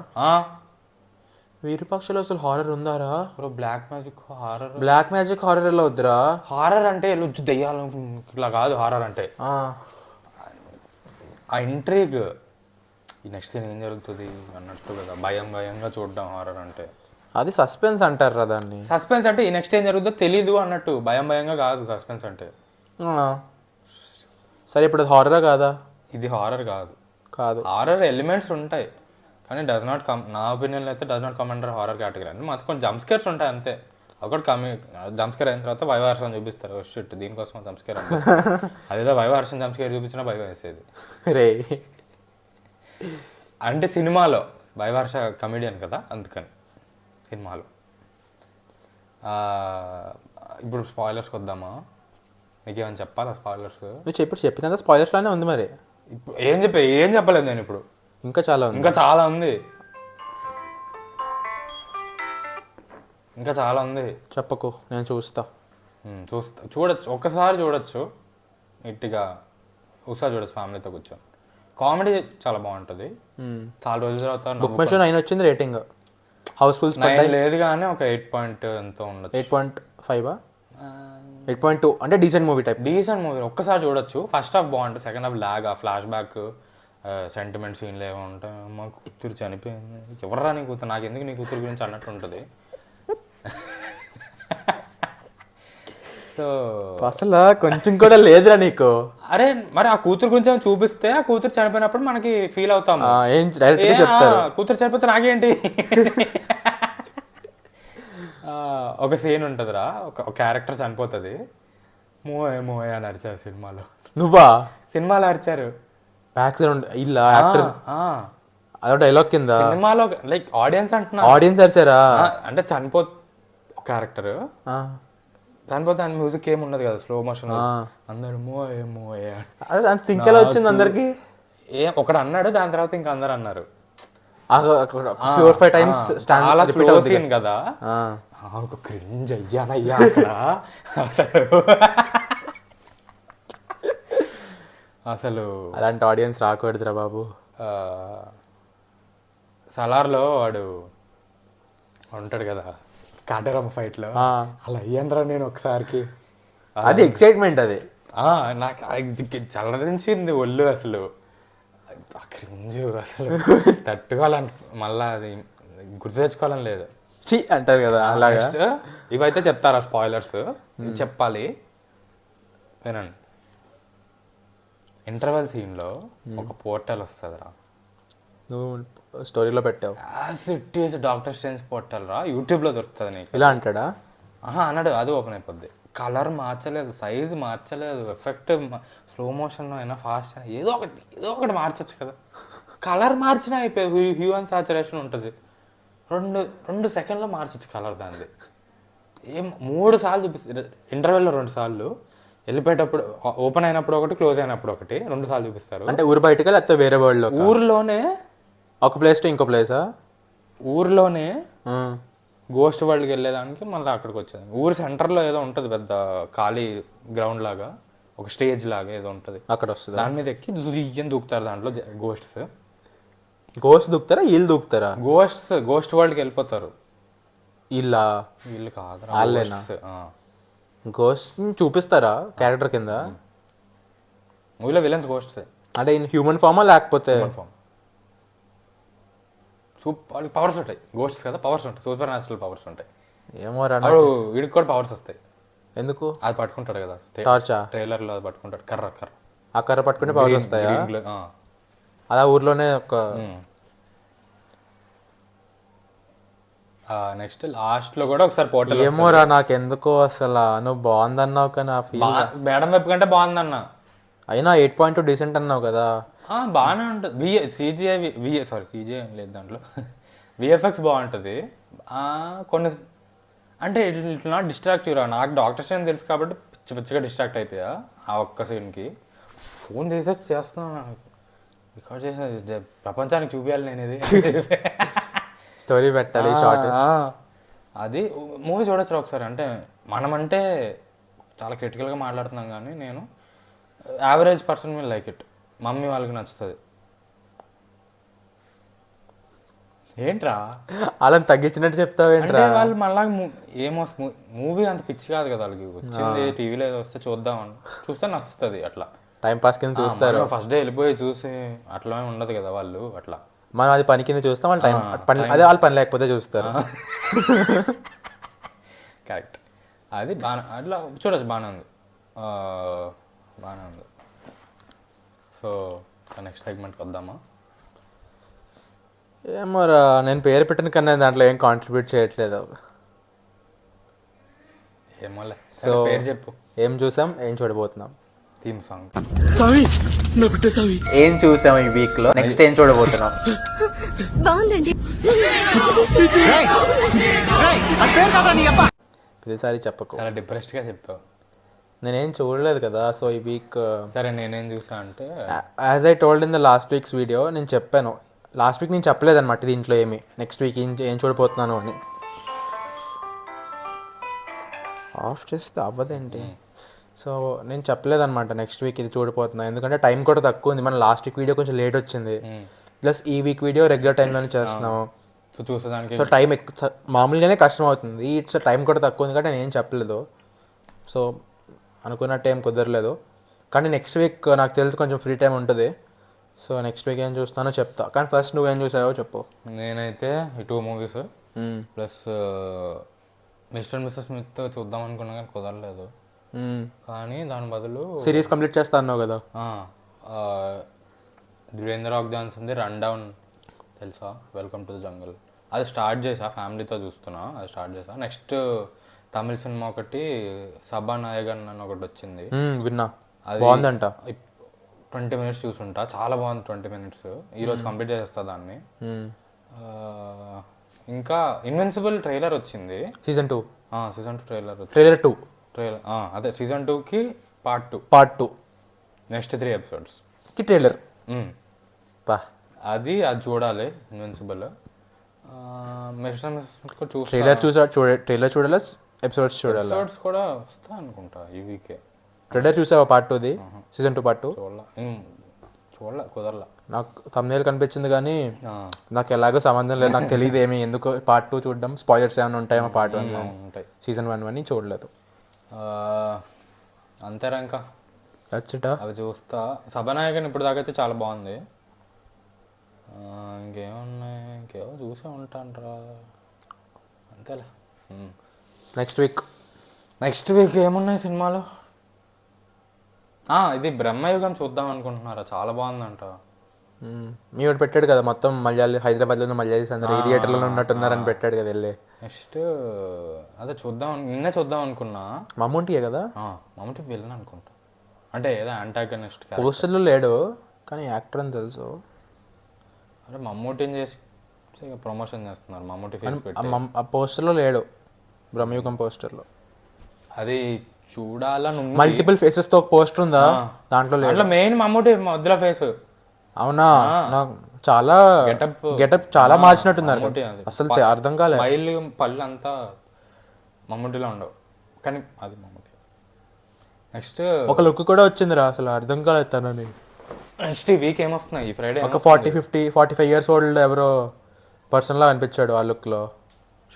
విరూపాక్షలో అసలు హారర్ ఉందారా? Black magic horror, black magic horror ఎలా వద్దురా? హారర్ అంటే దెయ్యాలు ఇట్లా కాదు హారర్ అంటే. ఆ ఇంట్రీగ్, ఈ నెక్స్ట్ సీన్ ఏం జరుగుతుంది అన్నట్టు కదా, భయంగా చూడడం హారర్ అంటే. అది సస్పెన్స్ అంటారా దాన్ని? సస్పెన్స్ అంటే ఈ నెక్స్ట్ ఏం జరుగుతుందో తెలీదు అన్నట్టు, భయంగా కాదు సస్పెన్స్ అంటే. సరే ఇప్పుడు అది హారరా కాదా? ఇది హారర్ కాదు. హారర్ ఎలిమెంట్స్ ఉంటాయి కానీ డస్ నాట్ కమ్, నా ఒపీనియన్ అయితే does not come under horror category. అంటే మాకు కొన్ని జంప్ స్కేర్స్ ఉంటాయి అంతే. ఒకటి జంప్ స్కేర్ అయిన తర్వాత వైవార్షన్ చూపిస్తారు, షిట్ దీనికోసం జంప్ స్కేర్ అంటే. అదేదో వైవార్షన్ జంప్ స్కేర్ చూపించినా భయం వేసేది రే. అంటే సినిమాలో వైవార్ష కమెడియన్ కదా, అందుకని సినిమాలో. ఇప్పుడు స్పాయిలర్స్కి వద్దామా? నీకేమైనా చెప్పాలా స్పాయిలర్స్? నువ్వు చెప్పినంత స్పాయిలర్స్ లానే ఉంది మరి. ఇప్పుడు ఏం చెప్పలేదు నేను ఇప్పుడు, ఇంకా చాలా ఉంది. ఇంకా చాలా ఉంది. చెప్పకు, నేను చూస్తా. చూడొచ్చు, ఒక్కసారి చూడొచ్చు నీట్గా, ఒకసారి చూడొచ్చు ఫ్యామిలీతో కూర్చొని. కామెడీ చాలా బాగుంటుంది. చాలా రోజుల తర్వాత బుక్ మై షో 9 వచ్చింది రేటింగ్. హౌస్ఫుల్ లేదు కానీ ఒక 8 ఎంతో ఉండదు. 8.5 8.2 అంటే decent movie type. Decent movie, ఒక్కసారి చూడొచ్చు. ఫస్ట్ హాఫ్ బాగుంటుంది, second half lag, flash back, sentiment సీన్లు ఏమో ఉంటాయి. మా కూతురు చనిపోయింది, ఎవర్రా నీ కూతురు, నాకు ఎందుకు నీ కూతురు గురించి అన్నట్టు ఉంటుంది. సో అసలు కొంచెం కూడా లేదురా నీకు. అరే మరి ఆ కూతురు గురించి ఏమైనా చూపిస్తే, ఆ కూతురు చనిపోయినప్పుడు మనకి ఫీల్ అవుతాము. కూతురు చనిపోతే నాకేంటి. ఒక సీన్ ఉంటుందిరా, ఒక క్యారెక్టర్ చనిపోతుంది, మోయే అని అరిచారు సినిమాలో. నువ్వా? సినిమాలో అరిచారు, ఇలా యాక్టర్ అదో డైలాగ్ కింద సినిమాలో, లైక్ ఆడియన్స్ అంటున్నా, ఆడియన్స్ అరిచారా? అంటే క్యారెక్టర్ చనిపోతే ఆయన మ్యూజిక్ ఏమి ఉండదు కదా, స్లో మోషన్, అందరు మోయే సింక్ ఎలా వచ్చింది అందరికి? ఒకడు అన్నాడు, దాని తర్వాత ఇంకా అందరు అన్నారు. 4-5 times చాలా స్లో సీన్ కదా, ఒక క్రింజ్ అయ్యానయ్యా అక్కడ. అసలు అలాంటి ఆడియన్స్ రాకూడదురా బాబు. సలార్లో వాడు ఉంటాడు కదా కాటరమ్మ ఫైట్లో, అలా అయ్యానరా నేను ఒకసారికి. అది ఎక్సైట్మెంట్, అది నాకు చల్లదించింది ఒళ్ళు. అసలు క్రింజ్, అసలు తట్టుకోవాలని, మళ్ళా అది గుర్తు తెచ్చుకోవాలని లేదు. చి అంటారు కదా అలాగా. ఇవైతే చెప్తారా స్పాయిలర్స్? చెప్పాలి, వినండి. ఇంటర్వెల్ సీన్లో ఒక పోర్టల్ వస్తుందిరా, నువ్వు స్టోరీలో పెట్టావు. It is doctor strange portal రా, యూట్యూబ్లో దొరుకుతుంది నీకు. ఇలా అంటాడా? అన్నాడు, అది ఓపెన్ అయిపోద్ది. కలర్ మార్చలేదు, సైజ్ మార్చలేదు, ఎఫెక్ట్ స్లో మోషన్లో అయినా ఫాస్ట్ అయినా ఏదో ఒకటి మార్చచ్చు కదా. కలర్ మార్చినా అయిపోయి హ్యూమన్ సాచురేషన్ ఉంటుంది, 2 సెకండ్లో మార్చచ్చు కలర్ దాన్ని. 3 సార్లు చూపిస్తుంది ఇంటర్వెల్లో, 2 సార్లు వెళ్ళిపోయేటప్పుడు, ఓపెన్ అయినప్పుడు ఒకటి, క్లోజ్ అయినప్పుడు ఒకటి, 2 సార్లు చూపిస్తారు. అంటే ఊరు బయటగా లేకపోతే వేరే వరల్డ్లో? ఊర్లోనే, ఒక ప్లేస్ టు ఇంకో ప్లేసా? ఊర్లోనే గోస్ట్ వరల్డ్కి వెళ్ళేదానికి మళ్ళీ అక్కడికి వచ్చేది. ఊరు సెంటర్లో ఏదో ఉంటుంది, పెద్ద ఖాళీ గ్రౌండ్ లాగా, ఒక స్టేజ్ లాగా ఏదో ఉంటుంది, అక్కడ వస్తుంది. దాని మీద ఎక్కి దుయ్యం దూకుతారు, దాంట్లో గోస్ట్ దూకుతారా, వీళ్ళు దూకుతారా? గోస్ట్ వరల్డ్కి వెళ్ళిపోతారు. వీళ్ళు కాదు, గోస్ట్ చూపిస్తారా క్యారెక్టర్ కింద? మూవీలో విలన్స్ గోస్ట్స్ అంటే హ్యూమన్ ఫామా లేకపోతే? వాళ్ళకి పవర్స్ ఉంటాయి, గోస్ట్స్ కదా, పవర్స్ ఉంటాయి, సూపర్ న్యాచురల్ పవర్స్ ఉంటాయి. ఏమో వీడికి కూడా పవర్స్ వస్తాయి. ఎందుకు? అది పట్టుకుంటాడు కదా, టార్చా? ట్రైలర్లో అది పట్టుకుంటాడు, కర్ర. ఆ కర్ర పట్టుకుంటే పవర్స్ వస్తాయా? అలా ఊర్లోనే ఒక నెక్స్ట్ లాస్ట్లో కూడా ఒకసారి పోర్టల్ ఏమోరా నాకు ఎందుకో అసలు నువ్వు బాగుందన్నావు కానీ ఆ ఫీల్ మేడం వైపు కంటే బాగుందన్న. అయినా 8.2 డీసెంట్ అన్నావు కదా. బాగానే ఉంటుంది. సీజీఐ లేదు దాంట్లో. విఎఫ్ఎక్స్ బాగుంటుంది. కొన్ని అంటే ఇట్ నాట్ డిస్ట్రాక్టివ్ రా. నాకు డాక్టర్ స్ట్రేంజ్ తెలుసు కాబట్టి పిచ్చి పిచ్చిగా డిస్ట్రాక్ట్ అయిపోయా ఆ ఒక్క సీన్కి. ఫోన్ తీసేసి చేస్తున్నాను, రికార్డ్ చేసిన ప్రపంచానికి చూపించాలి నేను ఇది. స్టోరీ పెట్టాలి షార్ట్. అది మూవీ చూడొచ్చు ఒకసారి. అంటే మనమంటే చాలా క్రిటికల్గా మాట్లాడుతున్నాం కానీ నేను average person will like it. Mummy వాళ్ళకి నచ్చుతుంది. ఏంట్రా అలా తగ్గించినట్టు చెప్తావేంట్రా? వాళ్ళు మళ్ళా ఏమో మూవీ అంత పిచ్చి కాదు కదా వాళ్ళకి. వచ్చింది టీవీలో ఏదో వస్తే చూద్దామని చూస్తే నచ్చుతుంది. అట్లా టైం పాస్ కింద చూస్తారు. ఫస్ట్ డే వెళ్ళిపోయి చూసి అట్లా ఉండదు కదా వాళ్ళు. అట్లా మనం అది పని కింద చూస్తాం, వాళ్ళు టైం పని, అదే వాళ్ళు పని లేకపోతే చూస్తారు. కరెక్ట్. అది బాగా అట్లా చూడచ్చు. బాగానే ఉంది, బాగానే ఉంది. సో నెక్స్ట్ సెగ్మెంట్కి వద్దామా? ఏమోరా నేను పేరు పెట్టిన కన్నా దాంట్లో ఏం కాంట్రిబ్యూట్ చేయట్లేదు. ఏమోలే. సో పేరు చెప్పు. ఏం చూసాం, ఏం చూడబోతున్నాం? Theme song. ఏం చూసాం ఈ వీక్ లో, నెక్స్ట్ ఏం చూడబోతున్నాం? బాగుందండి. ప్రతిసారి చెప్పకు. చాలా డిప్రెస్డ్గా చెప్తావు. నేనేం చూడలేదు కదా. సో ఈ వీక్ సరే నేనేం చూసా అంటే, as I told in the last weeks video, నేను చెప్పాను లాస్ట్ వీక్, నేను చెప్పలేదు అనమాట దీంట్లో ఏమి నెక్స్ట్ వీక్ ఏం చూడబోతున్నాను అని. ఆఫ్ చేస్తే అవ్వదేంటి? సో నేను చెప్పలేదన్నమాట నెక్స్ట్ వీక్ ఇది చూడిపోతున్నాను, ఎందుకంటే టైం కూడా తక్కువ ఉంది. మన లాస్ట్ వీక్ వీడియో కొంచెం లేట్ వచ్చింది, ప్లస్ ఈ వీక్ వీడియో రెగ్యులర్ టైంలోనే చేస్తున్నాము. సో చూసేదానికి సో టైం ఎక్కువ, మామూలుగానే కష్టం అవుతుంది. ఇట్స్ టైం కూడా తక్కువ ఉంది కాబట్టి నేను ఏం చెప్పలేదు. సో అనుకున్న టైం కుదరలేదు. కానీ నెక్స్ట్ వీక్ నాకు తెలిసి కొంచెం ఫ్రీ టైం ఉంటుంది. సో నెక్స్ట్ వీక్ ఏం చూస్తానో చెప్తా. కానీ ఫస్ట్ నువ్వేం చూసావో చెప్పు. నేనైతే ఈ 2 movies plus Mr Mrs Smith చూద్దాం అనుకున్నా కానీ కుదరలేదు. కానీ దాని బదులు సిరీస్ కంప్లీట్ చేస్తా అన్నావు కదా. డ్వేన్ రాక్ జాన్సన్ది రన్ డౌన్ తెలుసా, వెల్కమ్ టు ద జంగల్, అది స్టార్ట్ చేసా, ఫ్యామిలీతో చూస్తున్నా. అది స్టార్ట్ చేసా. నెక్స్ట్ తమిళ సినిమా ఒకటి సభానాయగన్ అని ఒకటి వచ్చింది, విన్నా, అది బాగుందంట. 20 minutes చూసుంటా, చాలా బాగుంది. 20 minutes ఈరోజు కంప్లీట్ చేస్తా దాన్ని. ఇంకా ఇన్విన్సిబుల్ ట్రైలర్ వచ్చింది, సీజన్ 2 ట్రైలర్ 2 అదే సీజన్ 2కి పార్ట్ 2 నెక్స్ట్ 3 episodes కి ట్రైలర్. అది చూడాలి. ఇన్విన్సిబుల్ ట్రైలర్ చూడాలి, ఎపిసోడ్స్ చూడాలి. ఎపిసోడ్స్ కూడా వస్తా అనుకుంటా ఈ వీకే. ట్రైలర్ చూసావా పార్ట్ 2ది, సీజన్ 2 పార్ట్ 2? చూడలే, కుదరలా. నాకు thumbnail కనిపించింది కానీ నాకు ఎలాగో సంబంధం లేదు, నాకు తెలియదు ఏమి, ఎందుకు పార్ట్ 2 చూడడం. స్పాయిలర్స్ ఏమైనా ఉంటాయేమో పార్ట్ 1 ఉంటాయి. సీజన్ 1 అని చూడలేదు. అంతేరా, ఇంకా దట్స్ అవి చూస్తా. సభానాయకన్ ఇప్పుడు దాకా అయితే చాలా బాగుంది. ఇంకేమున్నాయి, ఇంకేమో చూసే ఉంటానరా, అంతేలే. నెక్స్ట్ వీక్ ఏమున్నాయి సినిమాలు? ఇది బ్రహ్మయుగం చూద్దాం అనుకుంటున్నారా, చాలా బాగుందంట. మీ వాడు పెట్టాడు కదా మొత్తం మలయాళీ, హైదరాబాద్లో మలయాళీస్ అందరూ ఈ థియేటర్లో ఉన్నట్టున్నారని పెట్టాడు కదా వెళ్ళి. నెక్స్ట్ అదే నిన్నే చూద్దాం అనుకున్నా. మమ్ముంటియే కదా? మమ్ముంటికి వెళ్ళను అనుకుంటా. అంటే ఏదో యాంటాగనిస్ట్ పోస్టర్లో లేడు కానీ యాక్టర్ అని తెలుసు. అరే మమ్మూటిని చేసి ప్రమోషన్ చేస్తున్నారు. మమ్మూటి ఫేస్ పెట్టి ఆ పోస్టర్లో లేడు, బ్రహ్మయుగం పోస్టర్లో. అది చూడాలా. మల్టిపుల్ ఫేసెస్ తో పోస్టర్ ఉందా దాంట్లో? మెయిన్ మమ్మూటి మధ్యలో ఫేస్. అవునా? నాకు చాలా గెటప్ చాలా మార్చినట్టున్నారు అసలు, అర్థం కాలేదు. స్మైల్ పళ్ళు అంతా మమ్మూటిలో ఉండవు కానీ అది మమ్మూటి. నెక్స్ట్ ఒక లుక్ కూడా వచ్చిందిరా, అసలు అర్థం కాలేదు తనని. నెక్స్ట్ ఈ వీక్ ఏమొస్తున్నాయి? ఈ ఫ్రైడే ఒక 40-45 years ఓల్డ్ ఎవరో పర్సన్ లా అనిపించాడు ఆ లుక్ లో.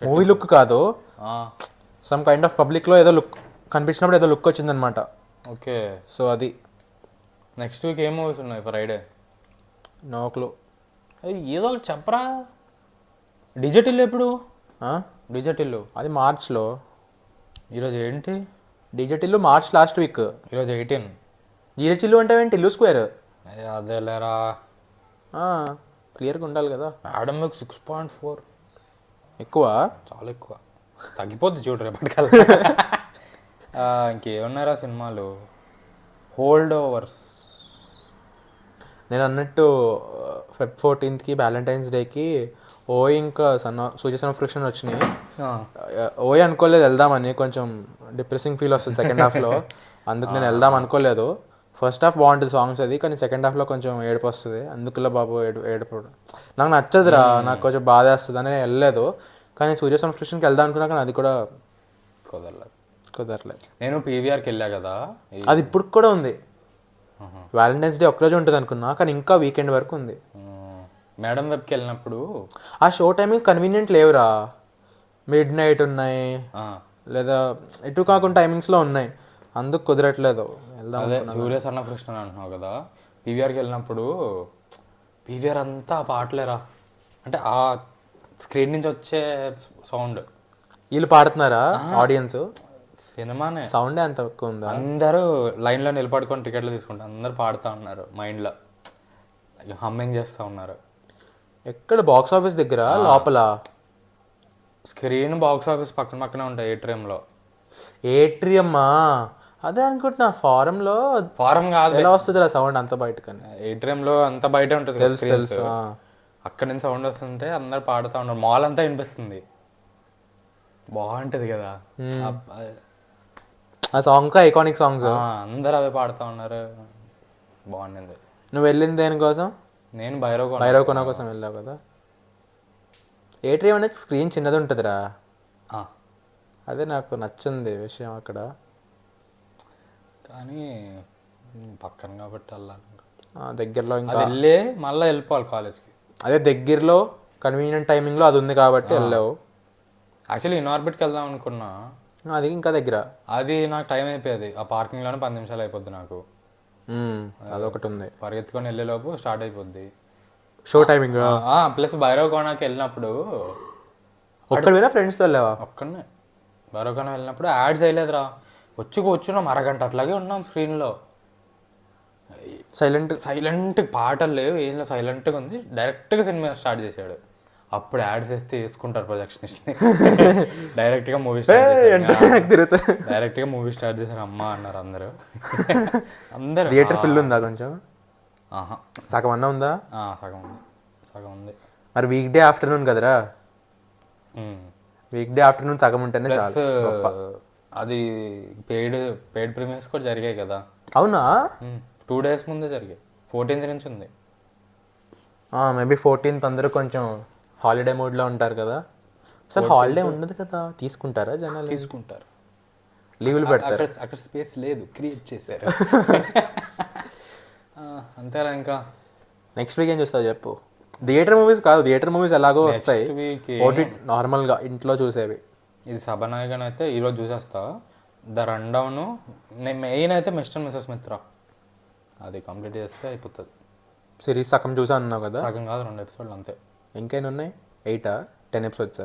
మూవీ లుక్ కాదు, సమ్ కైండ్ ఆఫ్ పబ్లిక్ లో ఏదో లుక్ కనిపించినప్పుడు ఏదో లుక్ వచ్చిందనమాట. ఓకే, సో అది. నెక్స్ట్ వీక్ ఏం మూవీస్ ఉన్నాయి ఫ్రైడే? No clue. అది ఏదో ఒకటి చెప్పరా. డిజిటల్ ఎప్పుడు? డిజిటల్ అది మార్చ్లో. ఈరోజు ఏంటి? Digital March last week. ఈరోజు 18. డిజిటల్ అంటే ఏంటి? ఇల్లు స్క్వేర్. అదేలేరా, క్లియర్గా ఉండాలి కదా. ఆడమ్ 6.4. ఎక్కువ చాలా ఎక్కువ, తగ్గిపోద్ది చూడు రేపటికల్లా. ఇంకేమున్నారా సినిమాలు? Hold overs. నేను అన్నట్టు Feb 14th వ్యాలంటైన్స్ డేకి ఓయ్ ఇంకా సూర్య సన్ ఆఫ్ ఫ్రిక్షన్ వచ్చినాయి. ఓయ్ అనుకోలేదు వెళ్దామని, కొంచెం డిప్రెసింగ్ ఫీల్ వస్తుంది సెకండ్ హాఫ్లో, అందుకు నేను వెళ్దాం అనుకోలేదు. ఫస్ట్ హాఫ్ బాగుంటుంది సాంగ్స్ అది, కానీ సెకండ్ హాఫ్లో కొంచెం ఏడుపు వస్తుంది. అందుకులా బాబు ఏడుపు నాకు నచ్చదురా, నాకు కొంచెం బాధ వేస్తుంది అని నేను వెళ్ళలేదు. కానీ సూర్య సన్ ఆఫ్ ఫ్రిక్షన్కి వెళ్దాం అనుకున్నా, కానీ అది కూడా కుదరలేదు. నేను పీవీఆర్కి వెళ్ళా కదా, అది ఇప్పుడు కూడా ఉంది. వ్యాలంటైన్స్ డే ఒక్కరోజు ఉంటుంది అనుకున్నా, కానీ ఇంకా వీకెండ్ వరకు ఉంది. మేడం వెబ్కి వెళ్ళినప్పుడు ఆ షో టైమింగ్ కన్వీనియంట్ లేవురా, మిడ్ నైట్ ఉన్నాయి, లేదా ఎటు కాకుండా టైమింగ్స్లో ఉన్నాయి, అందుకు కుదరట్లేదు. వెళ్దాం. అదే సూర్య సన్ ఆఫ్ కృష్ణ అంటున్నావు కదా, పీవీఆర్కి వెళ్ళినప్పుడు పీవీఆర్ అంతా పాటలేరా, అంటే ఆ స్క్రీన్ నుంచి వచ్చే సౌండ్. వీళ్ళు పాడుతున్నారా ఆడియన్స్? సినిమానే సౌండే అంత ఎక్కువ ఉందా? అందరూ లైన్లో నిలబడుకొని టికెట్లు తీసుకుంటారు, అందరూ పాడుతూ ఉన్నారు, మైండ్లో హమ్మింగ్ చేస్తూ ఉన్నారు. ఎక్కడ? బాక్స్ ఆఫీస్ దగ్గర లోపల? స్క్రీన్ బాక్స్ ఆఫీస్ పక్కన పక్కనే ఉంటాయి ఏట్రియంలో. ఏట్రియమ్మా? అదే అనుకుంటున్నా, ఫారంలో. ఫారం కాదు, ఎలా వస్తుంది ఆ సౌండ్ అంత బయటకని? ఏట్రియంలో అంత బయట ఉంటుంది, తెలుసు. అక్కడి నుంచి సౌండ్ వస్తుంటే అందరు పాడుతూ ఉన్నారు, మాల్ అంతా వినిపిస్తుంది, బాగుంటుంది కదా ఆ సాంగ్. ఐకానిక్ సాంగ్స్ అందరు అవే పాడుతూ ఉన్నారు, బాగుండింది. నువ్వు వెళ్ళింది దేనికోసం? నేను భైరవ్ కొన కోసం వెళ్ళావు కదా. ఏట్రియం అనేది స్క్రీన్ చిన్నది ఉంటుందిరా, అదే నాకు నచ్చింది విషయం అక్కడ. కానీ పక్కన కాబట్టి వెళ్ళాలి, దగ్గరలో ఇంకా వెళ్ళి మళ్ళీ వెళ్ళిపోవాలి కాలేజ్కి. అదే దగ్గరలో కన్వీనియంట్ టైమింగ్లో అది ఉంది కాబట్టి వెళ్ళావు. యాక్చువల్లీ ఇన్ఆర్బిట్కి వెళ్దాం అనుకున్నా, అది ఇంకా దగ్గర. అది నాకు టైం అయిపోయేది, ఆ పార్కింగ్లోనే 10 నిమిషాలు అయిపోద్ది నాకు. అదొకటి ఉంది, పరిగెత్తుకొని వెళ్ళేలోపు స్టార్ట్ అయిపోద్ది show timing. Plus Bhairav Konaki వెళ్ళినప్పుడు ఒక్కడ వేరే ఫ్రెండ్స్తో వెళ్ళావా? ఒక్కడనే. భైరవ్ కోణ వెళ్ళినప్పుడు యాడ్స్ వేయలేదురా, కూర్చున్నాం అరగంట అట్లాగే ఉన్నాం స్క్రీన్లో, సైలెంట్ పాటలు లేవు, ఏం లేవు, సైలెంట్గా ఉంది. డైరెక్ట్గా సినిమా స్టార్ట్ చేశాడు, అప్పుడు యాడ్స్ వేస్తే వేసుకుంటారు ప్రొజెక్షనిస్ట్ని. డైరెక్ట్గా మూవీ స్టార్ట్ చేశారు, అమ్మ అన్నారు అందరూ. థియేటర్ ఫుల్ ఉందా? కొంచెం సగం అన్న ఉందా? సగం ఉంది. మరి వీక్ డే ఆఫ్టర్నూన్ కదరా, వీక్ డే ఆఫ్టర్నూన్ సగం ఉంటేనే చాలు. అది పెయిడ్ ప్రీమియర్స్ కూడా జరిగాయి కదా. అవునా? 2 days ముందే జరిగాయి, 14th నుంచి ఉంది. మేబీ 14th అందరూ కొంచెం హాలిడే మూడ్లో ఉంటారు కదా. అసలు హాలిడే ఉండదు కదా, తీసుకుంటారా జనాలు? తీసుకుంటారు, లీవులు పెడతారు. అక్కడ స్పేస్ లేదు, క్రియేట్ చేశారు. అంతేరా. ఇంకా నెక్స్ట్ వీక్ ఏం చూస్తావు చెప్పు? థియేటర్ మూవీస్ కాదు, థియేటర్ మూవీస్ ఎలాగో వస్తాయి, నార్మల్గా ఇంట్లో చూసేవి. ఇది సభానాయకన్ అయితే ఈరోజు చూసేస్తా. ద రన్ డౌన్ మెయిన్ అయితే మిస్టర్ మిస్సెస్ మిత్ర, అది కంప్లీట్ చేస్తే అయిపోతుంది. సిరీస్ సగం చూసా అన్నావు కదా? సగం కాదు, 2 episodes అంతే. ఇంకేనా ఉన్నాయి? 8 10 episodes?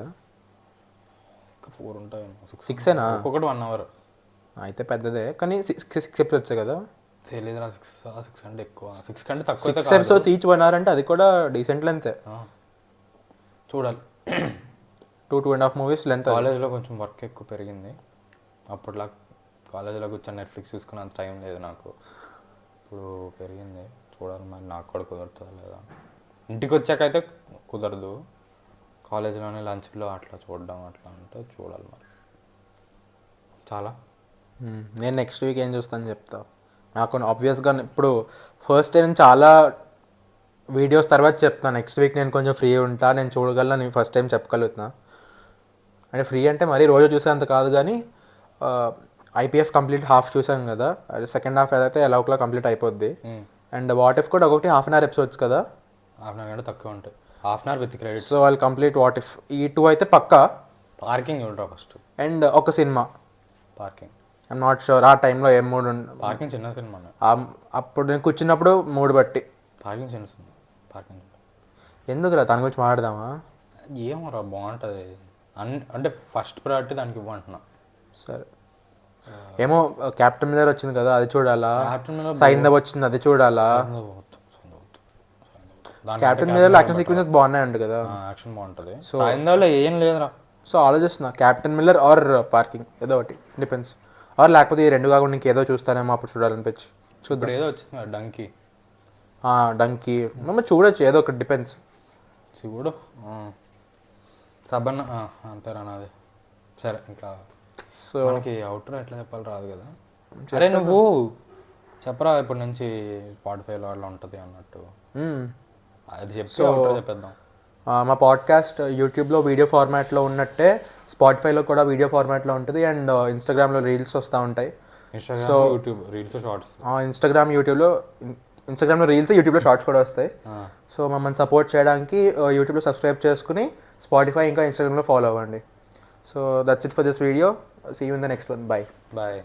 ఇంకా 4 ఉంటాయి. 6 ఒక్కొక్కటి 1 hour. అయితే పెద్దదే, కానీ 6 episodes కదా? తెలియదురా, 6 అంటే ఎక్కువ, 6 కంటే తక్కువ. 6 episodes ఈచ్ 1 hour అంటే అది కూడా డీసెంట్ లెంత్. చూడాలి. 2.5 movies లెంత్. కాలేజ్లో కొంచెం వర్క్ ఎక్కువ పెరిగింది, అప్పట్లో కాలేజ్లో కూర్చొని నెట్ఫ్లిక్స్ చూసుకున్నంత టైం లేదు నాకు, ఇప్పుడు పెరిగింది. చూడాలి మరి నాకు కూడా కుదురుతుందా లేదా. ఇంటికి వచ్చాకైతే కుదరదు, కాలేజీలోనే లంచ్లో అట్లా చూడడం అట్లా అంటే చూడాలి మరి. చాలా నేను నెక్స్ట్ వీక్ ఏం చూస్తాను చెప్తా. నాకు ఆబ్వియస్గా ఇప్పుడు ఫస్ట్ డే నేను చాలా వీడియోస్ తర్వాత చెప్తాను. నెక్స్ట్ వీక్ నేను కొంచెం ఫ్రీ ఉంటా, నేను చూడగలను, నేను ఫస్ట్ టైం చెప్పగలుగుతున్నా. అంటే ఫ్రీ అంటే మరీ రోజు చూసేంత కాదు, కానీ ఐపీఎఫ్ కంప్లీట్ హాఫ్ చూసాం కదా, అది సెకండ్ హాఫ్ ఏదైతే ఎలా ఒకలా కంప్లీట్ అయిపోద్ది. అండ్ వాట్ ఇఫ్ కూడా ఒకటి 1/2 hour ఎపిసోడ్స్ కదా, 1/2 hour కంటే తక్కువ ఉంటాయి, 1/2 hour విత్ క్రెడిట్స్. సో వాళ్ళు కంప్లీట్ వాట్ ఇఫ్ ఈ 2 అయితే పక్కా. పార్కింగ్ చూడరా ఫస్ట్, అండ్ ఒక cinema parking. I'm not sure ఆ టైంలో ఏం మూడు పార్కింగ్ చిన్న సినిమా, అప్పుడు నేను కూర్చున్నప్పుడు మూడు బట్టి. పార్కింగ్ చిన్న సినిమా, పార్కింగ్ ఎందుకురా దాని గురించి మాట్లాడదామా? ఏమోరా బాగుంటుంది, అంటే ఫస్ట్ ప్రయారిటీ దానికి ఇవ్వంటున్నా. సరే ఏమో క్యాప్టెన్ మీద వచ్చింది కదా, అది చూడాలా. సైందవ్ వచ్చింది, అది చూడాలా. క్యాప్టెన్ మీద యాక్షన్ సీక్వెన్సెస్ బాగున్నాయంట కదా. యాక్షన్ బాగుంటుంది. సాయంత్రంలో ఏం లేదురా. సో ఆలోచిస్తున్నా క్యాప్టెన్ మిల్లర్ ఆర్ పార్కింగ్ ఏదో ఒకటి డిపెండ్స్. ఆర్ లేకపోతే ఈ రెండు కాకుండా ఇంకేదో చూస్తానేమో అప్పుడు చూడాలనిపించి చూద్దాం. ఏదో వచ్చింది డంకీ మేము చూడొచ్చు ఏదో ఒకటి డిపెండ్స్. చూడు సబన్ అంతేరా నాది. సరే ఇంకా సో మనకి అవుటర్ ఎట్లా చెప్పాలి రాదు కదా. సరే నువ్వు చెప్పరా ఇప్పటి నుంచి స్పాటిఫైలో అట్లా ఉంటుంది అన్నట్టు అది చెప్తే అవుటర్ చెప్పేద్దాం. మా పాడ్కాస్ట్ యూట్యూబ్లో వీడియో ఫార్మాట్లో ఉన్నట్టే స్పాటిఫైలో కూడా వీడియో ఫార్మాట్లో ఉంటుంది. అండ్ ఇన్స్టాగ్రామ్లో రీల్స్ వస్తూ ఉంటాయి. సో యూట్యూబ్ రీల్స్ షార్ట్స్, ఇన్స్టాగ్రామ్లో రీల్స్, యూట్యూబ్లో షార్ట్స్ కూడా వస్తాయి. సో మమ్మల్ని సపోర్ట్ చేయడానికి యూట్యూబ్లో సబ్స్క్రైబ్ చేసుకుని స్పాటిఫై ఇంకా ఇన్స్టాగ్రామ్లో ఫాలో అవ్వండి. So that's it for this video. See you in the next one. Bye.